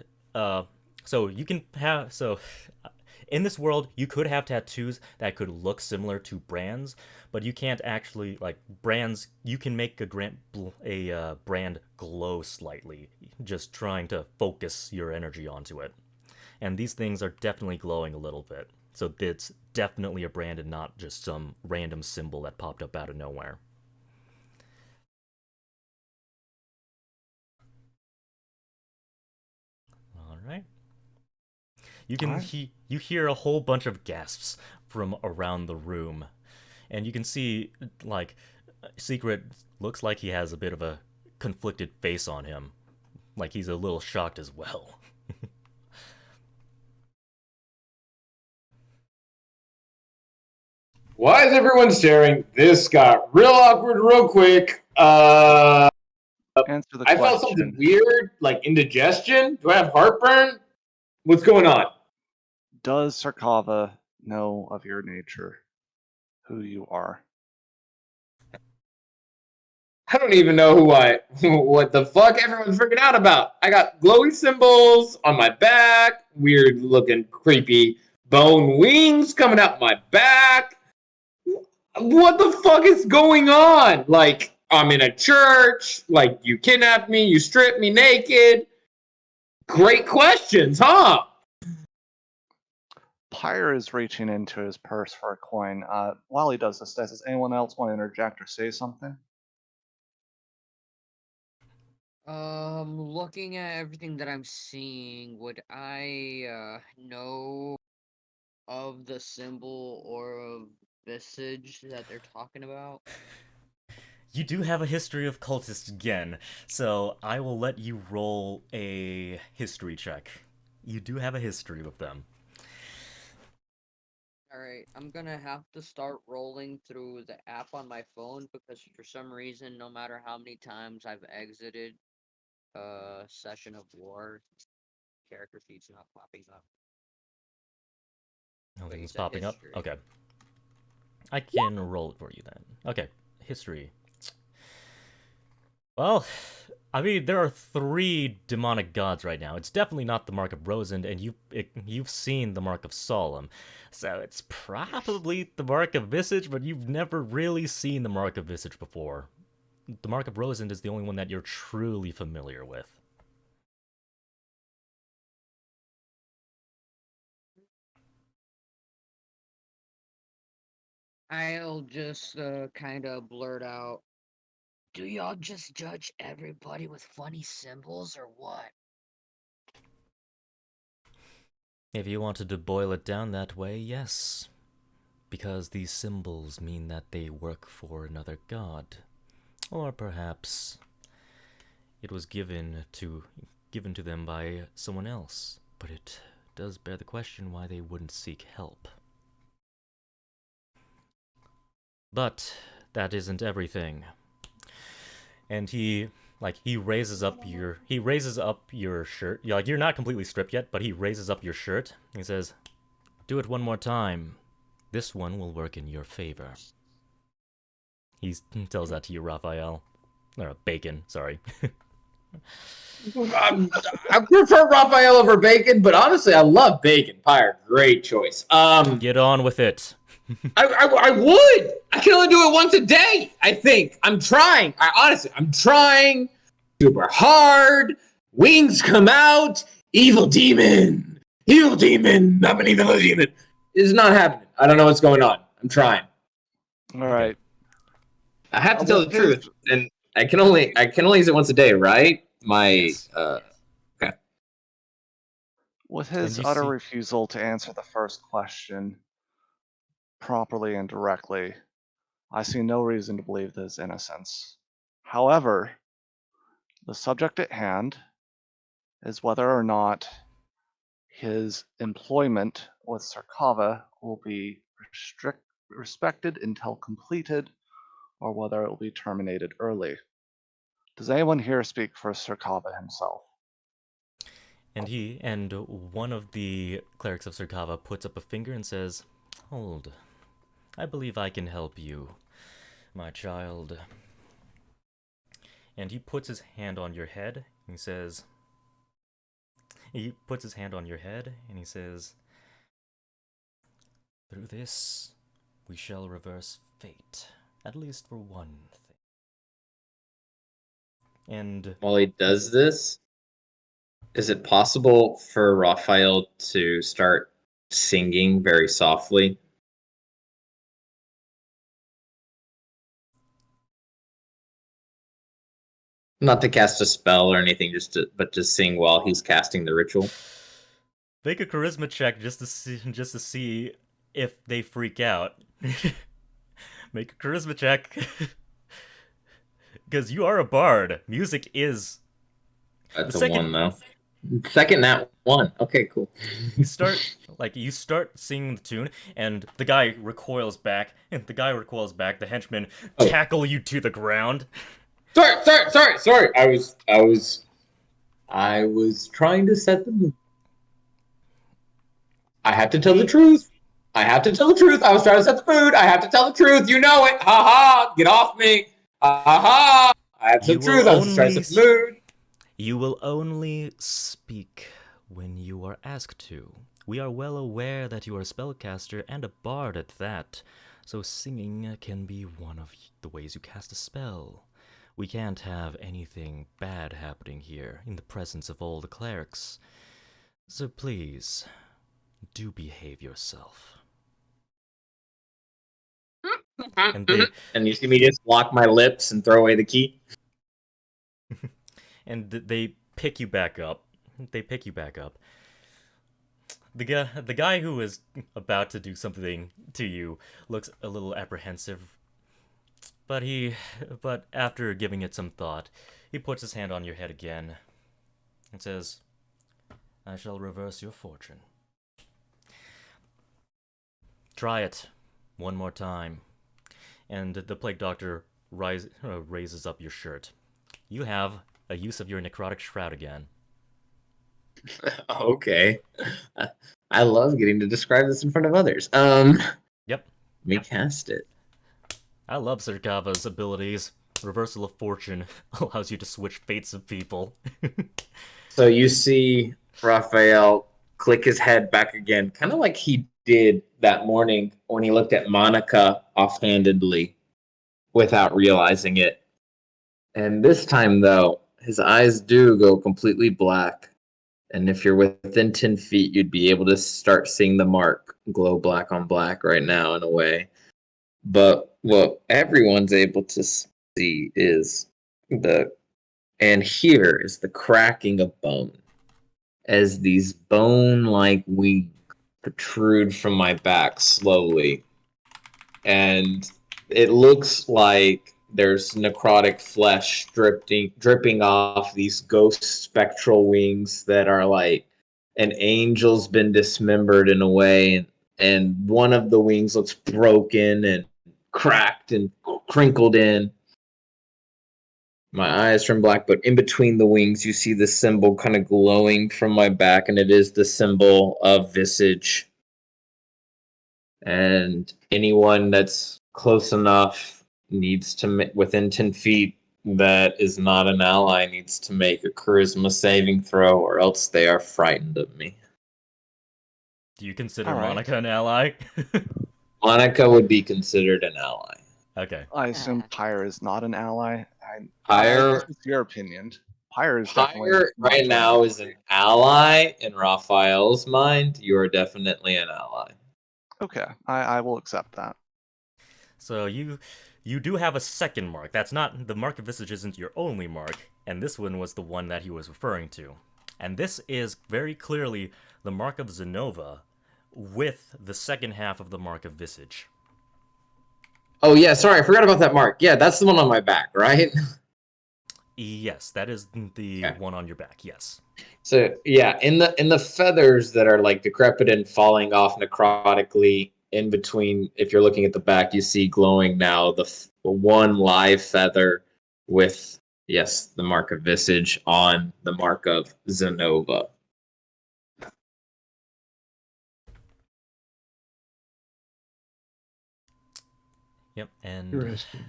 in this world you could have tattoos that could look similar to brands, but you can't actually, like, brands, you can make a brand glow slightly, just trying to focus your energy onto it. And these things are definitely glowing a little bit. So it's definitely a brand and not just some random symbol that popped up out of nowhere. All right. You hear a whole bunch of gasps from around the room, and you can see, like, Secret looks like he has a bit of a conflicted face on him, like he's a little shocked as well. Why is everyone staring? This got real awkward real quick. Answer the question. I felt something weird, like indigestion. Do I have heartburn? What's going on? Does Sarkava know of your nature, who you are? I don't even know what the fuck everyone's freaking out about. I got glowy symbols on my back, weird looking, creepy bone wings coming out my back. What the fuck is going on? Like, I'm in a church, like, you kidnapped me, you stripped me naked. Great questions, huh? Pyre is reaching into his purse for a coin. While he does this, does anyone else want to interject or say something? Looking at everything that I'm seeing, would I know of the symbol or of visage that they're talking about? You do have a history of cultists again, so I will let you roll a history check. You do have a history with them. Alright, I'm gonna have to start rolling through the app on my phone because for some reason, no matter how many times I've exited a session of war, character sheet's not popping up. Nothing's popping up? Okay. I can roll it for you then. Okay, history. Well, I mean, there are 3 demonic gods right now. It's definitely not the Mark of Rosend, and you've seen the Mark of Solemn. So it's probably the Mark of Visage, but you've never really seen the Mark of Visage before. The Mark of Rosend is the only one that you're truly familiar with. I'll just kind of blurt out, do y'all just judge everybody with funny symbols or what? If you wanted to boil it down that way, yes. Because these symbols mean that they work for another god. Or perhaps it was given to them by someone else. But it does bear the question why they wouldn't seek help. But that isn't everything. And he raises up your shirt. Like, you're not completely stripped yet, but he raises up your shirt. He says, "Do it one more time. This one will work in your favor." He tells that to you, Rafayel. Or Bacon, sorry. I prefer Raphael over Bacon, but honestly, I love Bacon. Pyre, great choice. Get on with it. I would. I can only do it once a day. I think I'm trying. I'm trying super hard. Wings come out. Evil demon. I'm an evil demon. It's not happening. I don't know what's going on. I'm trying. All right. I have to tell the truth, and I can only use it once a day, right? Yes. Okay. With his utter refusal to answer the first question properly and directly, I see no reason to believe his innocence. However, the subject at hand is whether or not his employment with Sarkava will be respected until completed, or whether it will be terminated early. Does anyone here speak for Sarkava himself? And one of the clerics of Sarkava puts up a finger and says, "Hold. I believe I can help you, my child." And he puts his hand on your head and he says, "Through this, we shall reverse fate, at least for one thing." And while he does this, is it possible for Raphael to start singing very softly? Not to cast a spell or anything, but to sing while he's casting the ritual. Make a charisma check just to see if they freak out. Make a charisma check. Because you are a bard. Music is... That's a 1, though. Second, that 1. Okay, cool. You start singing the tune, and the guy recoils back. The henchmen tackle you to the ground. Sorry. I was trying to set the mood. I have to tell the truth. I was trying to set the mood. I have to tell the truth. You know it. Ha ha. Get off me. Ha ha. I have to tell the truth. I was trying to set the mood. You will only speak when you are asked to. We are well aware that you are a spellcaster and a bard at that, so singing can be one of the ways you cast a spell. We can't have anything bad happening here in the presence of all the clerics. So please, do behave yourself. And you see me just lock my lips and throw away the key? And they pick you back up. The guy who is about to do something to you looks a little apprehensive. But after giving it some thought, he puts his hand on your head again and says, "I shall reverse your fortune. Try it one more time." And the plague doctor raises up your shirt. You have a use of your necrotic shroud again. Okay. I love getting to describe this in front of others. Yep. Let me cast it. I love Sarkava's abilities. Reversal of fortune allows you to switch fates of people. So you see Raphael click his head back again, kind of like he did that morning when he looked at Monica offhandedly without realizing it. And this time, though, his eyes do go completely black. And if you're within 10 feet, you'd be able to start seeing the mark glow black on black right now in a way. But what everyone's able to see is and here is the cracking of bone as these bone-like wings protrude from my back slowly. And it looks like there's necrotic flesh dripping off these ghost spectral wings that are like an angel's been dismembered in a way, and one of the wings looks broken and cracked and crinkled in. My eyes turn black, but in between the wings, you see the symbol kind of glowing from my back, and it is the symbol of Visage. And anyone that's close enough needs to, within 10 feet, that is not an ally, needs to make a charisma saving throw, or else they are frightened of me. Do you consider All right. Monica an ally? Monica would be considered an ally. Okay. I assume Pyre is not an ally. Pyre- This is your opinion. Pyre is definitely Pyre not right an now ally. is an ally in Raphael's mind. You are definitely an ally. Okay, I will accept that. So you do have a second mark. That's not the Mark of Visage isn't your only mark, and this one was the one that he was referring to. And this is very clearly the Mark of Zennova with the second half of the Mark of Visage. Oh yeah, sorry, I forgot about that mark. Yeah, that's the one on my back, right? Yes, that is the Okay. one on your back. Yes. So yeah, in the feathers that are like decrepit and falling off necrotically, in between, if you're looking at the back, you see glowing now the one live feather with, yes, the Mark of Visage on the Mark of Zennova. Yep, and Interesting.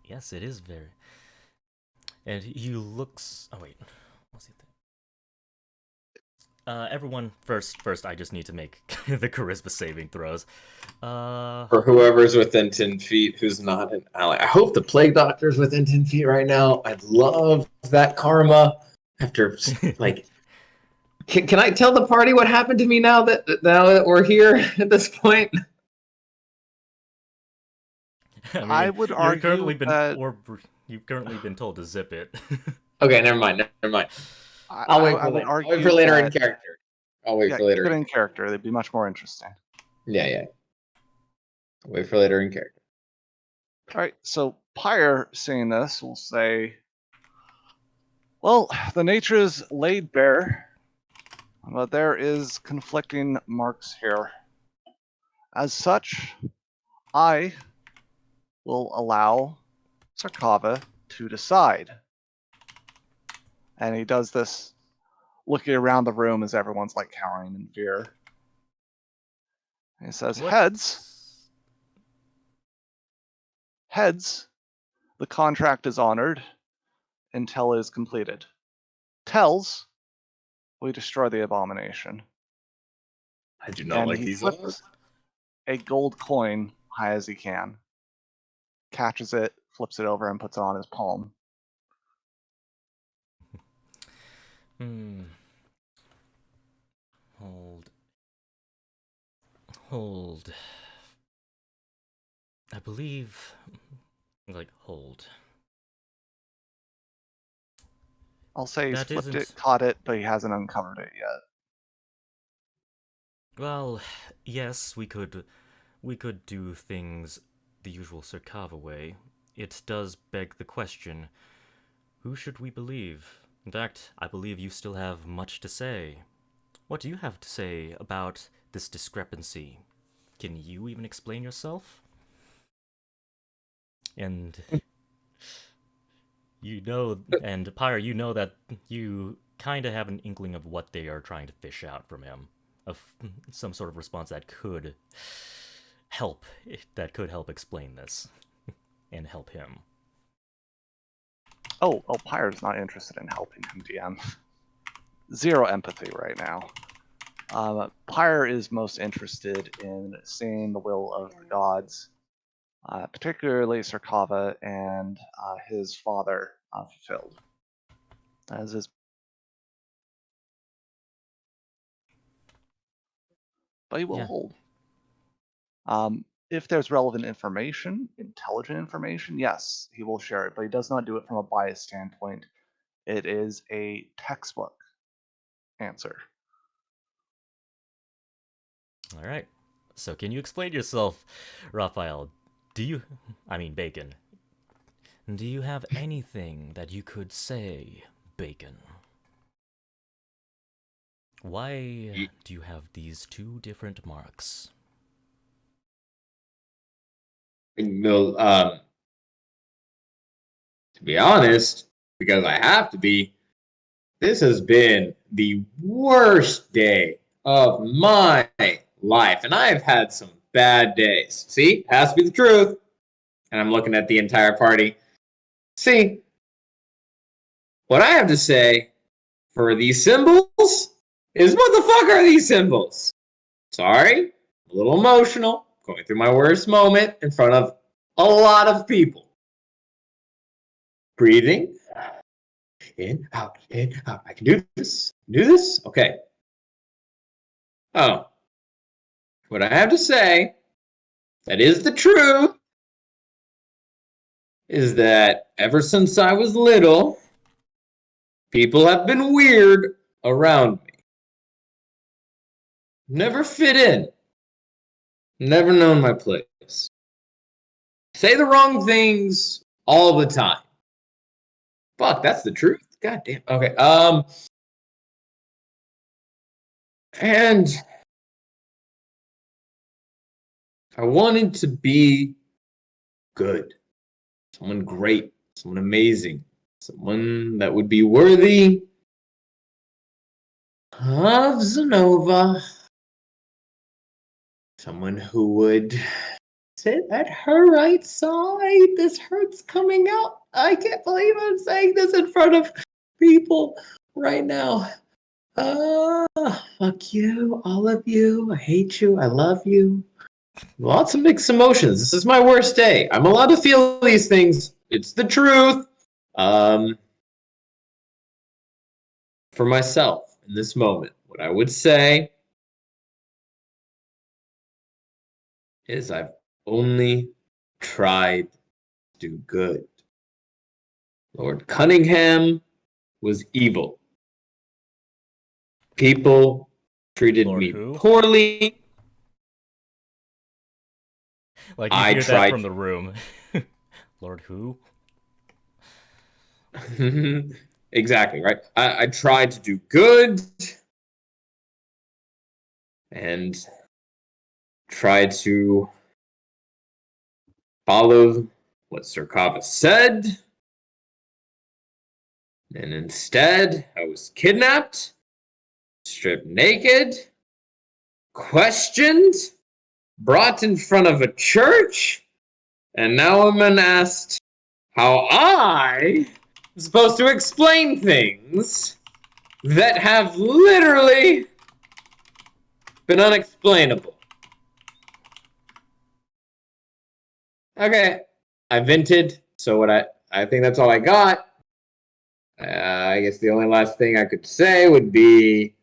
yes, it is very. And he looks. Oh wait, what's he think? Everyone, first, I just need to make the charisma saving throws. For whoever's within 10 feet who's not an ally. I hope the Plague Doctor's within 10 feet right now. I'd love that karma. After, like, can I tell the party what happened to me now that we're here at this point? I mean, I would argue that you've currently been told to zip it. Okay, never mind. I'll wait for later. I'll wait for later in character. I'll wait for later. Keep it in character. They'd be much more interesting. Yeah. I'll wait for later in character. All right, so Pyre seeing this will say, well, the nature is laid bare, but there is conflicting marks here. As such, I will allow Sarkava to decide. And he does this looking around the room as everyone's like cowering in fear. And he says, Heads, the contract is honored until it is completed. Tails, we destroy the abomination. I do not like these flips a gold coin high as he can, catches it, flips it over, and puts it on his palm. Hold. I believe, hold. I'll say he's flipped it, caught it, but he hasn't uncovered it yet. Well, yes, we could do things the usual Sarkava way. It does beg the question, who should we believe? In fact, I believe you still have much to say. What do you have to say about this discrepancy? Can you even explain yourself? And Pyre, you know that you kind of have an inkling of what they are trying to fish out from him, of some sort of response that could help explain this and help him. Oh, Pyre's not interested in helping him, DM. Zero empathy right now. Pyre is most interested in seeing the will of the gods, particularly Sarkava and his father fulfilled. As his but he will hold. If there's relevant information, intelligent information, yes, he will share it, but he does not do it from a biased standpoint. It is a textbook answer. All right. So can you explain yourself, Raphael? Bacon. Do you have anything that you could say, Bacon? Why do you have these two different marks? Well, to be honest, because I have to be, this has been the worst day of my life, and I've had some bad days. See, has to be the truth. And I'm looking at the entire party. See, what I have to say for these symbols is what the fuck are these symbols? Sorry, a little emotional, going through my worst moment in front of a lot of people. Breathing. In, out, in, out. I can do this. Do this? Okay. Oh. What I have to say, that is the truth, is that ever since I was little, people have been weird around me. Never fit in. Never known my place. Say the wrong things all the time. Fuck, that's the truth. God damn. Okay. And I wanted to be good. Someone great. Someone amazing. Someone that would be worthy of Zennova. Someone who would sit at her right side. This hurts coming out. I can't believe I'm saying this in front of people right now. Fuck you, all of you. I hate you. I love you. Lots of mixed emotions. This is my worst day. I'm allowed to feel these things. It's the truth. For myself, in this moment, what I would say is I've only tried to do good. Lord Cunningham was evil. People treated Lord me who? poorly. Like you I hear that tried from the room. Lord who? Exactly, right? I tried to do good and tried to follow what Sarkava said. And instead, I was kidnapped, stripped naked, questioned, brought in front of a church, and now I'm being asked how I am supposed to explain things that have literally been unexplainable. Okay, I vented, so I think that's all I got. I guess the only last thing I could say would be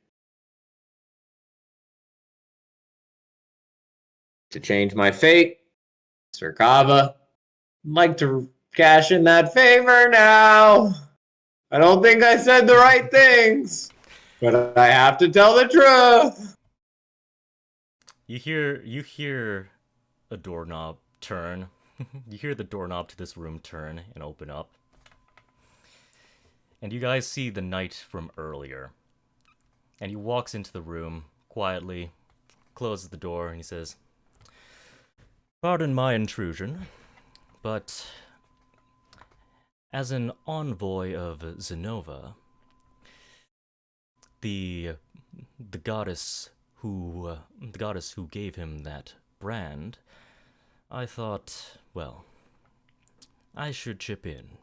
to change my fate. Sir Kava, I'd like to cash in that favor now. I don't think I said the right things, but I have to tell the truth. You hear a doorknob turn. You hear the doorknob to this room turn and open up. And you guys see the knight from earlier. And he walks into the room quietly, closes the door, and he says, "Pardon my intrusion, but as an envoy of Zennova, the goddess who gave him that brand, I thought, well, I should chip in.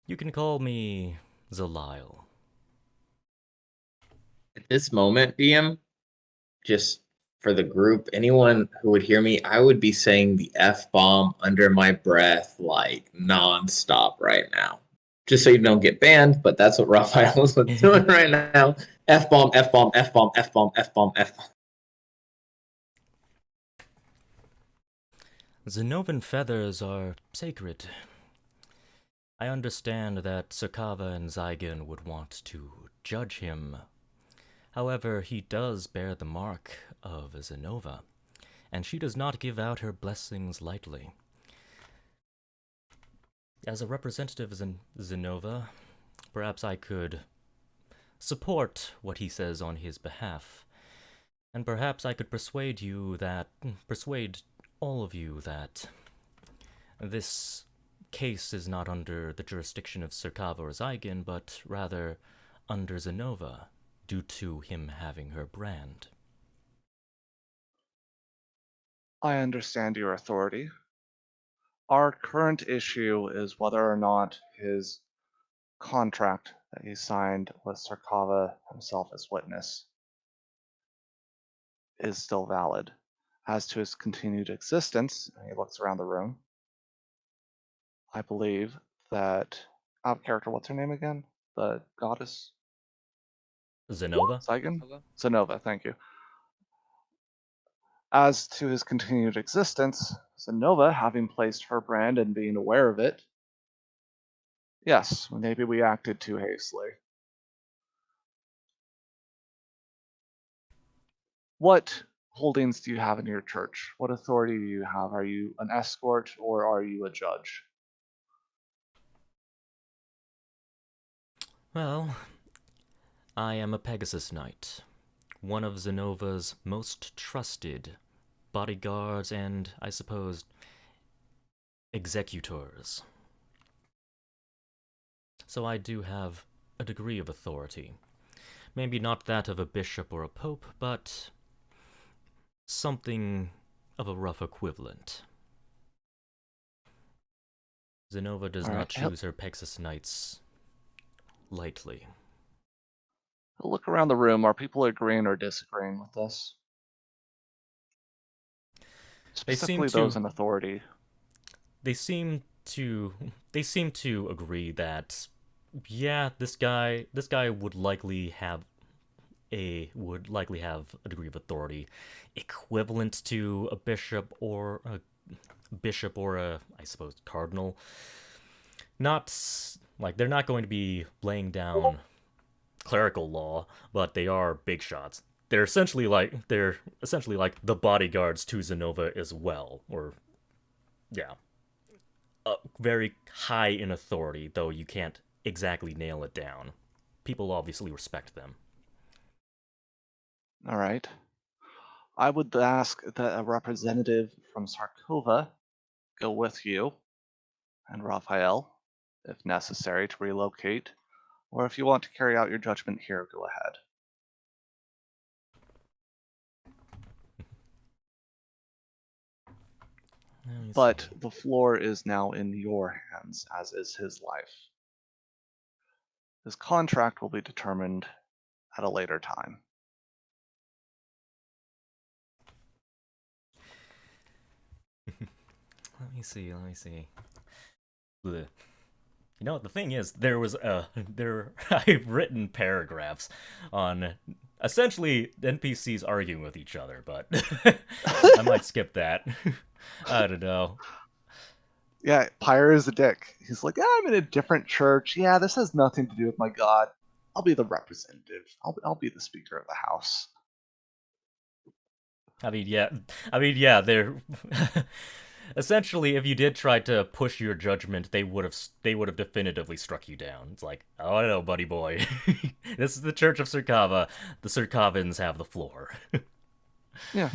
You can call me Zaliel." At this moment, DM, just for the group, anyone who would hear me, I would be saying the F-bomb under my breath, like, nonstop right now. Just so you don't get banned, but that's what Raphael is doing right now. F-bomb, F-bomb, F-bomb, F-bomb, F-bomb, F-bomb. Zenovan feathers are sacred. I understand that Sakava and Zygon would want to judge him. However, he does bear the mark of Zennova, and she does not give out her blessings lightly. As a representative of Zennova, perhaps I could support what he says on his behalf, and perhaps I could persuade all of you that this case is not under the jurisdiction of Sakava or Zygon, but rather under Zennova, due to him having her brand. I understand your authority. Our current issue is whether or not his contract that he signed with Sarkava himself as witness is still valid. As to his continued existence, and he looks around the room, I believe that out of character, what's her name again? The goddess Zennova? Zygon? Zennova, thank you. As to his continued existence, Zennova, having placed her brand and being aware of it, yes, maybe we acted too hastily. What holdings do you have in your church? What authority do you have? Are you an escort or are you a judge? Well, I am a Pegasus Knight, one of Zennova's most trusted bodyguards and, I suppose, executors. So I do have a degree of authority. Maybe not that of a bishop or a pope, but something of a rough equivalent. Zennova does not choose her Pegasus Knights lightly. Look around the room. Are people agreeing or disagreeing with this? Specifically those in authority. They seem to agree that, yeah, this guy would likely have a degree of authority equivalent to a bishop or a I suppose cardinal. Not like they're not going to be laying down clerical law, but they are big shots. They're essentially like the bodyguards to Zennova as well, or yeah, very high in authority, though you can't exactly nail it down. People obviously respect them. All right. I would ask that a representative from Sarkova go with you and Rafayel, if necessary, to relocate, or if you want to carry out your judgment here, go ahead. But the floor is now in your hands, as is his life. His contract will be determined at a later time. Let me see. Blech. You know, the thing is, I've written paragraphs on essentially NPCs arguing with each other, but I might skip that. I don't know. Yeah, Pyre is a dick. He's like, I'm in a different church. Yeah, this has nothing to do with my god. I'll be the representative. I'll be the speaker of the house. I mean, yeah, they're essentially, if you did try to push your judgment, they would have definitively struck you down. It's like, oh, I don't know, buddy boy. This is the Church of Sarkava. The Sarkavans have the floor. Yeah.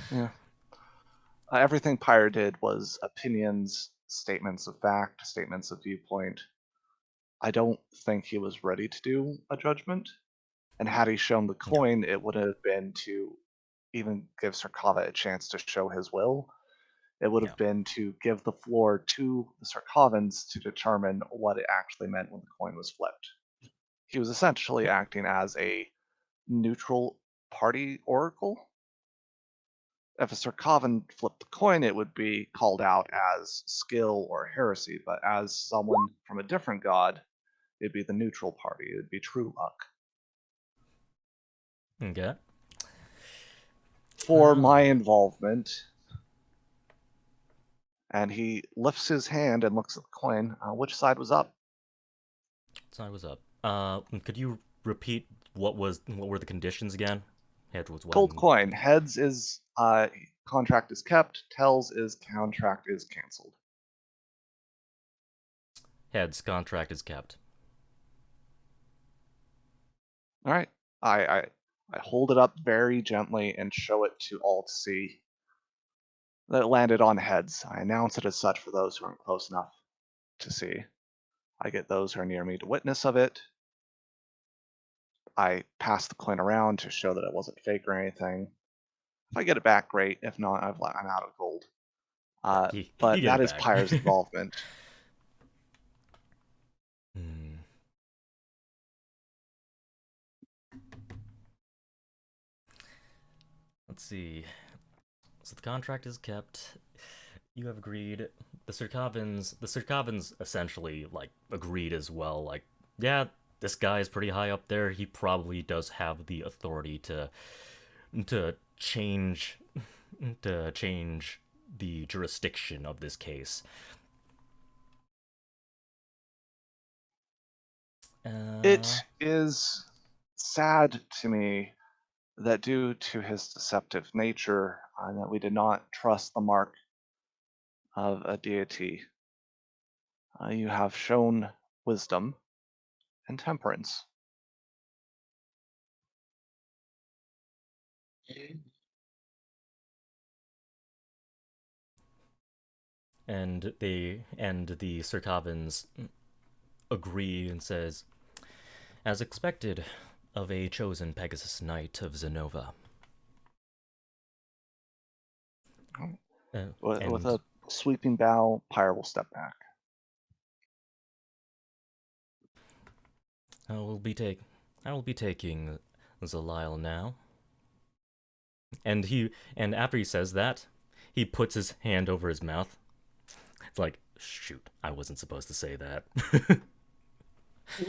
Everything Pyre did was opinions, statements of fact, statements of viewpoint. I don't think he was ready to do a judgment. And had he shown the coin, it would have been to even give Sarkava a chance to show his will. It would have been to give the floor to the Sarkavans to determine what it actually meant when the coin was flipped. He was essentially acting as a neutral party oracle. If a Sarkavan flipped the coin, it would be called out as skill or heresy, but as someone from a different god, it'd be the neutral party. It'd be true luck. Okay. For my involvement, And he lifts his hand and looks at the coin. Which side was up? So I was up. Could you repeat what were the conditions again? Head was one. Gold coin. Heads is contract is kept. Tails is contract is canceled. Heads, contract is kept. All right. I hold it up very gently and show it to all to see. That it landed on heads. I announce it as such for those who aren't close enough to see. I get those who are near me to witness of it. I pass the coin around to show that it wasn't fake or anything. If I get it back, great. If not, I'm out of gold. But that is Pyre's involvement. Let's see. So the contract is kept. You have agreed. The Circavans essentially like agreed as well. Like, yeah, this guy is pretty high up there. He probably does have the authority to change the jurisdiction of this case. It is sad to me that due to his deceptive nature, that we did not trust the mark of a deity. You have shown wisdom and temperance. And the Circavans agree and says, as expected of a chosen Pegasus Knight of Zennova. With a sweeping bow, Pyre will step back. I will be taking Zaliel now. And after he says that, he puts his hand over his mouth. It's like, shoot, I wasn't supposed to say that.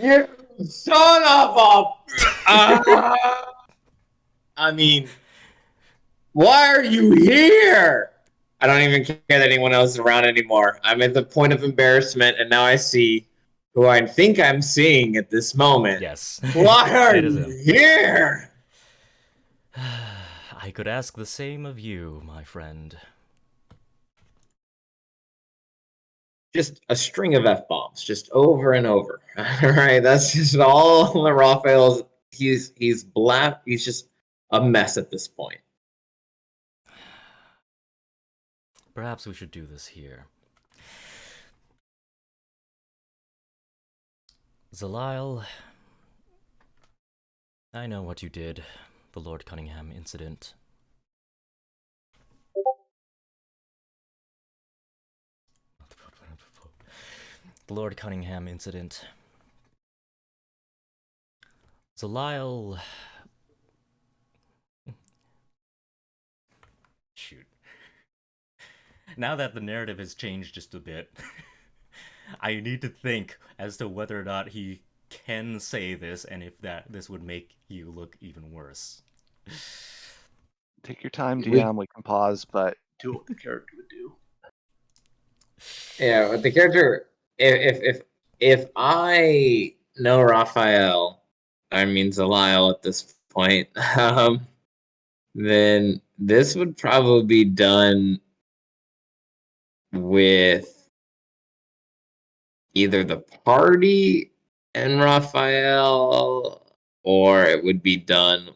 You son of a... I mean, why are you here? I don't even care that anyone else is around anymore. I'm at the point of embarrassment, and now I see who I think I'm seeing at this moment. Yes. Why are you here? I could ask the same of you, my friend. Just a string of F-bombs, just over and over. All right, that's just all the Rafayel's. He's just a mess at this point. Perhaps we should do this here. Zaliel, I know what you did, the Lord Cunningham incident. The Lord Cunningham incident. Zaliel... Shoot. Now that the narrative has changed just a bit, I need to think as to whether or not he can say this, and if this would make you look even worse. Take your time, DM. We can pause, but do what the character would do. Yeah, with the character, if I know Rafayel, I mean Zaliel at this point, then this would probably be done with either the party and Rafayel, or it would be done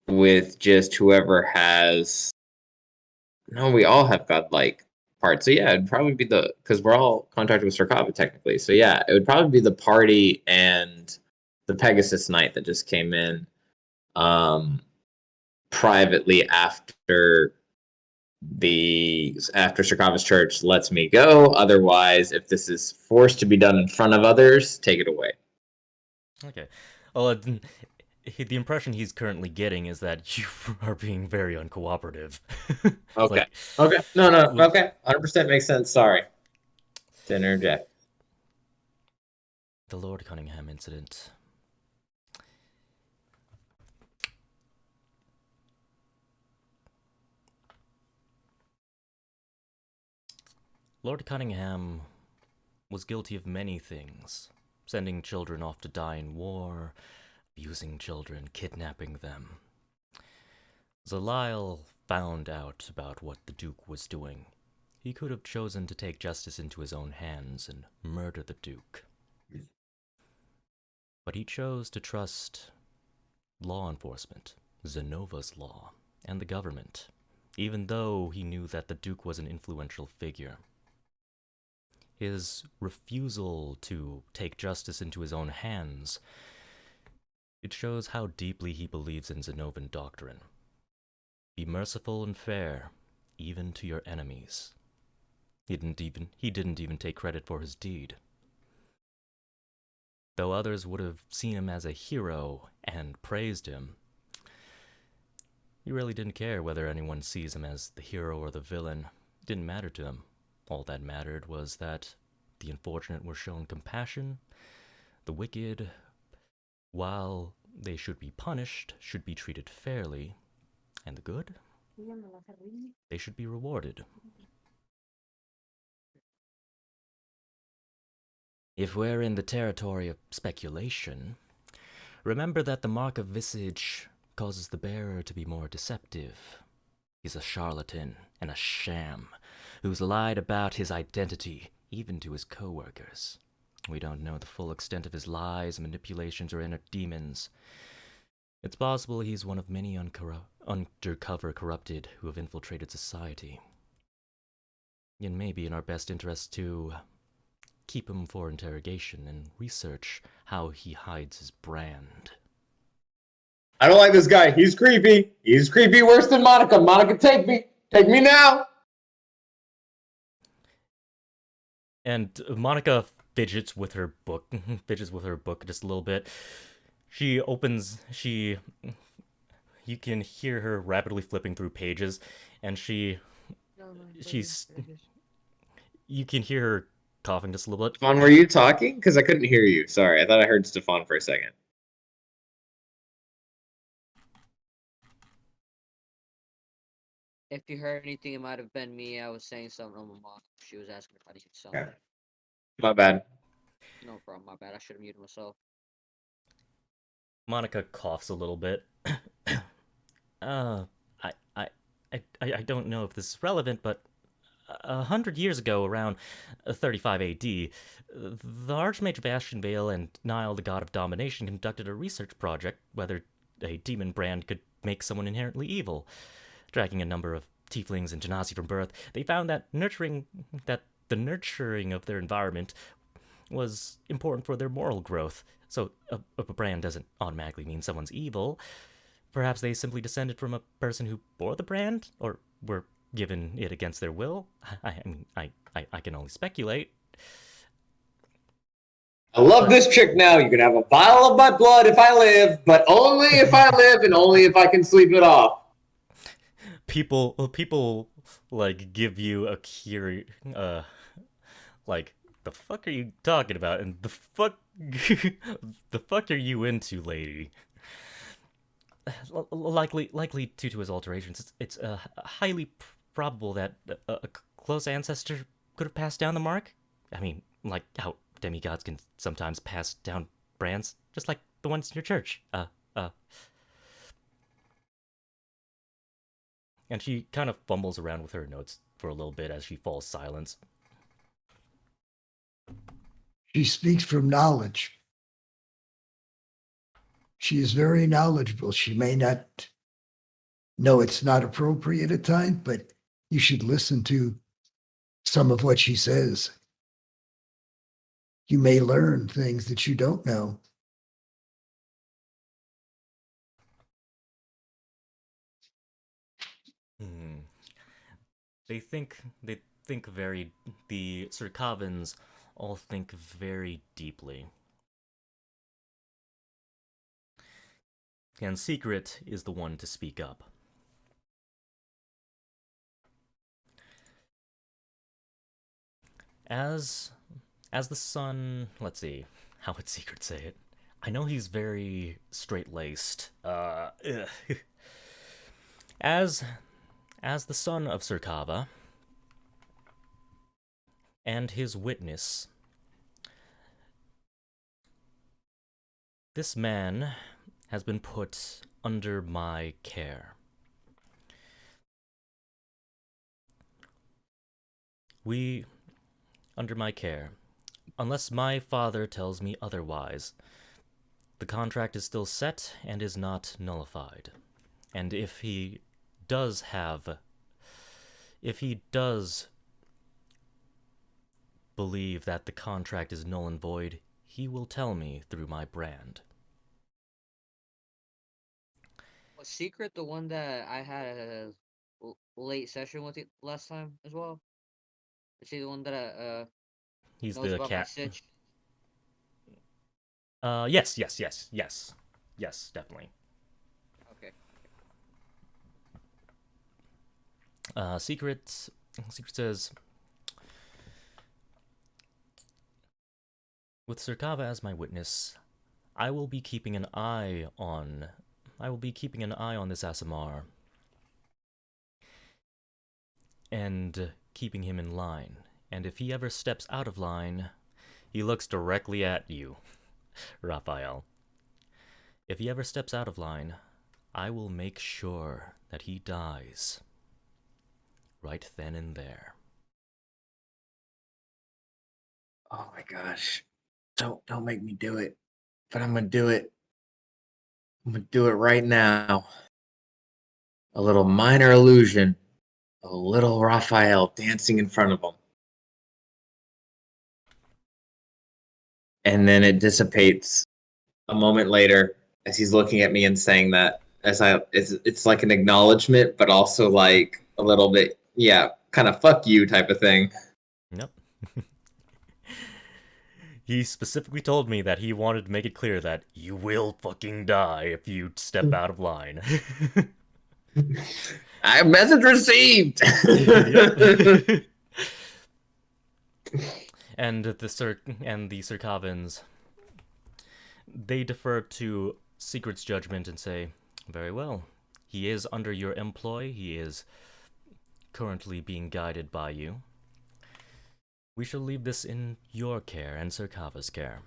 with just whoever has. No, we all have godlike parts. So yeah, it'd probably be because we're all contracted with Sarkava technically. So yeah, it would probably be the party and the Pegasus Knight that just came in privately after Sarkava's church lets me go. Otherwise, if this is forced to be done in front of others, take it away. Okay. Well, the impression he's currently getting is that you are being very uncooperative. Okay. Okay. No. Okay. 100% makes sense. Sorry to interject. The Lord Cunningham incident. Lord Cunningham was guilty of many things, sending children off to die in war, abusing children, kidnapping them. Zaliel found out about what the Duke was doing. He could have chosen to take justice into his own hands and murder the Duke. But he chose to trust law enforcement, Zenova's law, and the government, even though he knew that the Duke was an influential figure. His refusal to take justice into his own hands, it shows how deeply he believes in Zenovan doctrine. Be merciful and fair, even to your enemies. He didn't even take credit for his deed. Though others would have seen him as a hero and praised him, he really didn't care whether anyone sees him as the hero or the villain. It didn't matter to him. All that mattered was that the unfortunate were shown compassion. The wicked, while they should be punished, should be treated fairly. And the good, they should be rewarded. If we're in the territory of speculation, remember that the Mark of Visage causes the bearer to be more deceptive. He's a charlatan and a sham who's lied about his identity, even to his co-workers. We don't know the full extent of his lies, manipulations, or inner demons. It's possible he's one of many undercover corrupted who have infiltrated society. It may be in our best interest to keep him for interrogation and research how he hides his brand. I don't like this guy. He's creepy. He's creepy worse than Monica. Monica, take me. Take me now. And Monica fidgets with her book just a little bit. You can hear her rapidly flipping through pages, and you can hear her coughing just a little bit. Stefan, were you talking? Because I couldn't hear you. Sorry, I thought I heard Stefan for a second. If you heard anything, it might have been me. I was saying something on my mom. She was asking if I needed something. Okay. My bad. No problem, my bad. I should have muted myself. Monica coughs a little bit. I don't know if this is relevant, but 100 years ago, around 35 AD, the Archmage Bastion Vale and Nile, the god of domination, conducted a research project whether a demon brand could make someone inherently evil. Tracking a number of tieflings and genasi from birth, they found that the nurturing of their environment was important for their moral growth. So a brand doesn't automatically mean someone's evil. Perhaps they simply descended from a person who bore the brand, or were given it against their will. I can only speculate. I love this chick now. You can have a vial of my blood if I live, but only if I live and only if I can sleep it off. People like give you a like, the fuck are you talking about? And the fuck are you into, lady? Likely due to his alterations, it's highly probable that a close ancestor could have passed down the mark. I mean, like how demigods can sometimes pass down brands, just like the ones in your church. And she kind of fumbles around with her notes for a little bit as she falls silent. She speaks from knowledge. She is very knowledgeable. She may not know it's not appropriate at times, but you should listen to some of what she says. You may learn things that you don't know. The Circavans all think very deeply. And Secret is the one to speak up. As the son, let's see, how would Secret say it? I know he's very straight-laced. As the son of Circava, and his witness. This man has been put under my care. Under my care. Unless my father tells me otherwise, the contract is still set and is not nullified. And if he does believe that the contract is null and void, he will tell me through my brand. Was Secret the one that I had a late session with last time as well? Is he the one that He's knows the about my cat. sitch? Yes, definitely. Okay. Secret says, with Sirkava as my witness, I will be keeping an eye on this Asimar and keeping him in line. And if he ever steps out of line, he looks directly at you, Rafayel. If he ever steps out of line, I will make sure that he dies right then and there. Oh my gosh. Don't make me do it. But I'm gonna do it. I'm gonna do it right now. A little minor illusion. A little Raphael dancing in front of him. And then it dissipates a moment later as he's looking at me and saying that it's like an acknowledgement, but also like a little bit, yeah, kind of fuck you type of thing. Yep. He specifically told me that he wanted to make it clear that you will fucking die if you step out of line. I message received. Yep. And the Sirkavans, they defer to Secret's judgment and say, very well, he is under your employ, he is currently being guided by you. We shall leave this in your care and Sirkava's care.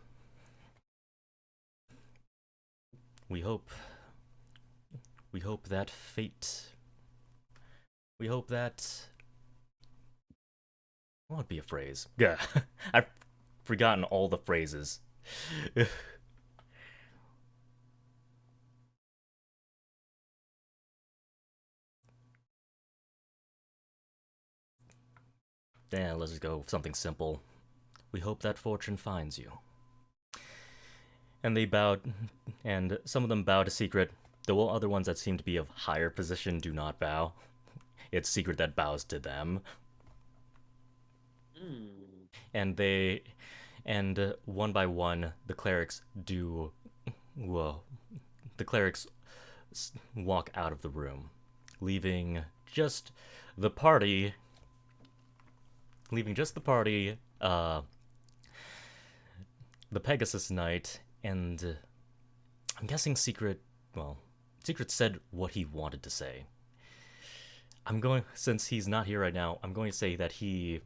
We hope that what would be a phrase? Yeah, I've forgotten all the phrases. Yeah, let's just go with something simple. We hope that fortune finds you. And they bowed, and some of them bow to Secret. The other ones that seem to be of higher position do not bow. It's Secret that bows to them. And one by one, the clerics walk out of the room, leaving just the party, the Pegasus Knight, and I'm guessing Secret said what he wanted to say. Since he's not here right now, I'm going to say that he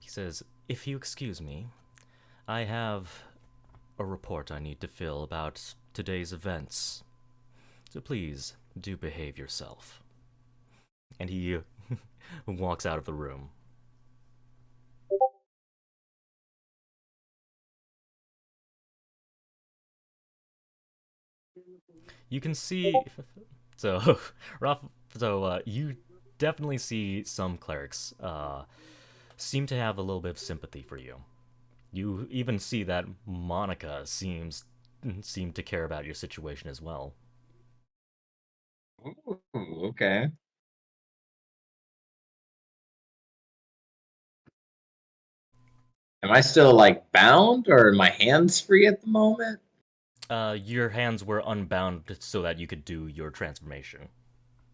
says, if you excuse me, I have a report I need to fill about today's events. So please, do behave yourself. And he walks out of the room. You can see... you definitely see some clerics seem to have a little bit of sympathy for you. You even see that Monica seem to care about your situation as well. Ooh, okay. Am I still like bound, or are my hands free at the moment? Your hands were unbound so that you could do your transformation.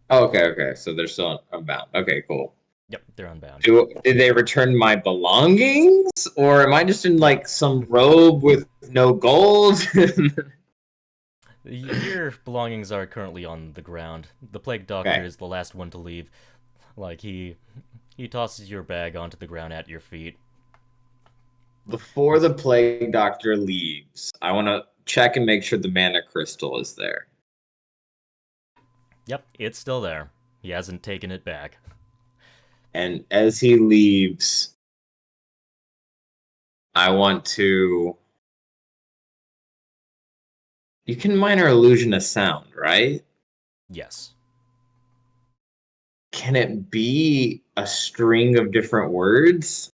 Oh, okay. So they're still unbound. Okay, cool. Yep, they're unbound. Did they return my belongings, or am I just in like some robe with no gold? Your belongings are currently on the ground. The Plague Doctor is the last one to leave. Like, he He tosses your bag onto the ground at your feet. Before the plague doctor leaves, I want to check and make sure the mana crystal is there. Yep, it's still there. He hasn't taken it back. And as he leaves, I want to... You can minor illusion a sound, right? Yes. Can it be a string of different words?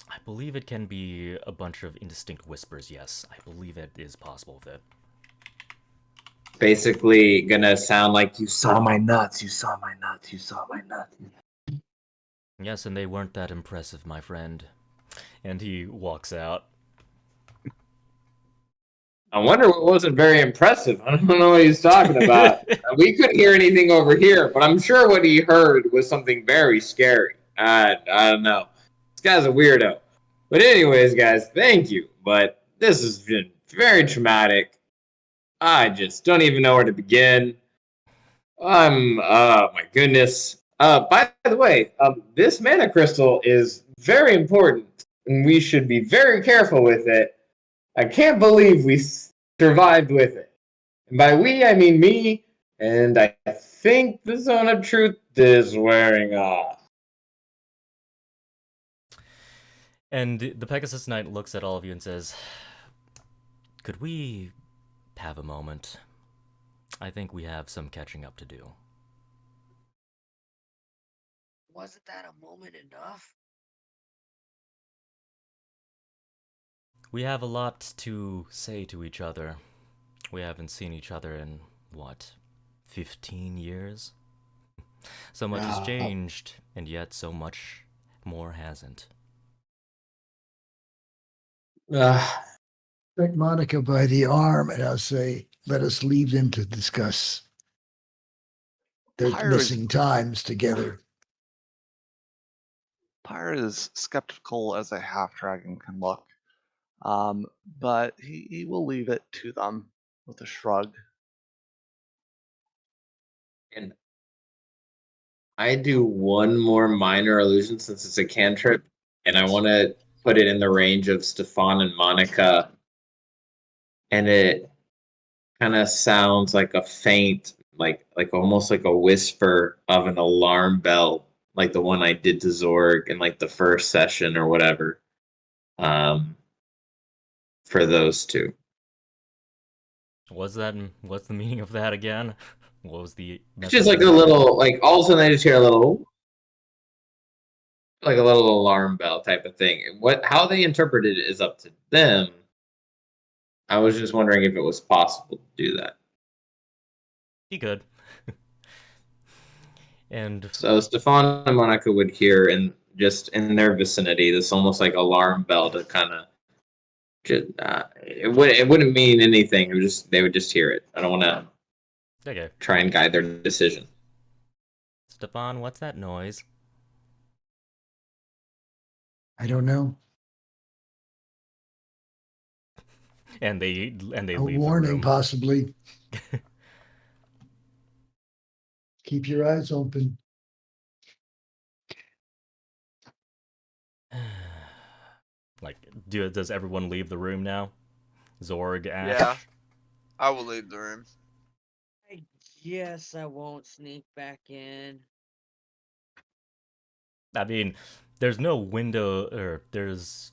I believe it can be a bunch of indistinct whispers, yes. I believe it is possible with it. Basically gonna sound like, you saw my nuts, you saw my nuts, you saw my nuts. Yes, and they weren't that impressive, my friend. And he walks out. I wonder what wasn't very impressive. I don't know what he's talking about. We couldn't hear anything over here, but I'm sure what he heard was something very scary. I don't know. This guy's a weirdo. But anyways, guys, thank you. But this has been very traumatic. I just don't even know where to begin. Oh my goodness. By the way, this mana crystal is very important, and we should be very careful with it. I can't believe we survived with it. And by we, I mean me, and I think the Zone of Truth is wearing off. And the Pegasus Knight looks at all of you and says, "Could we have a moment? I think we have some catching up to do." Wasn't that a moment enough? We have a lot to say to each other. We haven't seen each other in, what, 15 years? So much has changed, and yet so much more hasn't. Take Monica by the arm, and I'll say, let us leave them to discuss their Pyre is- missing times together. Pyre is skeptical as a half-dragon can look, but he will leave it to them with a shrug. And I do one more minor illusion since it's a cantrip, and I want to put it in the range of Stefan and Monica, and it kind of sounds like a faint, like almost like a whisper of an alarm bell, like the one I did to Zorg in like the first session or whatever. For those two. What's the meaning of that again? What was the It's just like a little, like all of a sudden I just hear a little, like a little alarm bell type of thing. How they interpret it is up to them. I was just wondering if it was possible to do that. He could. And so Stefan and Monica would hear, and just in their vicinity, this almost like alarm bell to kind of. It wouldn't mean anything. They would just hear it. I don't want to try and guide their decision. Stefan, what's that noise? I don't know. And they A leave warning, the room. possibly. Keep your eyes open. Like, does everyone leave the room now? Zorg, Ash? Yeah, I will leave the room. I guess I won't sneak back in. I mean, there's no window, or there's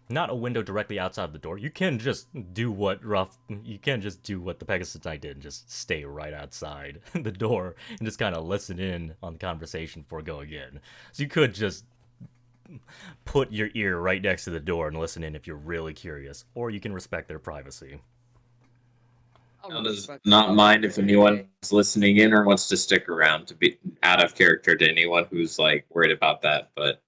not a window directly outside the door. You can just do what the Pegasus Knight did and just stay right outside the door and just kind of listen in on the conversation before going in. So you could just put your ear right next to the door and listen in if you're really curious, or you can respect their privacy. Does not mind if anyone's listening in or wants to stick around, to be out of character to anyone who's like worried about that, but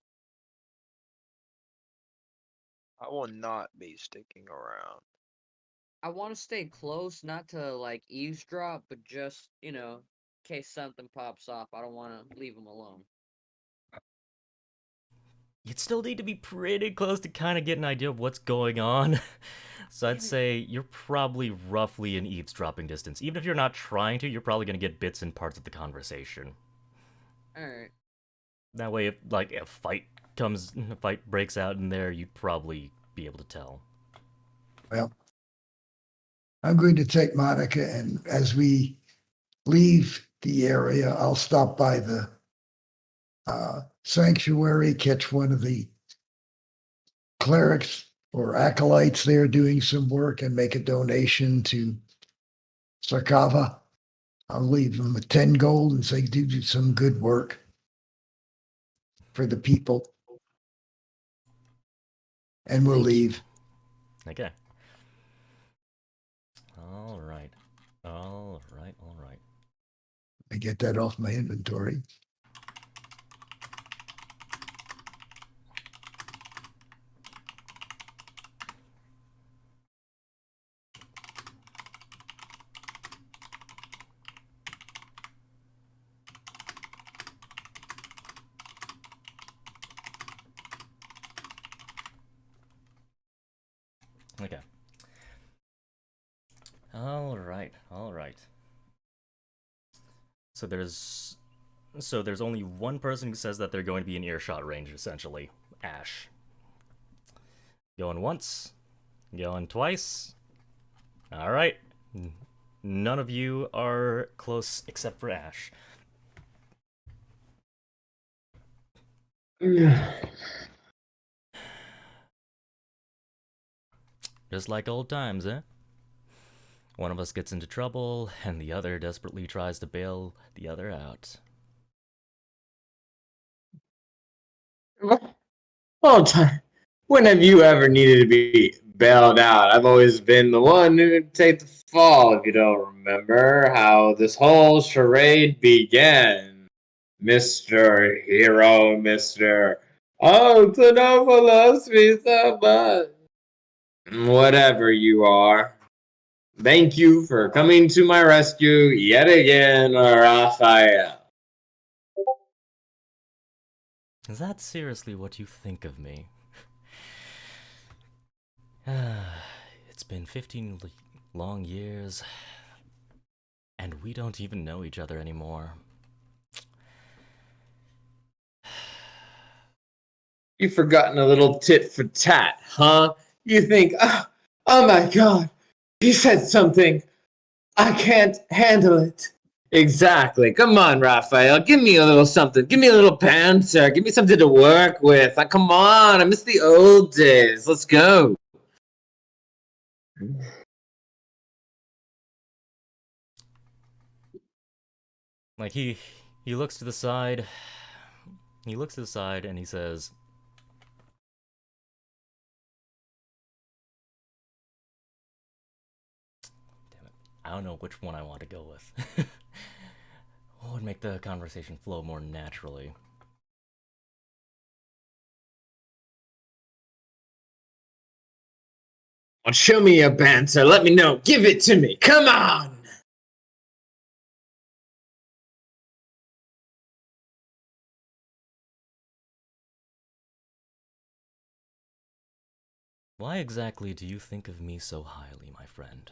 I will not be sticking around. I want to stay close, not to like eavesdrop, but just, in case something pops off, I don't want to leave them alone. You'd still need to be pretty close to kind of get an idea of what's going on. So I'd say you're probably roughly in eavesdropping distance. Even if you're not trying to, you're probably going to get bits and parts of the conversation. Alright. That way, if like a fight breaks out in there, you'd probably be able to tell. Well, I'm going to take Monica, and as we leave the area, I'll stop by the sanctuary, catch one of the clerics or acolytes there doing some work, and make a donation to Sarkava. I'll leave them with 10 gold and say, do some good work for the people. And we'll leave. Okay. All right. I get that off my inventory. Okay. All right. So there's only one person who says that they're going to be in earshot range, essentially. Ash. Going once. Going twice. All right. None of you are close except for Ash. Just like old times, eh? One of us gets into trouble, and the other desperately tries to bail the other out. All time. When have you ever needed to be bailed out? I've always been the one who would take the fall, if you don't remember how this whole charade began. Mr. Hero, Mr. Oh, Zennova loves me so much. Whatever you are. Thank you for coming to my rescue yet again, Rafayel. Is that seriously what you think of me? It's been 15 long years, and we don't even know each other anymore. You've forgotten a little tit for tat, huh? You think, oh my god, he said something. I can't handle it. Exactly. Come on, Raphael. Give me a little something. Give me a little banter. Give me something to work with. Like, come on. I miss the old days. Let's go. Like, he looks to the side. He looks to the side and he says, damn it, I don't know which one I want to go with. What would make the conversation flow more naturally? Well, show me your banter. Let me know. Give it to me. Come on. Why exactly do you think of me so highly, my friend?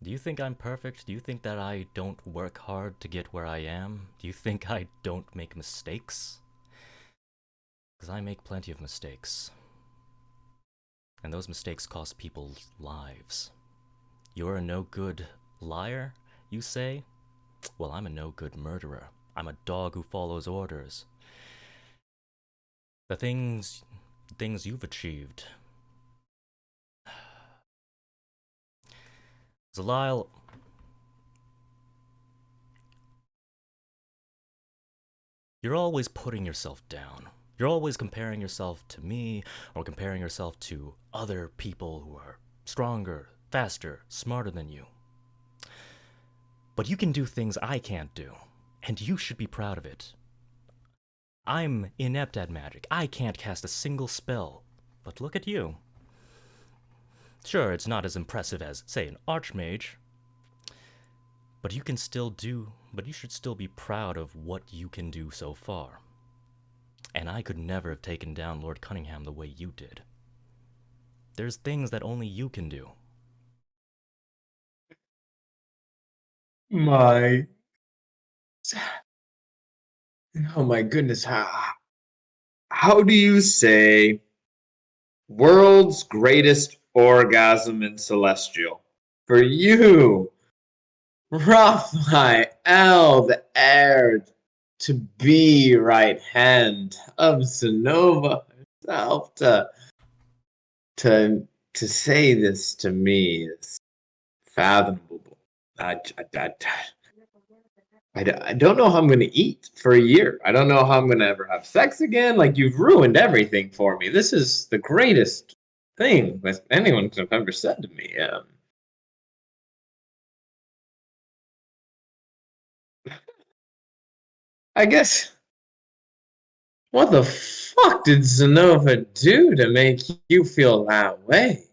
Do you think I'm perfect? Do you think that I don't work hard to get where I am? Do you think I don't make mistakes? Because I make plenty of mistakes. And those mistakes cost people's lives. You're a no-good liar, you say? Well, I'm a no-good murderer. I'm a dog who follows orders. The things you've achieved. Zaliel, you're always putting yourself down. You're always comparing yourself to me, or comparing yourself to other people who are stronger, faster, smarter than you. But you can do things I can't do, and you should be proud of it. I'm inept at magic. I can't cast a single spell. But look at you. Sure, it's not as impressive as, say, an archmage. But you should still be proud of what you can do so far. And I could never have taken down Lord Cunningham the way you did. There's things that only you can do. My Oh my goodness, how do you say world's greatest orgasm in Celestial? For you, Raphael, the heir to be right hand of Zennova herself, to say this to me is fathomable. I don't know how I'm going to eat for a year. I don't know how I'm going to ever have sex again. Like, you've ruined everything for me. This is the greatest thing that anyone could have ever said to me. I guess, what the fuck did Zennova do to make you feel that way?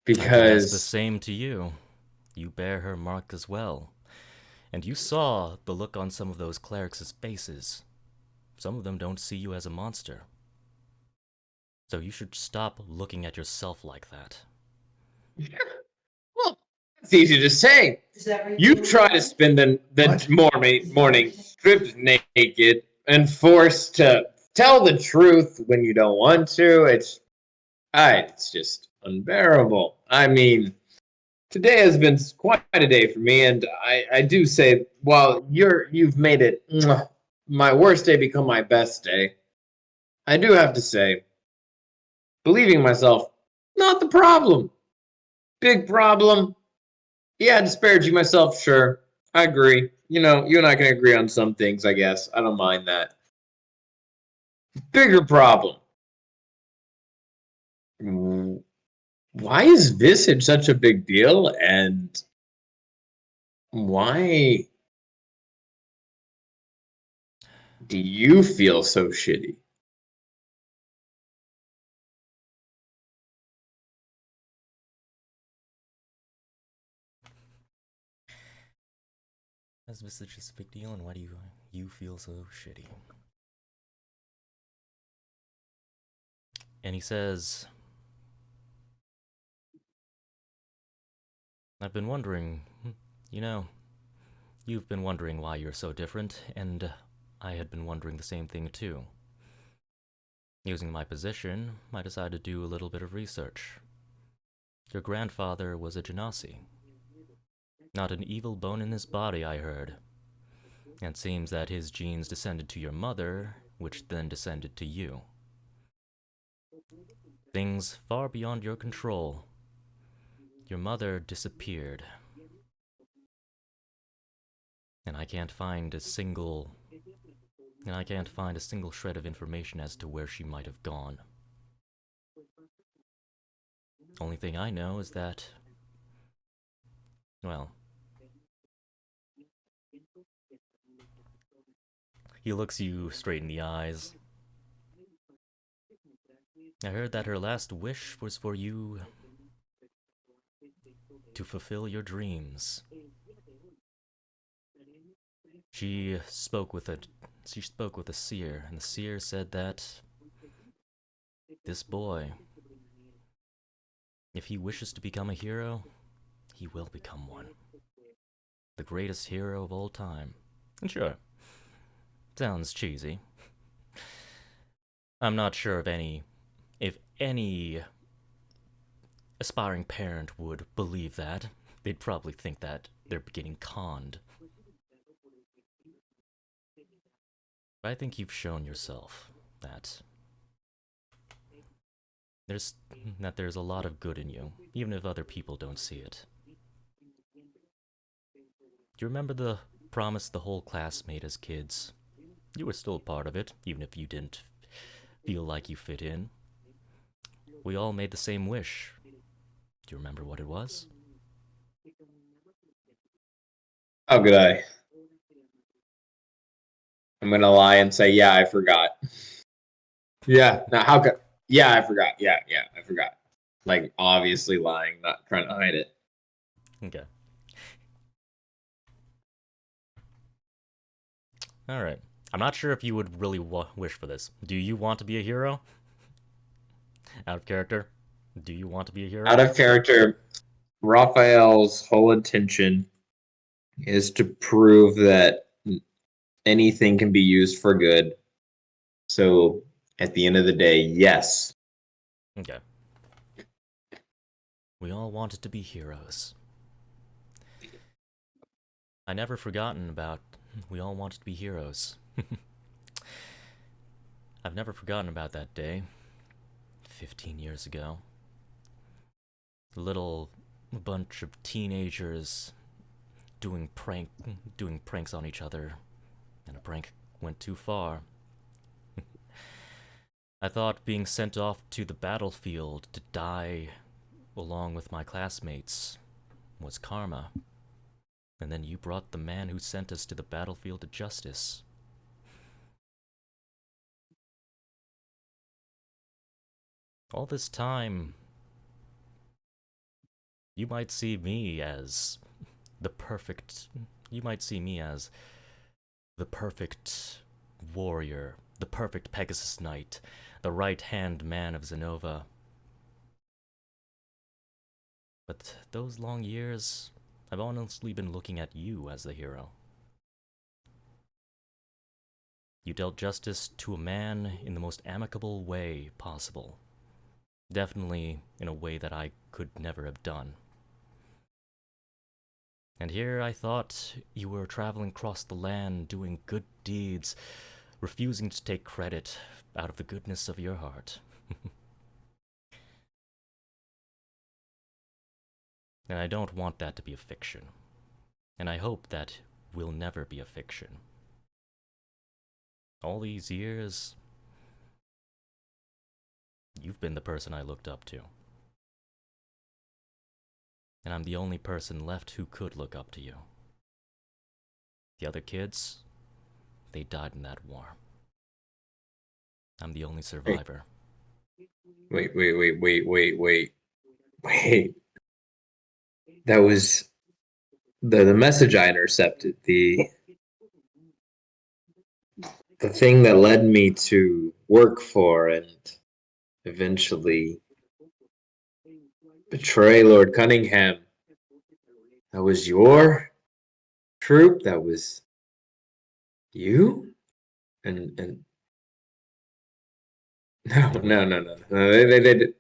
I can ask the Because same to you. You bear her mark as well. And you saw the look on some of those clerics' faces. Some of them don't see you as a monster. So you should stop looking at yourself like that. well, it's easy to say. You try to spend the morning stripped naked and forced to tell the truth when you don't want to. It's just unbearable. I mean, today has been quite a day for me, and I do say, while you've made it my worst day become my best day, I do have to say, believing myself, not the problem. Big problem. Yeah, disparaging myself, sure. I agree. You know, you and I can agree on some things, I guess. I don't mind that. Bigger problem. Why is Visage such a big deal, and why do you feel so shitty? Is Visage just a big deal, and why do you feel so shitty? And he says, I've been wondering, you know, you've been wondering why you're so different, and I had been wondering the same thing too. Using my position, I decided to do a little bit of research. Your grandfather was a genasi. Not an evil bone in his body, I heard. And seems that his genes descended to your mother, which then descended to you. Things far beyond your control. Your mother disappeared. And I can't find a single shred of information as to where she might have gone. Only thing I know is that, well, he looks you straight in the eyes. I heard that her last wish was for you to fulfill your dreams. She spoke with a seer, and the seer said that this boy, if he wishes to become a hero, he will become one. The greatest hero of all time. And sure, sounds cheesy. I'm not sure if any aspiring parent would believe that. They'd probably think that they're getting conned. But I think you've shown yourself that there's a lot of good in you, even if other people don't see it. Do you remember the promise the whole class made as kids? You were still a part of it, even if you didn't feel like you fit in. We all made the same wish. Do you remember what it was? How could I? I'm gonna lie and say, yeah, I forgot. Yeah, now how could? Yeah, I forgot. Yeah, I forgot. Like, obviously lying, not trying to hide it. Okay. Alright. I'm not sure if you would really wish for this. Do you want to be a hero? Out of character? Do you want to be a hero? Out of character, Raphael's whole intention is to prove that anything can be used for good. So at the end of the day, yes. Okay. We all wanted to be heroes. I never forgotten about we all wanted to be heroes. I've never forgotten about that day, 15 years ago. A little bunch of teenagers doing pranks on each other, and a prank went too far. I thought being sent off to the battlefield to die along with my classmates was karma. And then you brought the man who sent us to the battlefield to justice. All this time, you might see me as the perfect warrior, the perfect Pegasus knight, the right-hand man of Zennova. But those long years, I've honestly been looking at you as the hero. You dealt justice to a man in the most amicable way possible. Definitely in a way that I could never have done. And here I thought you were traveling across the land doing good deeds, refusing to take credit out of the goodness of your heart. And I don't want that to be a fiction. And I hope that will never be a fiction. All these years, you've been the person I looked up to. And I'm the only person left who could look up to you. The other kids, they died in that war. I'm the only survivor. Wait. That was the message I intercepted. The thing that led me to work for and eventually betray Lord Cunningham. That was your troop? That was you? And no.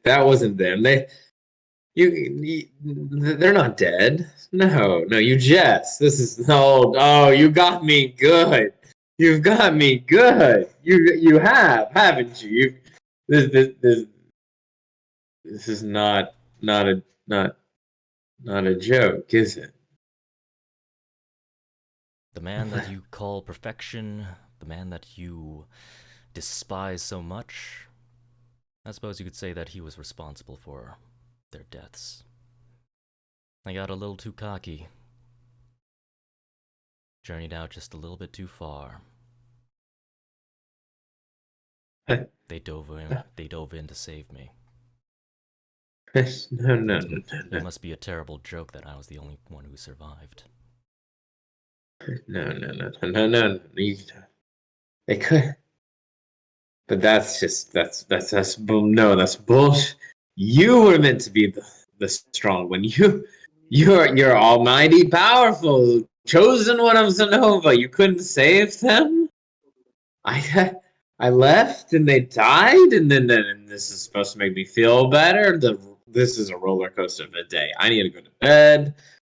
That wasn't them. They're not dead. No, you jest. This is oh, you got me good. You've got me good. You have, haven't you? This is not a joke, is it? The man that you call perfection, the man that you despise so much, I suppose you could say that he was responsible for their deaths. I got a little too cocky. Journeyed out just a little bit too far. They dove in to save me. No. It must be a terrible joke that I was the only one who survived. No. They could, but that's bullshit. You were meant to be the strong one. You're almighty powerful, chosen one of Zennova. You couldn't save them. I left and they died, and then this is supposed to make me feel better. This is a roller coaster of a day. I need to go to bed.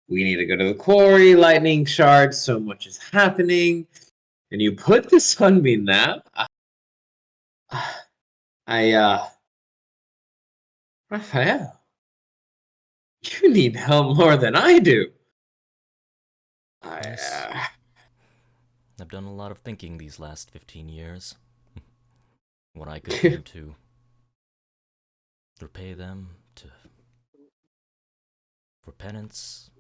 We need to go to the quarry. Lightning shards. So much is happening, and you put this on me now. Rafayel, you need help more than I do. Yes. I've done a lot of thinking these last 15 years. What I could do to repay them, for penance.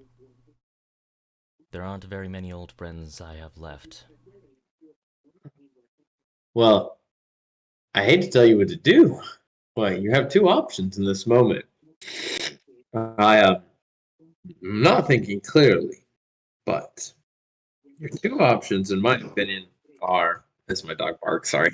There aren't very many old friends I have left. Well, I hate to tell you what to do, but you have two options in this moment. I'm not thinking clearly, but your two options, in my opinion, are. This is my dog bark. Sorry.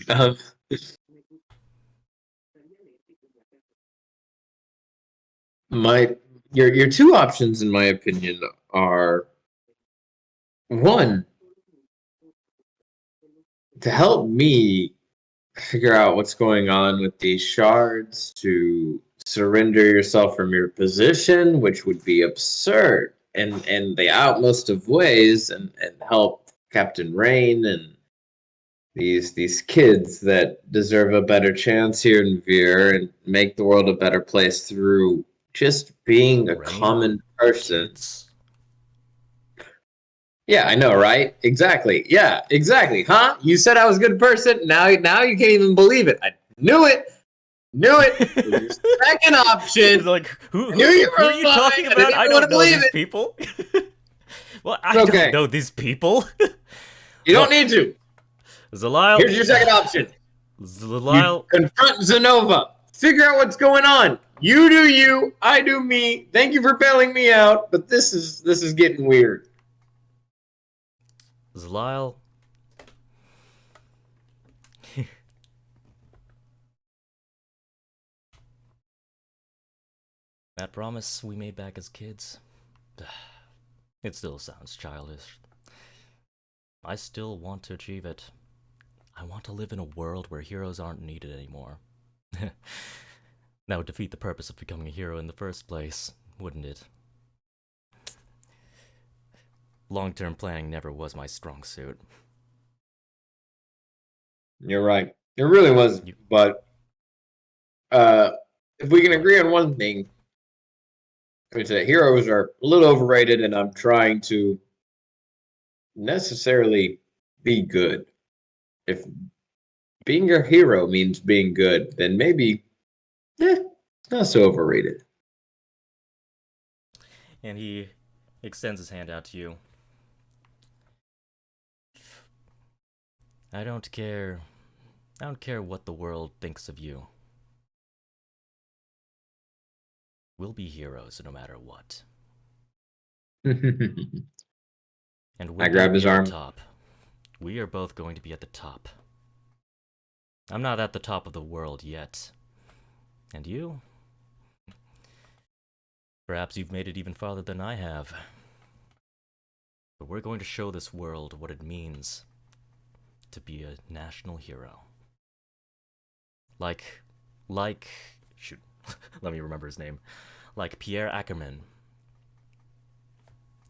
Your two options, in my opinion, are: one, to help me figure out what's going on with these shards, to surrender yourself from your position, which would be absurd, and the utmost of ways, and help Captain Rain and these kids that deserve a better chance here in Veer and make the world a better place through just being a Rain? common person. Kids? Yeah, I know, right? Exactly. Yeah, exactly. Huh? You said I was a good person. Now you can't even believe it. I knew it. Knew it. It was your second option. Like, I knew you who were are you lying. talking I about? didn't I even don't want to know believe these it. people. Well, I Okay. don't know these people. You don't Look, need to. Zaliel. Here's your second option. You Zaliel. confront Zennova. Figure out what's going on. You do you. I do me. Thank you for bailing me out, but this is getting weird. Zaliel. That promise we made back as kids, it still sounds childish. I still want to achieve it. I want to live in a world where heroes aren't needed anymore. That would defeat the purpose of becoming a hero in the first place, wouldn't it? Long-term planning never was my strong suit. You're right. It really wasn't. But if we can agree on one thing, it's that heroes are a little overrated, and I'm trying to necessarily be good. If being a hero means being good, then maybe it's not so overrated. And he extends his hand out to you. I don't care what the world thinks of you. We'll be heroes no matter what. I And we're grab gonna his be at arm. the top. We are both going to be at the top. I'm not at the top of the world yet. And you? Perhaps you've made it even farther than I have. But we're going to show this world what it means to be a national hero. Shoot, let me remember his name. Like Pierre Ackerman.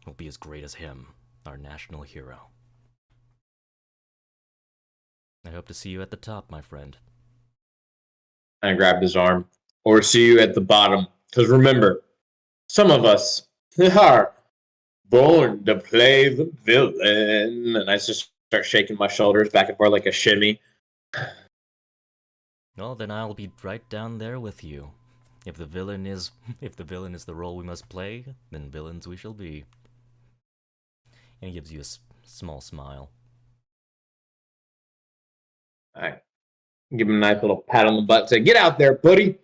We'll be as great as him, our national hero. I hope to see you at the top, my friend. I grabbed his arm. Or see you at the bottom. Because remember, some of us are born to play the villain. And I just start shaking my shoulders back and forth like a shimmy. Well, then I'll be right down there with you. If the villain is the role we must play, then villains we shall be. And he gives you a small smile. I give him a nice little pat on the butt and say, "Get out there, buddy.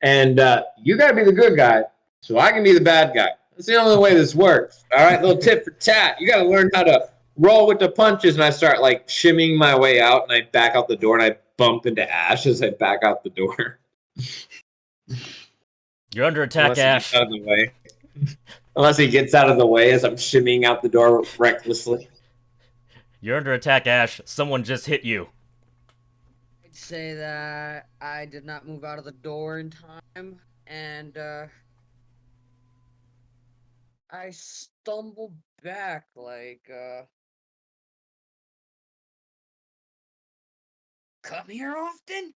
And you got to be the good guy so I can be the bad guy. That's the only way this works. All right, little tip for tat. You got to learn how to roll with the punches." And I start like shimmying my way out, and I back out the door, and I bump into Ash as I back out the door. You're under attack, Ash. Out of the way. Unless he gets out of the way as I'm shimmying out the door recklessly. You're under attack, Ash. Someone just hit you. I'd say that I did not move out of the door in time, and I stumbled back like, come here often?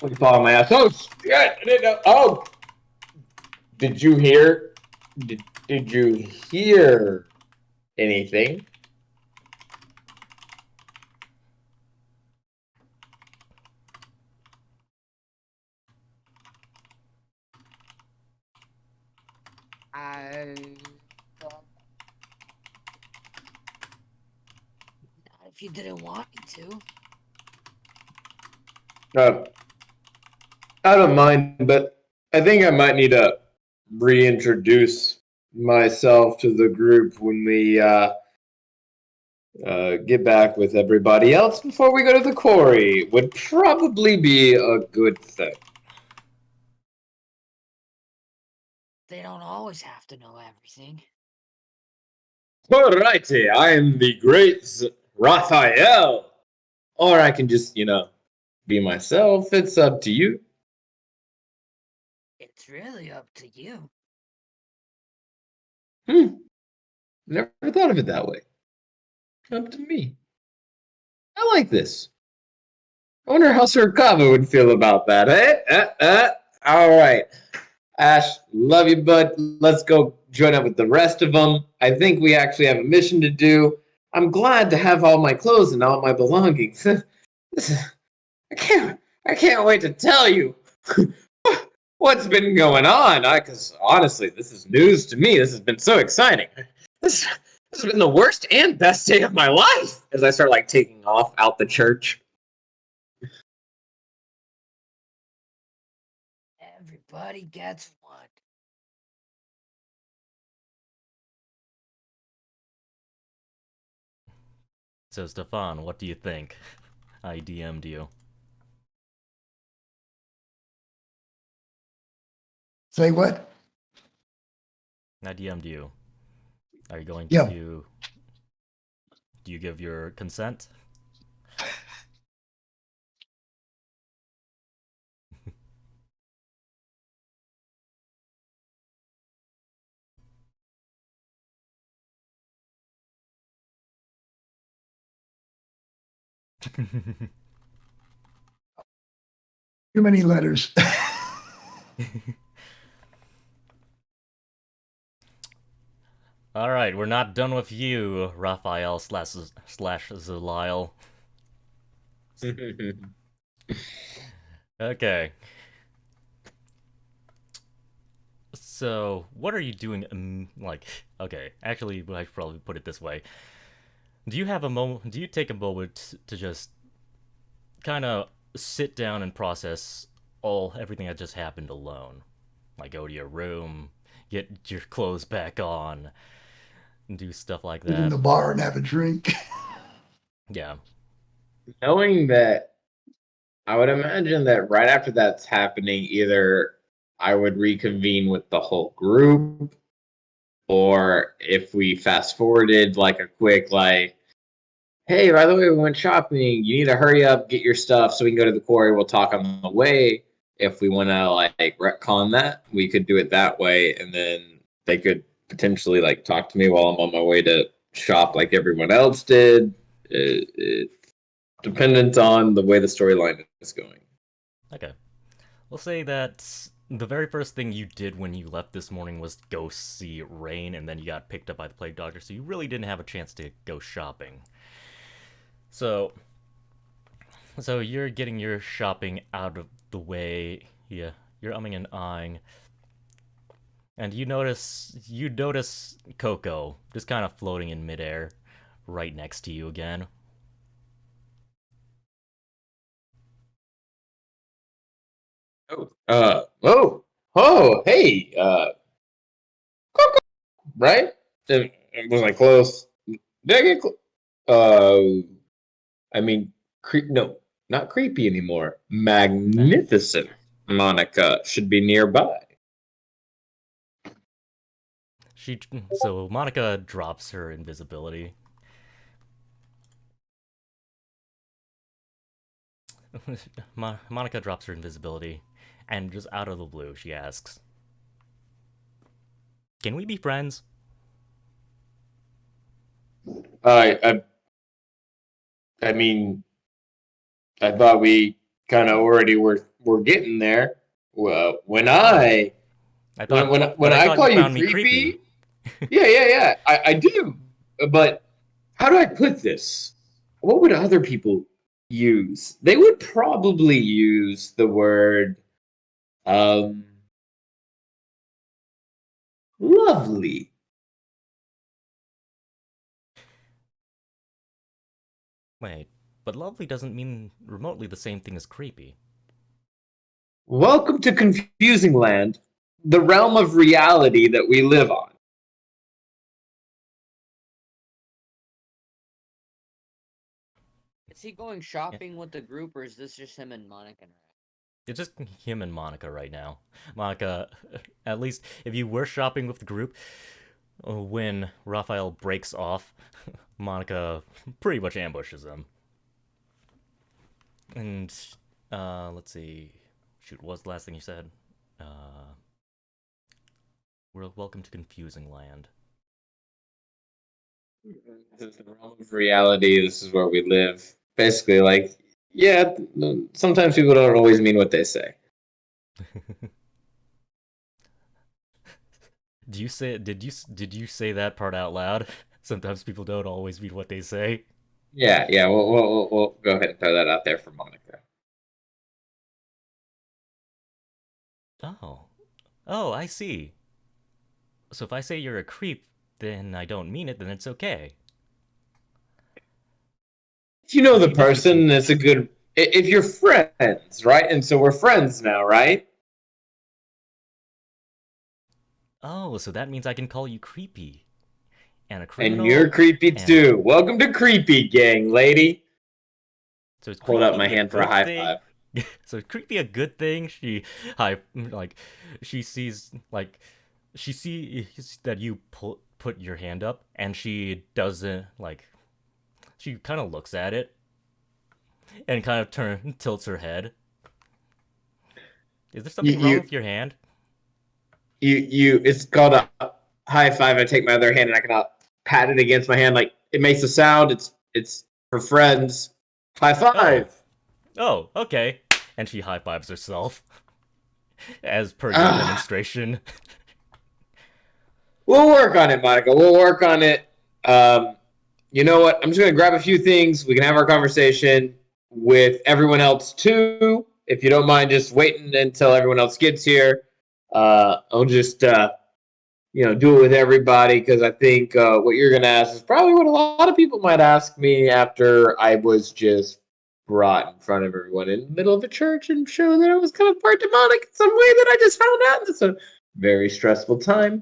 We follow my ass. Oh shit! I didn't know. Oh, did you hear? Did you hear anything? I thought, not if you didn't want me to. I don't mind, but I think I might need to reintroduce myself to the group when we get back with everybody else before we go to the quarry. Would probably be a good thing. They don't always have to know everything. Alrighty, I am the great Raphael. Or I can just, be myself. It's up to you. It's really up to you. Never thought of it that way. Up to me. I like this. I wonder how Sir Kava would feel about that, eh? Alright. Ash, love you, bud. Let's go join up with the rest of them. I think we actually have a mission to do. I'm glad to have all my clothes and all my belongings. I can't wait to tell you what's been going on. Because honestly, this is news to me. This has been so exciting. This has been the worst and best day of my life. As I start taking off out the church. Everybody gets one. So, Stefan, what do you think? I DM'd you. Say what? I DM'd you. Are you going Yeah. to... Do you give your consent? Too many letters. Alright, we're not done with you, Rafayel slash Zaliel. Okay. So, what are you doing, okay, actually, I should probably put it this way. Do you take a moment to just kind of sit down and process everything that just happened alone? Like, go to your room, get your clothes back on, and do stuff like Sit in the that. bar and have a drink. Yeah. Knowing that, I would imagine that right after that's happening, either I would reconvene with the whole group, or if we fast forwarded a quick hey, by the way, we went shopping. You need to hurry up, get your stuff so we can go to the quarry. We'll talk on the way. If we want to retcon that, we could do it that way, and then they could potentially talk to me while I'm on my way to shop like everyone else did. It's dependent on the way the storyline is going. Okay. We'll say that the very first thing you did when you left this morning was go see Rain, and then you got picked up by the Plague Doctor, so you really didn't have a chance to go shopping. So you're getting your shopping out of the way. Yeah, you're umming and ahhing. And you notice Coco just kind of floating in midair right next to you again. Hey, Coco, right? Was I close? Did I get I mean, no, not creepy anymore. Magnificent Monica should be nearby. So Monica drops her invisibility. Monica drops her invisibility, and just out of the blue, she asks, "Can we be friends?" I mean, I thought we kind of already were getting there. Well, when I call you creepy, yeah, I do. But how do I put this? What would other people use? They would probably use the word lovely. Wait, but lovely doesn't mean remotely the same thing as creepy. Welcome to Confusing Land, the realm of reality that we live on. Is he going shopping with the group, or is this just him and Monica? It's just him and Monica right now. Monica, at least if you were shopping with the group, when Raphael breaks off, Monica pretty much ambushes him. And let's see. Shoot, what's the last thing you said? We're welcome to confusing land. This is the realm of reality. This is where we live. Basically, like, yeah, sometimes people don't always mean what they say. Did you say that part out loud? Sometimes people don't always mean what they say. Yeah, yeah. We'll go ahead and throw that out there for Monica. Oh, I see. So if I say you're a creep, then I don't mean it, then it's okay. If you know the Maybe that makes person, it's a good. If you're friends, right? And so we're friends now, right? Oh, so that means I can call you creepy. And a criminal. And you're creepy too. Welcome to Creepy Gang, lady. So it's Hold up my creepy hand for a high thing? five. So is creepy a good thing? She sees that you put your hand up, and she doesn't like. She kind of looks at it, and kind of tilts her head. Is there something wrong with your hand? It's called a high five. I take my other hand and I can pat it against my hand, like it makes a sound. It's for friends. High five. Oh, okay. And she high fives herself, as per your demonstration. We'll work on it, Monica. We'll work on it. You know what? I'm just gonna grab a few things. We can have our conversation with everyone else too, if you don't mind. Just waiting until everyone else gets here. I'll just do it with everybody, because I think what you're gonna ask is probably what a lot of people might ask me after I was just brought in front of everyone in the middle of a church and show that I was kind of part demonic in some way that I just found out. It's a very stressful time.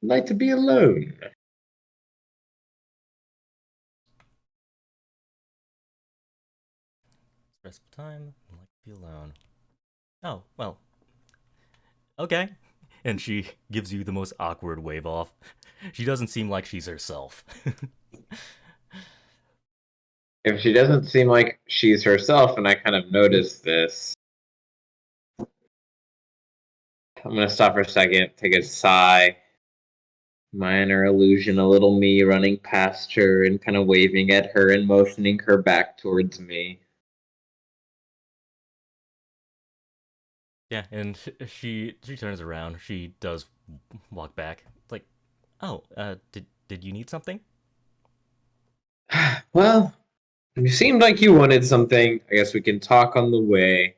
I'd like to be alone. Stressful time. I like to be alone. Oh, well. Okay. And she gives you the most awkward wave off. She doesn't seem like she's herself. If she doesn't seem like she's herself, and I kind of noticed this, I'm going to stop for a second, take a sigh. Minor illusion, a little me running past her and kind of waving at her and motioning her back towards me. Yeah, and she turns around. She does walk back. It's like, oh, did you need something? Well, you seemed like you wanted something. I guess we can talk on the way.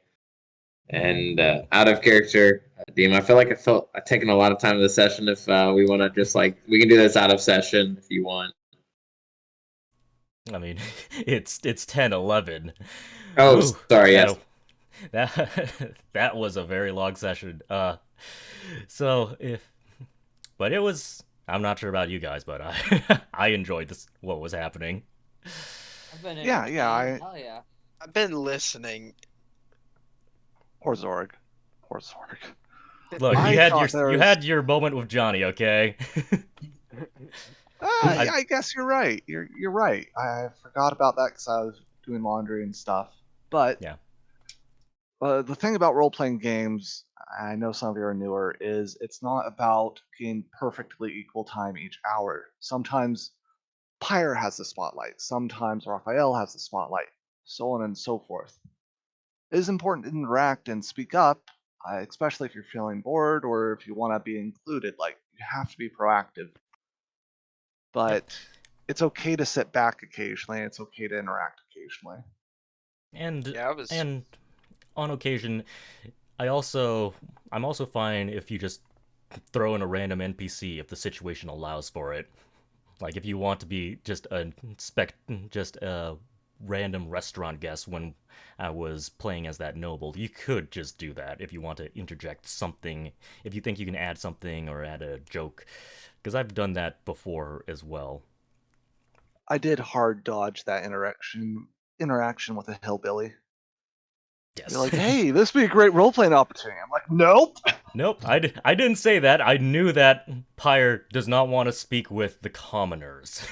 And out of character, DM, I feel like I've taken a lot of time in the session. If we want to just we can do this out of session if you want. I mean, it's 10:11. Oh, Ooh, sorry. Yes. That was a very long session. But it was. I'm not sure about you guys, but I enjoyed this. What was happening? Hell yeah. I've been listening. Poor Zorg. Look, you had your moment with Johnny, okay? I guess you're right. You're right. I forgot about that because I was doing laundry and stuff. But yeah. The thing about role-playing games, I know some of you are newer, is it's not about getting perfectly equal time each hour. Sometimes Pyre has the spotlight. Sometimes Raphael has the spotlight. So on and so forth. It is important to interact and speak up, especially if you're feeling bored or if you want to be included. You have to be proactive. But it's okay to sit back occasionally. It's okay to interact occasionally. And on occasion, I'm also fine if you just throw in a random NPC if the situation allows for it. Like if you want to be just a random restaurant guest when I was playing as that noble, you could just do that if you want to interject something, if you think you can add something or add a joke, because I've done that before as well. I did hard dodge that interaction with a hillbilly. Yes. You're like, hey, this would be a great role-playing opportunity. I'm like, nope. Nope, I didn't say that. I knew that Pyre does not want to speak with the commoners.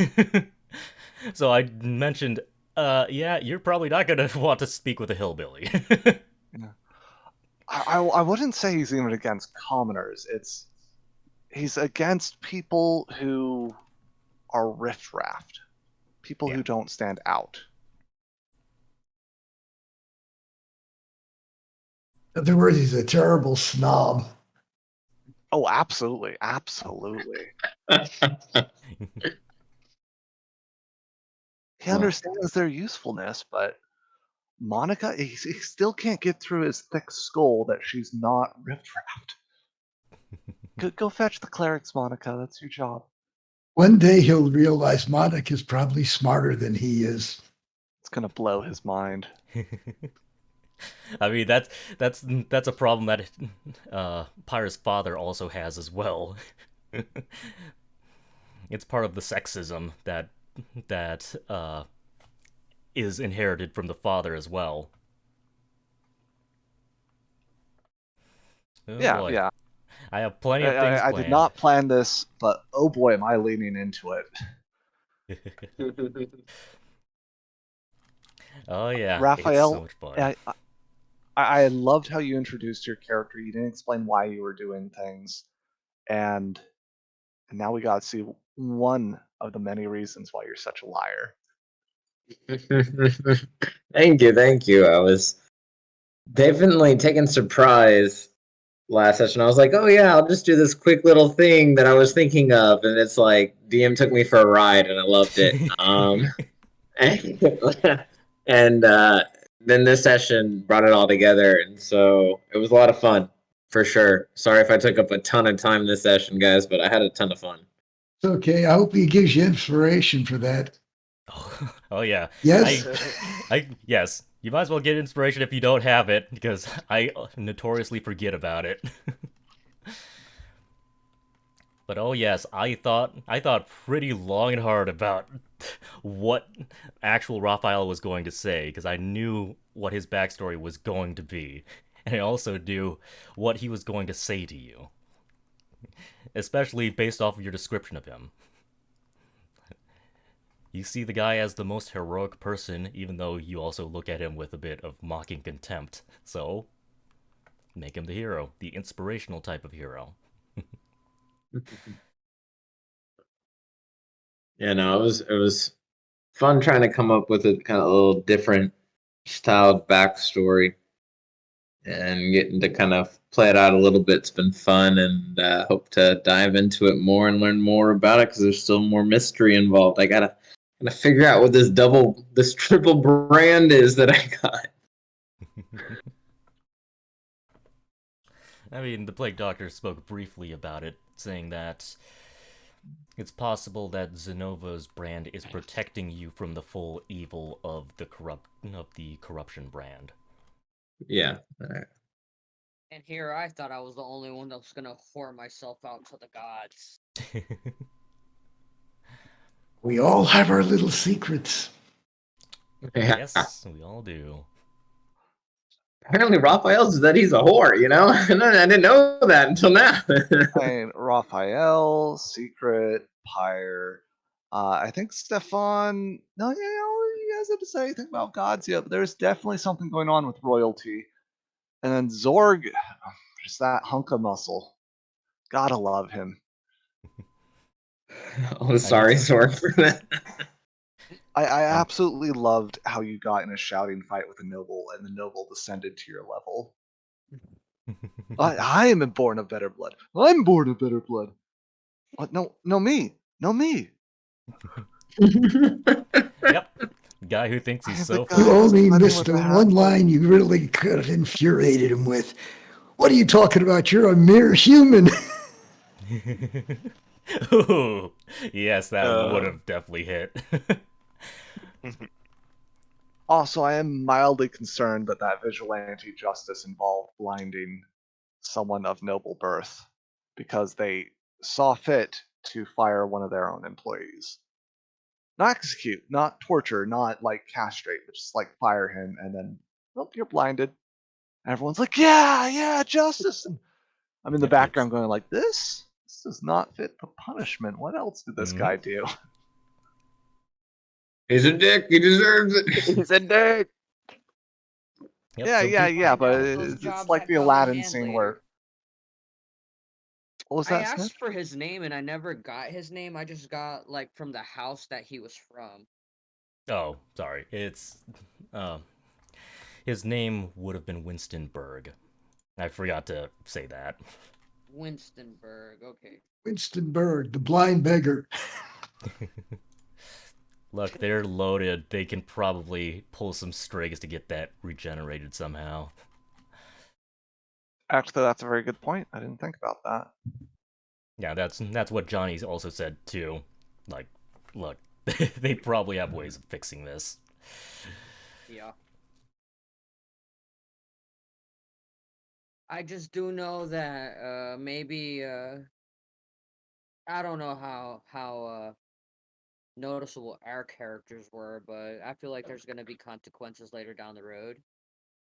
So I mentioned, yeah, you're probably not going to want to speak with a hillbilly. I wouldn't say he's even against commoners. He's against people who are riffraff, people Yeah. who don't stand out. In other words, he's a terrible snob. Oh, absolutely, absolutely. He understands their usefulness, but Monica, he still can't get through his thick skull that she's not riffraff. Go fetch the clerics, Monica. That's your job. One day he'll realize Monica's probably smarter than he is. It's gonna blow his mind. I mean, that's a problem that Pyre's father also has as well. It's part of the sexism that is inherited from the father as well. Oh, Yeah, boy. yeah. I have plenty of things I planned. did not plan this, but oh boy, am I leaning into it. Oh yeah, it's Rafayel, so much fun. I loved how you introduced your character. You didn't explain why you were doing things, and now we got to see one of the many reasons why you're such a liar. Thank you. I was definitely taken surprise last session. I was like, oh yeah, I'll just do this quick little thing that I was thinking of, and it's like DM took me for a ride, and I loved it. And then this session brought it all together, and so it was a lot of fun for sure. Sorry if I took up a ton of time this session, guys, but I had a ton of fun. It's okay. I hope he gives you inspiration for that. Oh yeah. Yes? Yes. You might as well get inspiration if you don't have it, because I notoriously forget about it. But oh yes, I thought pretty long and hard about what actual Raphael was going to say, because I knew what his backstory was going to be, and I also knew what he was going to say to you, especially based off of your description of him. You see the guy as the most heroic person, even though you also look at him with a bit of mocking contempt. So, make him the hero, the inspirational type of hero. Yeah, no, it was fun trying to come up with a kind of a little different styled backstory and getting to kind of play it out a little bit. It's been fun, and hope to dive into it more and learn more about it, because there's still more mystery involved. I gotta figure out what this triple brand is that I got. I mean, the Plague Doctor spoke briefly about it, saying that it's possible that Zenova's brand is protecting you from the full evil of the corruption brand. Yeah. All right. And here I thought I was the only one that was gonna whore myself out to the gods. We all have our little secrets. Yeah. Yes, we all do. Apparently, Raphael's is that he's a whore. You know, I didn't know that until now. I mean, Raphael, Secret, Pyre. I think Stefan. No, you guys haven't said anything about gods yet, but there's definitely something going on with royalty. And then Zorg, just that hunk of muscle. Gotta love him. Oh, sorry, Zorg, for that. I absolutely loved how you got in a shouting fight with a noble, and the noble descended to your level. I am born of better blood. I'm born of better blood. What? No me. No me. Yep. Guy who thinks he's so You only Letting missed with the the one half-blood. line you really could have infuriated him with. What are you talking about? You're a mere human. Ooh, yes, that would have definitely hit. Also, I am mildly concerned that vigilante justice involved blinding someone of noble birth because they saw fit to fire one of their own employees. Not execute, not torture, not like castrate, but just like fire him and then, nope, you're blinded. Everyone's like, yeah, justice. And I'm in the Yep, it's- background going like, this does not fit the punishment. What else did this guy do? He's a dick. He deserves it. He's a dick. Yep, Yeah, some yeah, people- yeah, but Those it's jobs like had the come in Aladdin hand scene later. where. What was I that, Smith? asked for his name and I never got his name. I just got like from the house that he was from. Oh, sorry. It's his name would have been Winston Berg. I forgot to say that. Winston Berg. Okay. Winston Berg, the blind beggar. Look, they're loaded. They can probably pull some strings to get that regenerated somehow. Actually, that's a very good point. I didn't think about that. Yeah, that's what Johnny also said too. Like, look, they probably have ways of fixing this. Yeah. I just do know that maybe I don't know how noticeable our characters were, but I feel like there's gonna be consequences later down the road.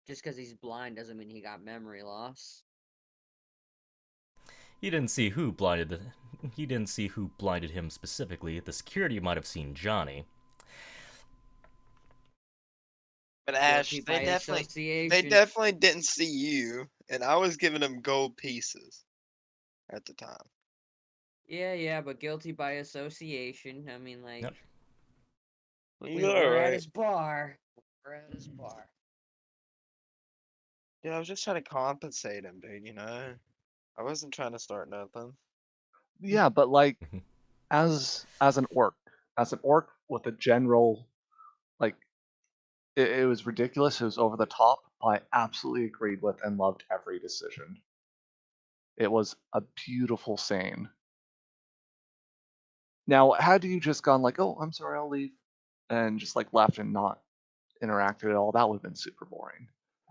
Just because he's blind doesn't mean he got memory loss. He didn't see who blinded he didn't see who blinded him specifically. The security might have seen Johnny. But Ash, Guilty they by definitely association. didn't see you, and I was giving them gold pieces at the time. Yeah, but guilty by association. I mean, like, Yep. we're at his bar. We're at his bar. Yeah, I was just trying to compensate him, dude. You know, I wasn't trying to start nothing. Yeah, but like, as an orc with a general, like, it was ridiculous. It was over the top. I absolutely agreed with and loved every decision. It was a beautiful scene. Now, had you just gone like, "Oh, I'm sorry, I'll leave," and just like left and not interacted at all, that would have been super boring.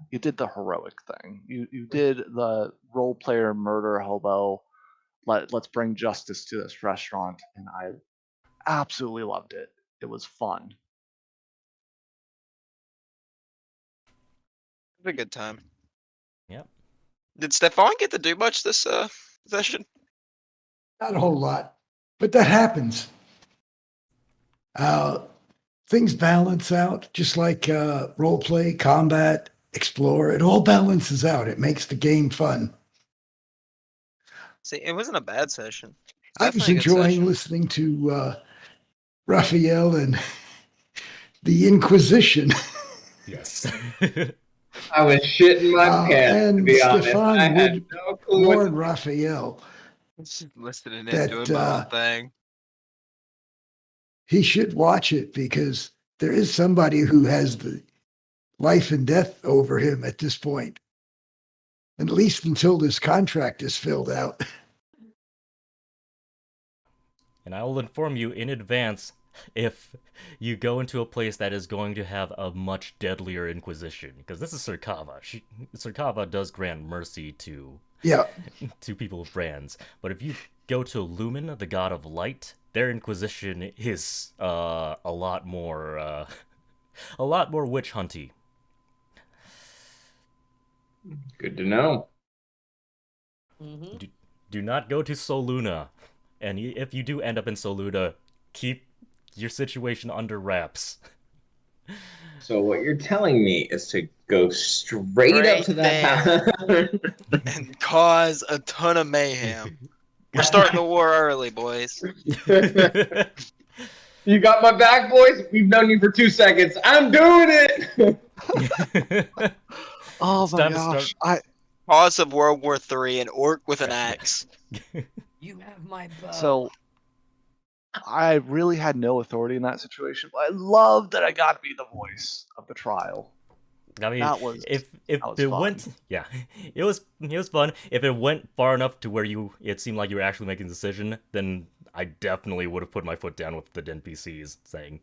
You did the heroic thing. You did the role player murder hobo. Let's bring justice to this restaurant, and I absolutely loved it. It was fun. It was a good time. Yep. Did Stefan get to do much this session? Not a whole lot, but that happens. Things balance out, just like role play, combat, explore. It all balances out. It makes the game fun. See, it wasn't a bad session. I was Definitely a good enjoying session. listening to Raphael and the Inquisition. Yes. I was shitting my pants, to And be honest. Stefan I had would no clue what to warn do. Raphael Just listening and that doing my own thing. he should watch it because there is somebody who has the life and death over him at this point, at least until this contract is filled out. And I will inform you in advance if you go into a place that is going to have a much deadlier inquisition, because this is Surkava. Surkava does grant mercy to Yeah, to people with brands, but if you go to Lumen, the god of light, their inquisition is a lot more witch hunty. Good to know. Mm-hmm. Do not go to Soluna, and if you do end up in Soluna, keep your situation under wraps. So what you're telling me is to go straight up to that house. And cause a ton of mayhem. We're starting the war early, boys. You got my back, boys? We've known you for 2 seconds. I'm doing it! Oh It's my time to gosh! Cause of World War III, an orc with an axe. You have my bow. So I really had no authority in that situation, but I love that I got to be the voice of the trial. I mean, That was if that was it fun. went, yeah, it was fun. If it went far enough to where it seemed like you were actually making the decision, then I definitely would have put my foot down with the NPCs, saying,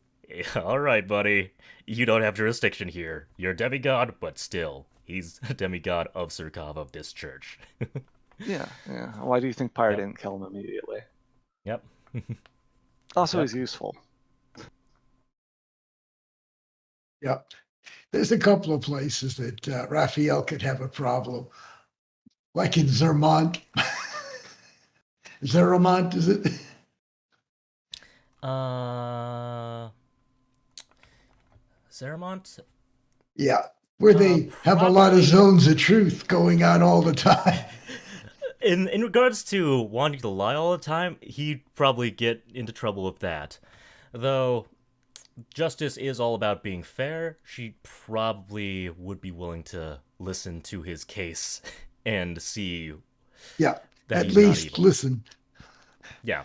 "All right, buddy, you don't have jurisdiction here. You're a demigod, but still, he's a demigod of Surkava of this church." Yeah. Why do you think Pyre Yep. didn't kill him immediately? Yep. Also, Yep. he's useful. yeah. There's a couple of places that Raphael could have a problem, like in Zermont. Zermont, is it? Zeramont? Yeah, where they have a lot of Probably. zones of truth going on all the time. In regards to wanting to lie all the time, he'd probably get into trouble with that. Though justice is all about being fair, she probably would be willing to listen to his case and see Yeah, that at he's not least evil. listen. Yeah.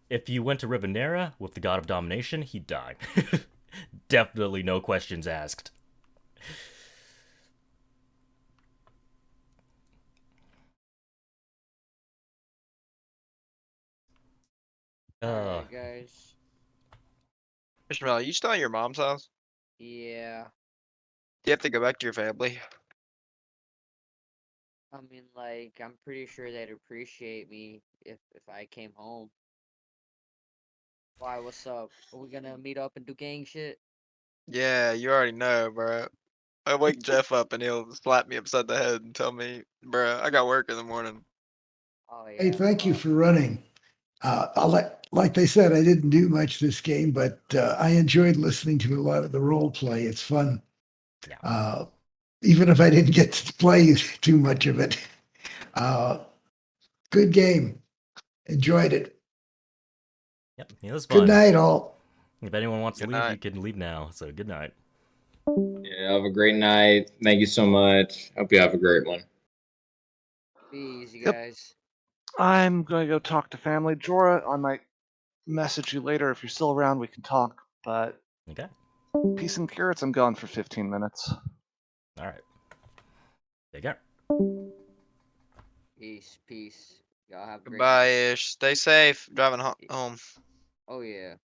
If you went to Rivenera with the god of domination, he'd die. Definitely no questions asked. Alright, guys. Mr. Mel, are you still at your mom's house? Yeah. Do you have to go back to your family? I mean, like, I'm pretty sure they'd appreciate me if I came home. Why, what's up? Are we gonna meet up and do gang shit? Yeah, you already know, bro. I wake Jeff up and he'll slap me upside the head and tell me, bro, I got work in the morning. Oh, yeah. Hey, thank you fuck. for running. Like they said, I didn't do much this game, but I enjoyed listening to a lot of the role play. It's fun. Yeah. Even if I didn't get to play too much of it. Good game. Enjoyed it. Yep, it was fun. Good night, all. If anyone wants to Good leave, night. you can leave now. So good night. Yeah, have a great night. Thank you so much. Hope you have a great one. Be easy, Yep. guys. I'm going to go talk to family. Jorah, I might message you later. If you're still around, we can talk. But Okay. peace and carrots, I'm gone for 15 minutes. All right. Take care. Peace, peace. Y'all have a great Goodbye, night. Ish. Stay safe. Driving home. Oh, yeah.